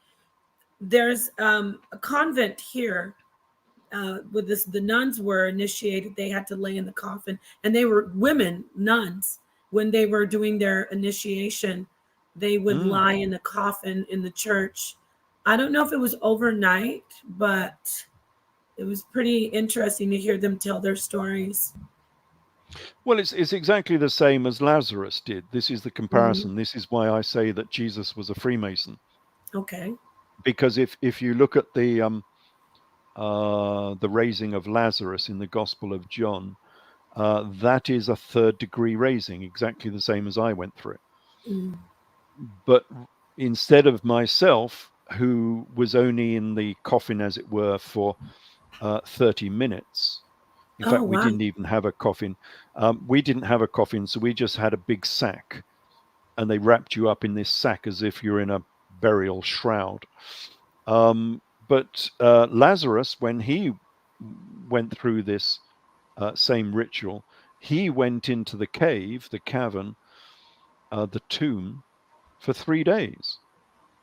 There's a convent here with this. The nuns were initiated. They had to lay in the coffin, and they were women nuns. When they were doing their initiation, they would Mm. lie in the coffin in the church. I don't know if it was overnight, but it was pretty interesting to hear them tell their stories. Well, it's exactly the same as Lazarus did. This is the Mhm. comparison. This is why I say that Jesus was a Freemason. Okay. Because if you look at the raising of Lazarus in the Gospel of John, that is a third degree raising, exactly the same as I went through. Mm. But instead of myself, who was only in the coffin, as it were, for 30 minutes. In Oh fact, we wow. didn't even have a coffin. We didn't have a coffin, so we just had a big sack, and they wrapped you up in this sack as if you're in a burial shroud. But Lazarus, when he went through this same ritual, he went into the cave, the cavern, the tomb, for 3 days.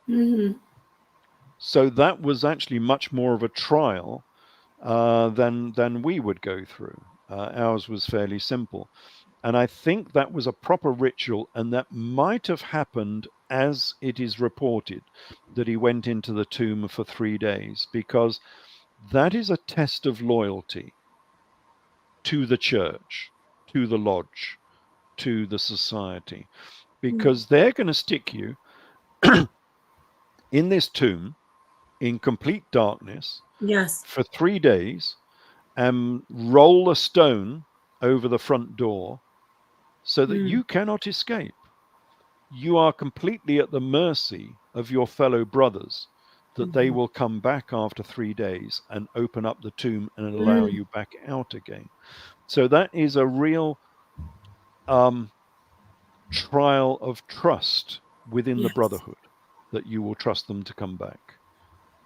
Hmm. So that was actually much more of a trial than we would go through. Ours was fairly simple, and I think that was a proper ritual, and that might have happened as it is reported that he went into the tomb for 3 days, because that is a test of loyalty to the church, to the lodge, to the society, because they're going to stick you in this tomb in complete darkness Yes. for 3 days and roll a stone over the front door so that Mm. you cannot escape. You are completely at the mercy of your fellow brothers, that they Mhm. will come back after 3 days and open up the tomb and allow Mm. you back out again. So that is a real um, trial of trust within the Yes. brotherhood, that you will trust them to come back.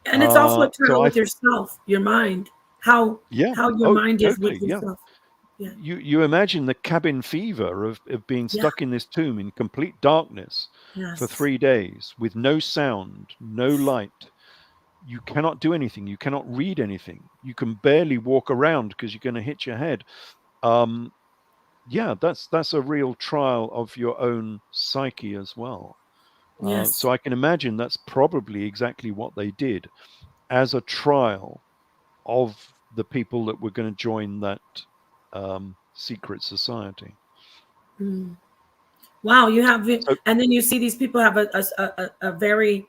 And it's also a So trial with yourself, your mind, how yeah, how your oh, mind is with totally, yeah. yourself. Yeah. You imagine the cabin fever of being Yeah. stuck in this tomb in complete darkness for Yes. 3 days with no sound, no light. You cannot do anything. You cannot read anything. You can barely walk around because you're going to hit your head. Um, yeah, that's a real trial of your own psyche as well. Yes. So I can imagine that's probably exactly what they did as a trial of the people that were going to join that secret society. Mm. Wow, you have it, So and then you see these people have a very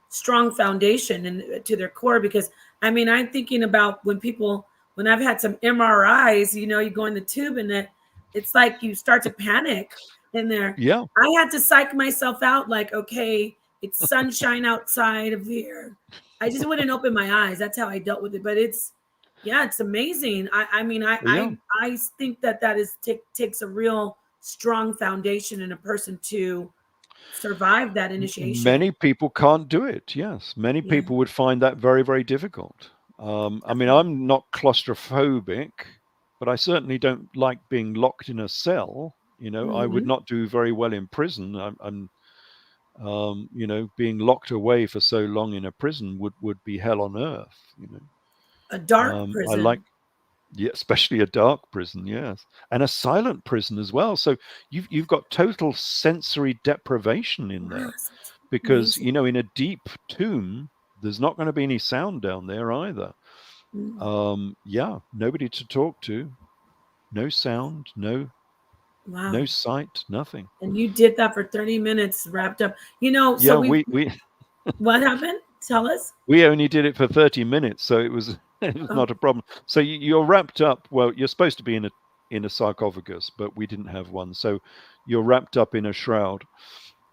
strong foundation and to their core. Because I mean, I'm thinking about when I've had some MRIs. You go in the tube, and it's like you start to panic in there. yeah, I had to psych myself out, like, okay, it's sunshine outside of here. I just wouldn't open my eyes. That's how I dealt with it. But yeah, it's amazing. I mean, yeah. I think that is takes a real strong foundation in a person to survive that initiation. Many people can't do it. Yes, many Yeah, people would find that very, very difficult. I mean, definitely. I'm not claustrophobic, but I certainly don't like being locked in a cell. I would Mhm. not do very well in prison. Being locked away for so long in a prison would be hell on earth. A dark I like, prison. yeah, especially a dark prison, yes, and a silent prison as well. So you've got total sensory deprivation in there, Yes, it's because amazing. in a deep tomb there's not going to be any sound down there either. Mm. Yeah, nobody to talk to, no sound, no Wow. sight, nothing. And you did that for 30 minutes wrapped up. So Yeah, we we what happened? Tell us. We only did it for 30 minutes, so it was it was Oh, not a problem. So you're wrapped up. Well, you're supposed to be in a sarcophagus, but we didn't have one. So you're wrapped up in a shroud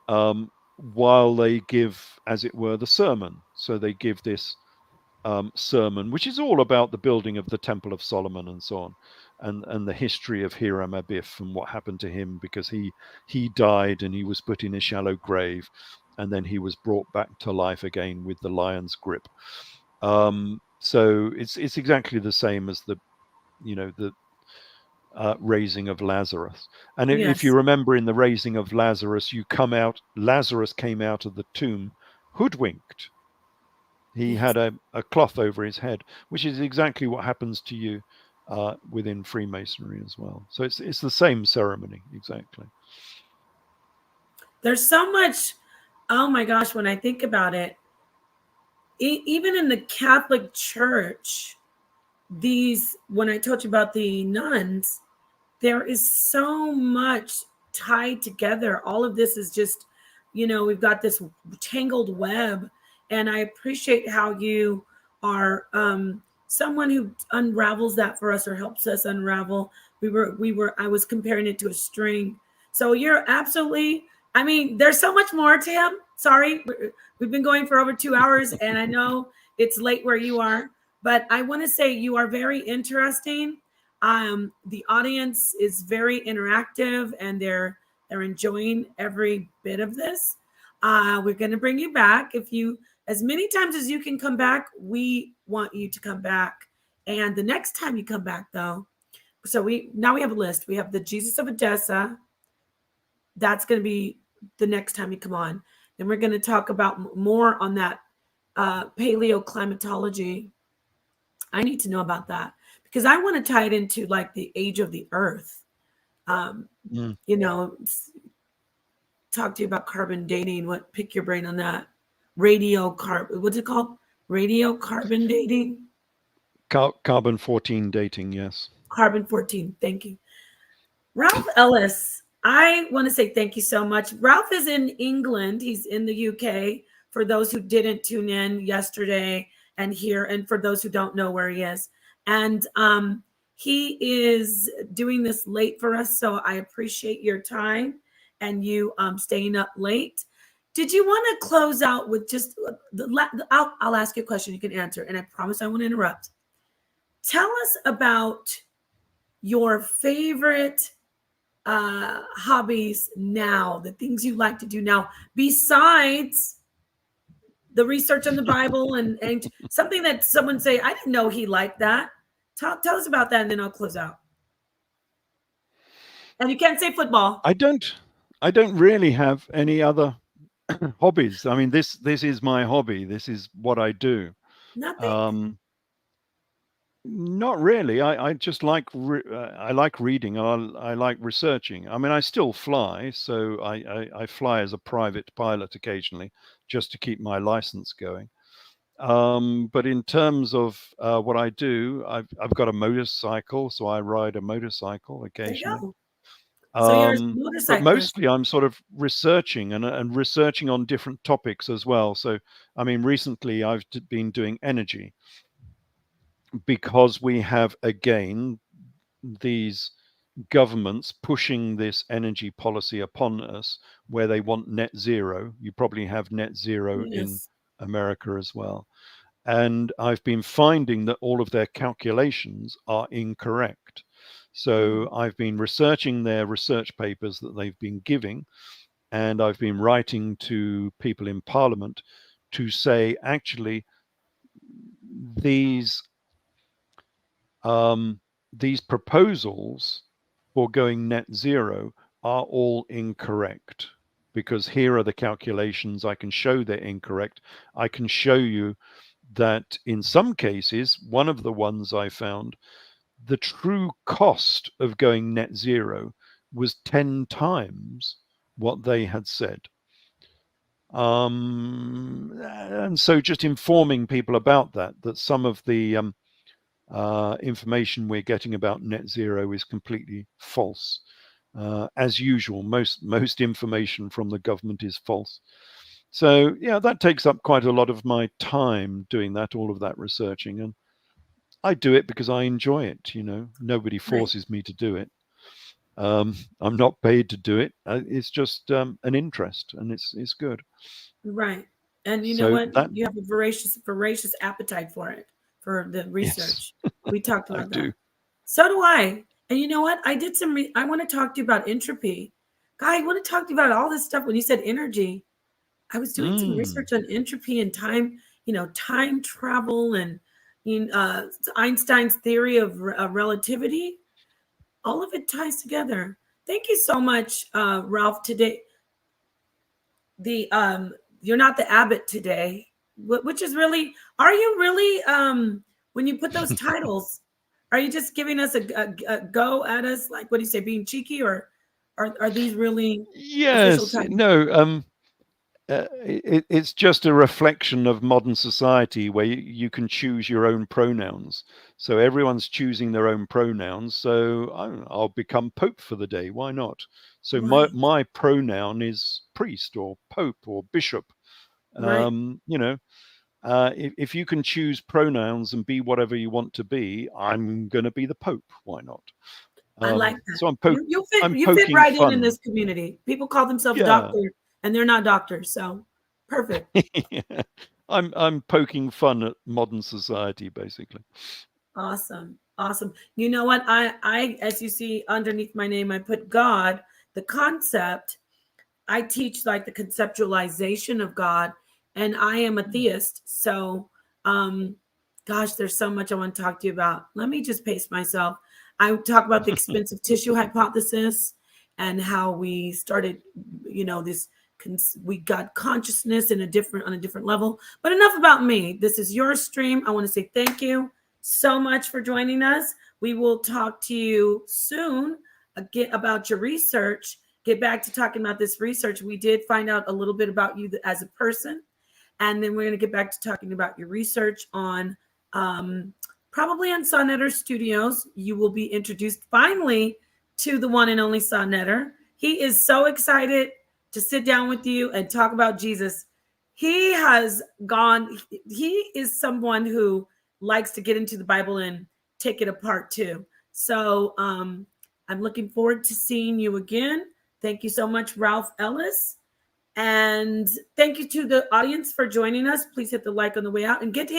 while they give, as it were, the sermon. So they give this sermon, which is all about the building of the Temple of Solomon and so on, and the history of Hiram Abiff and what happened to him, because he died and he was put in a shallow grave, and then he was brought back to life again with the lion's grip. So it's exactly the same as the raising of Lazarus. And if you yes. remember, in the raising of Lazarus, Lazarus came out of the tomb hoodwinked. He Yes. had a cloth over his head, which is exactly what happens to you within Freemasonry as well. So it's the same ceremony, exactly. There's so much. Oh my gosh, when I think about it, even in the Catholic Church, when I told you about the nuns, there is so much tied together. All of this is just, we've got this tangled web. And I appreciate how you are someone who unravels that for us, or helps us unravel. I was comparing it to a string. So you're absolutely, I mean, there's so much more, Tim. Sorry, we've been going for over 2 hours, and I know it's late where you are, but I want to say you are very interesting. The audience is very interactive, and they're enjoying every bit of this. We're going to bring you back. As many times as you can come back, we want you to come back. And the next time you come back, though, so we have a list. We have the Jesus of Edessa. That's going to be the next time you come on. Then we're going to talk about more on that paleoclimatology. I need to know about that, because I want to tie it into like the age of the earth. Talk to you about carbon dating. Pick your brain on that. What's it called? Radiocarbon dating? Carbon 14 dating, yes. Carbon 14. Thank you. Ralph Ellis, I want to say thank you so much. Ralph is in England. He's in the UK, for those who didn't tune in yesterday and here, and for those who don't know where he is. And he is doing this late for us, so I appreciate your time and you staying up late. Did you want to close out with just I'll ask you a question you can answer, and I promise I won't interrupt. Tell us about your favorite hobbies now, the things you like to do now, besides the research on the Bible and something that someone say, I didn't know he liked that. Tell us about that, and then I'll close out. And you can't say football. I don't really have any other hobbies. I mean, this is my hobby. This is what I do. Nothing. Not really. I just like I like reading. I like researching. I mean, I still fly, so I fly as a private pilot occasionally, just to keep my license going. But in terms of what I do, I've got a motorcycle, so I ride a motorcycle occasionally. There you go. So you're a But motorcyclist. mostly I'm sort of researching and researching on different topics as well. So, I mean, recently I've been doing energy, because we have, again, these governments pushing this energy policy upon us, where they want net zero. You probably have net zero in America as well. And I've been finding that all of their calculations are incorrect. So I've been researching their research papers that they've been giving, and I've been writing to people in Parliament to say, actually, these proposals for going net zero are all incorrect, because here are the calculations. I can show they're incorrect. I can show you that in some cases, one of the ones I found, the true cost of going net zero was 10 times what they had said. And so just informing people about that some of the information we're getting about net zero is completely false. As usual, most information from the government is false. So yeah, that takes up quite a lot of my time doing that, all of that researching, and I do it because I enjoy it. Nobody forces me to do it. I'm not paid to do it. It's just an interest, and it's good. Right. And you know So what? that You have a voracious appetite for it, for the research. yes, We talked I about do. that. So do I. And you know what? I did I want to talk to you about entropy. Guy, I want to talk to you about all this stuff. When you said energy, I was doing some research on entropy and time, time travel and Einstein's theory of relativity. All of it ties together. Thank you so much, Ralph. Today, you're not the Abbott today, which is really. Are you really? When you put those titles, are you just giving us a go at us? Like, what do you say, being cheeky, or are these really official Yes, titles? no. It's just a reflection of modern society where you can choose your own pronouns. So everyone's choosing their own pronouns. So I'll become Pope for the day. Why not? So Right. my pronoun is priest or Pope or bishop. Right. If you can choose pronouns and be whatever you want to be, I'm going to be the Pope. Why not? I like that. So You I'm fit poking right in fun. this community. People call themselves Yeah. doctor, and they're not doctors. So perfect. Yeah. I'm poking fun at modern society, basically. Awesome. You know what? I as you see underneath my name, I put God, the concept. I teach like the conceptualization of God, and I am a theist. So, gosh, there's so much I want to talk to you about. Let me just pace myself. I talk about the expensive tissue hypothesis and how we started, we got consciousness on a different level. But enough about me. This is your stream. I want to say thank you so much for joining us. We will talk to you soon again about your research. Get back to talking about this research. We did find out a little bit about you as a person. And then we're going to get back to talking about your research on probably on Sonnetter Studios. You will be introduced finally to the one and only Sonnetter. He is so excited to sit down with you and talk about Jesus. He is someone who likes to get into the Bible and take it apart too. So I'm looking forward to seeing you again. Thank you so much, Ralph Ellis. And thank you to the audience for joining us. Please hit the like on the way out and get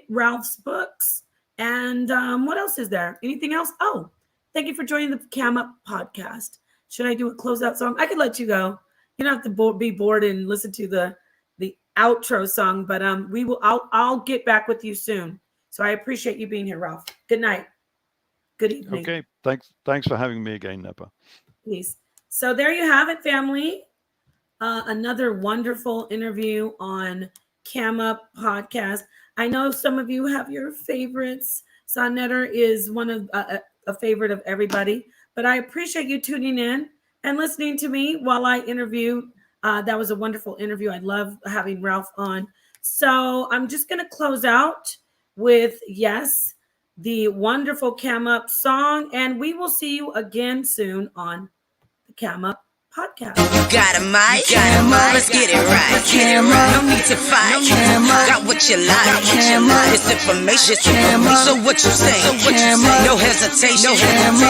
Ralph's books. And what else is there? Anything else? Oh, thank you for joining the Cam Up podcast. Should I do a closeout song? I could let you go. You don't have to be bored and listen to the outro song, but I'll get back with you soon. So I appreciate you being here, Ralph. Good night. Good evening. Okay. Thanks for having me again, Napah. Please. So there you have it, family. Another wonderful interview on Cam Up podcast. I know some of you have your favorites. Sonnetter is one of a favorite of everybody, but I appreciate you tuning in and listening to me while I interview. That was a wonderful interview. I love having Ralph on. So I'm just going to close out with, yes, the wonderful Cam Up song, and we will see you again soon on the Cam Up podcast. You got a mic? Let's get it right. No need to fight. Got what you like. It's information. So what you say? No hesitation.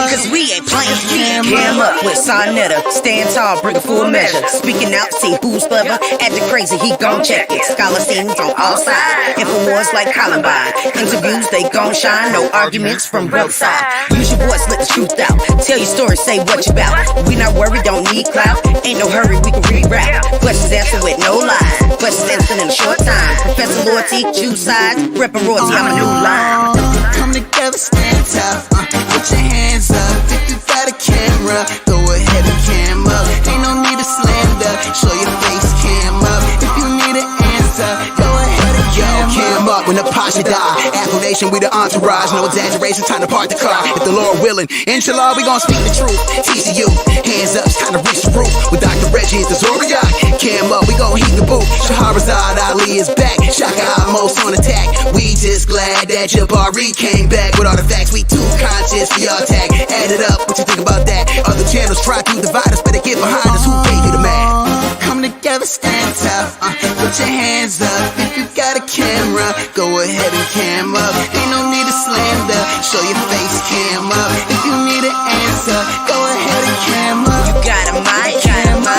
Cause we ain't playing. Cam Up with Sonnetter. Stand tall, bring a full measure. Speaking out, see who's clever. Acting crazy, he gon' check it. Scholar scenes on all sides. Infowars like Columbine. Interviews, they gon' shine. No arguments from both sides. Use your voice, let the truth out. Tell your story, say what you about. We not worried, don't need clout. Ain't no hurry, we can rewrap. Questions answered with no lies. Questions answered in a short time. Professor loyalty, choose sides. Reppin' royalty, I'm a new line. Come together, stand tough. Put your hands up. If you got a camera, go ahead and cam up. Ain't no need to slander. Show your face, cam up. If you need an answer, go ahead and cam up. When NapahShadah, affirmation, we the entourage. No exaggeration, time to park the car. If the Lord willing, inshallah, we gon' speak the truth. TCU, hands up, it's time to reach the roof. With Dr. Reggie, it's the Zodiac. Cam up, we gon' heat the booth. Shahrazad Ali is back. Shaka almost on attack. We just glad that Jabari came back with all the facts. We too conscious for y'all tag. Add it up, what you think about that? Other channels try to divide us, better get behind us. Who gave you the man? Come together, stand tough. Put your hands up if you got a camera. Go ahead and cam up. Ain't no need to slander. Show your face, cam up. If you need an answer, go ahead and cam up. You got a mic,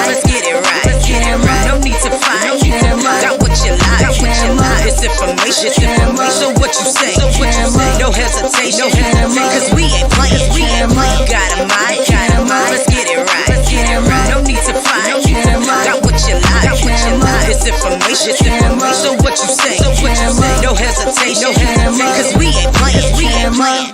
let's get it right. No need to fight. Got what you like. It's information. So what you say? No hesitation. Cause we ain't playing. You got a mic, let's get it right. No need to fight. Got what you like. It's information. So what you say? No hesitation. Cause we ain't playing. We ain't playing.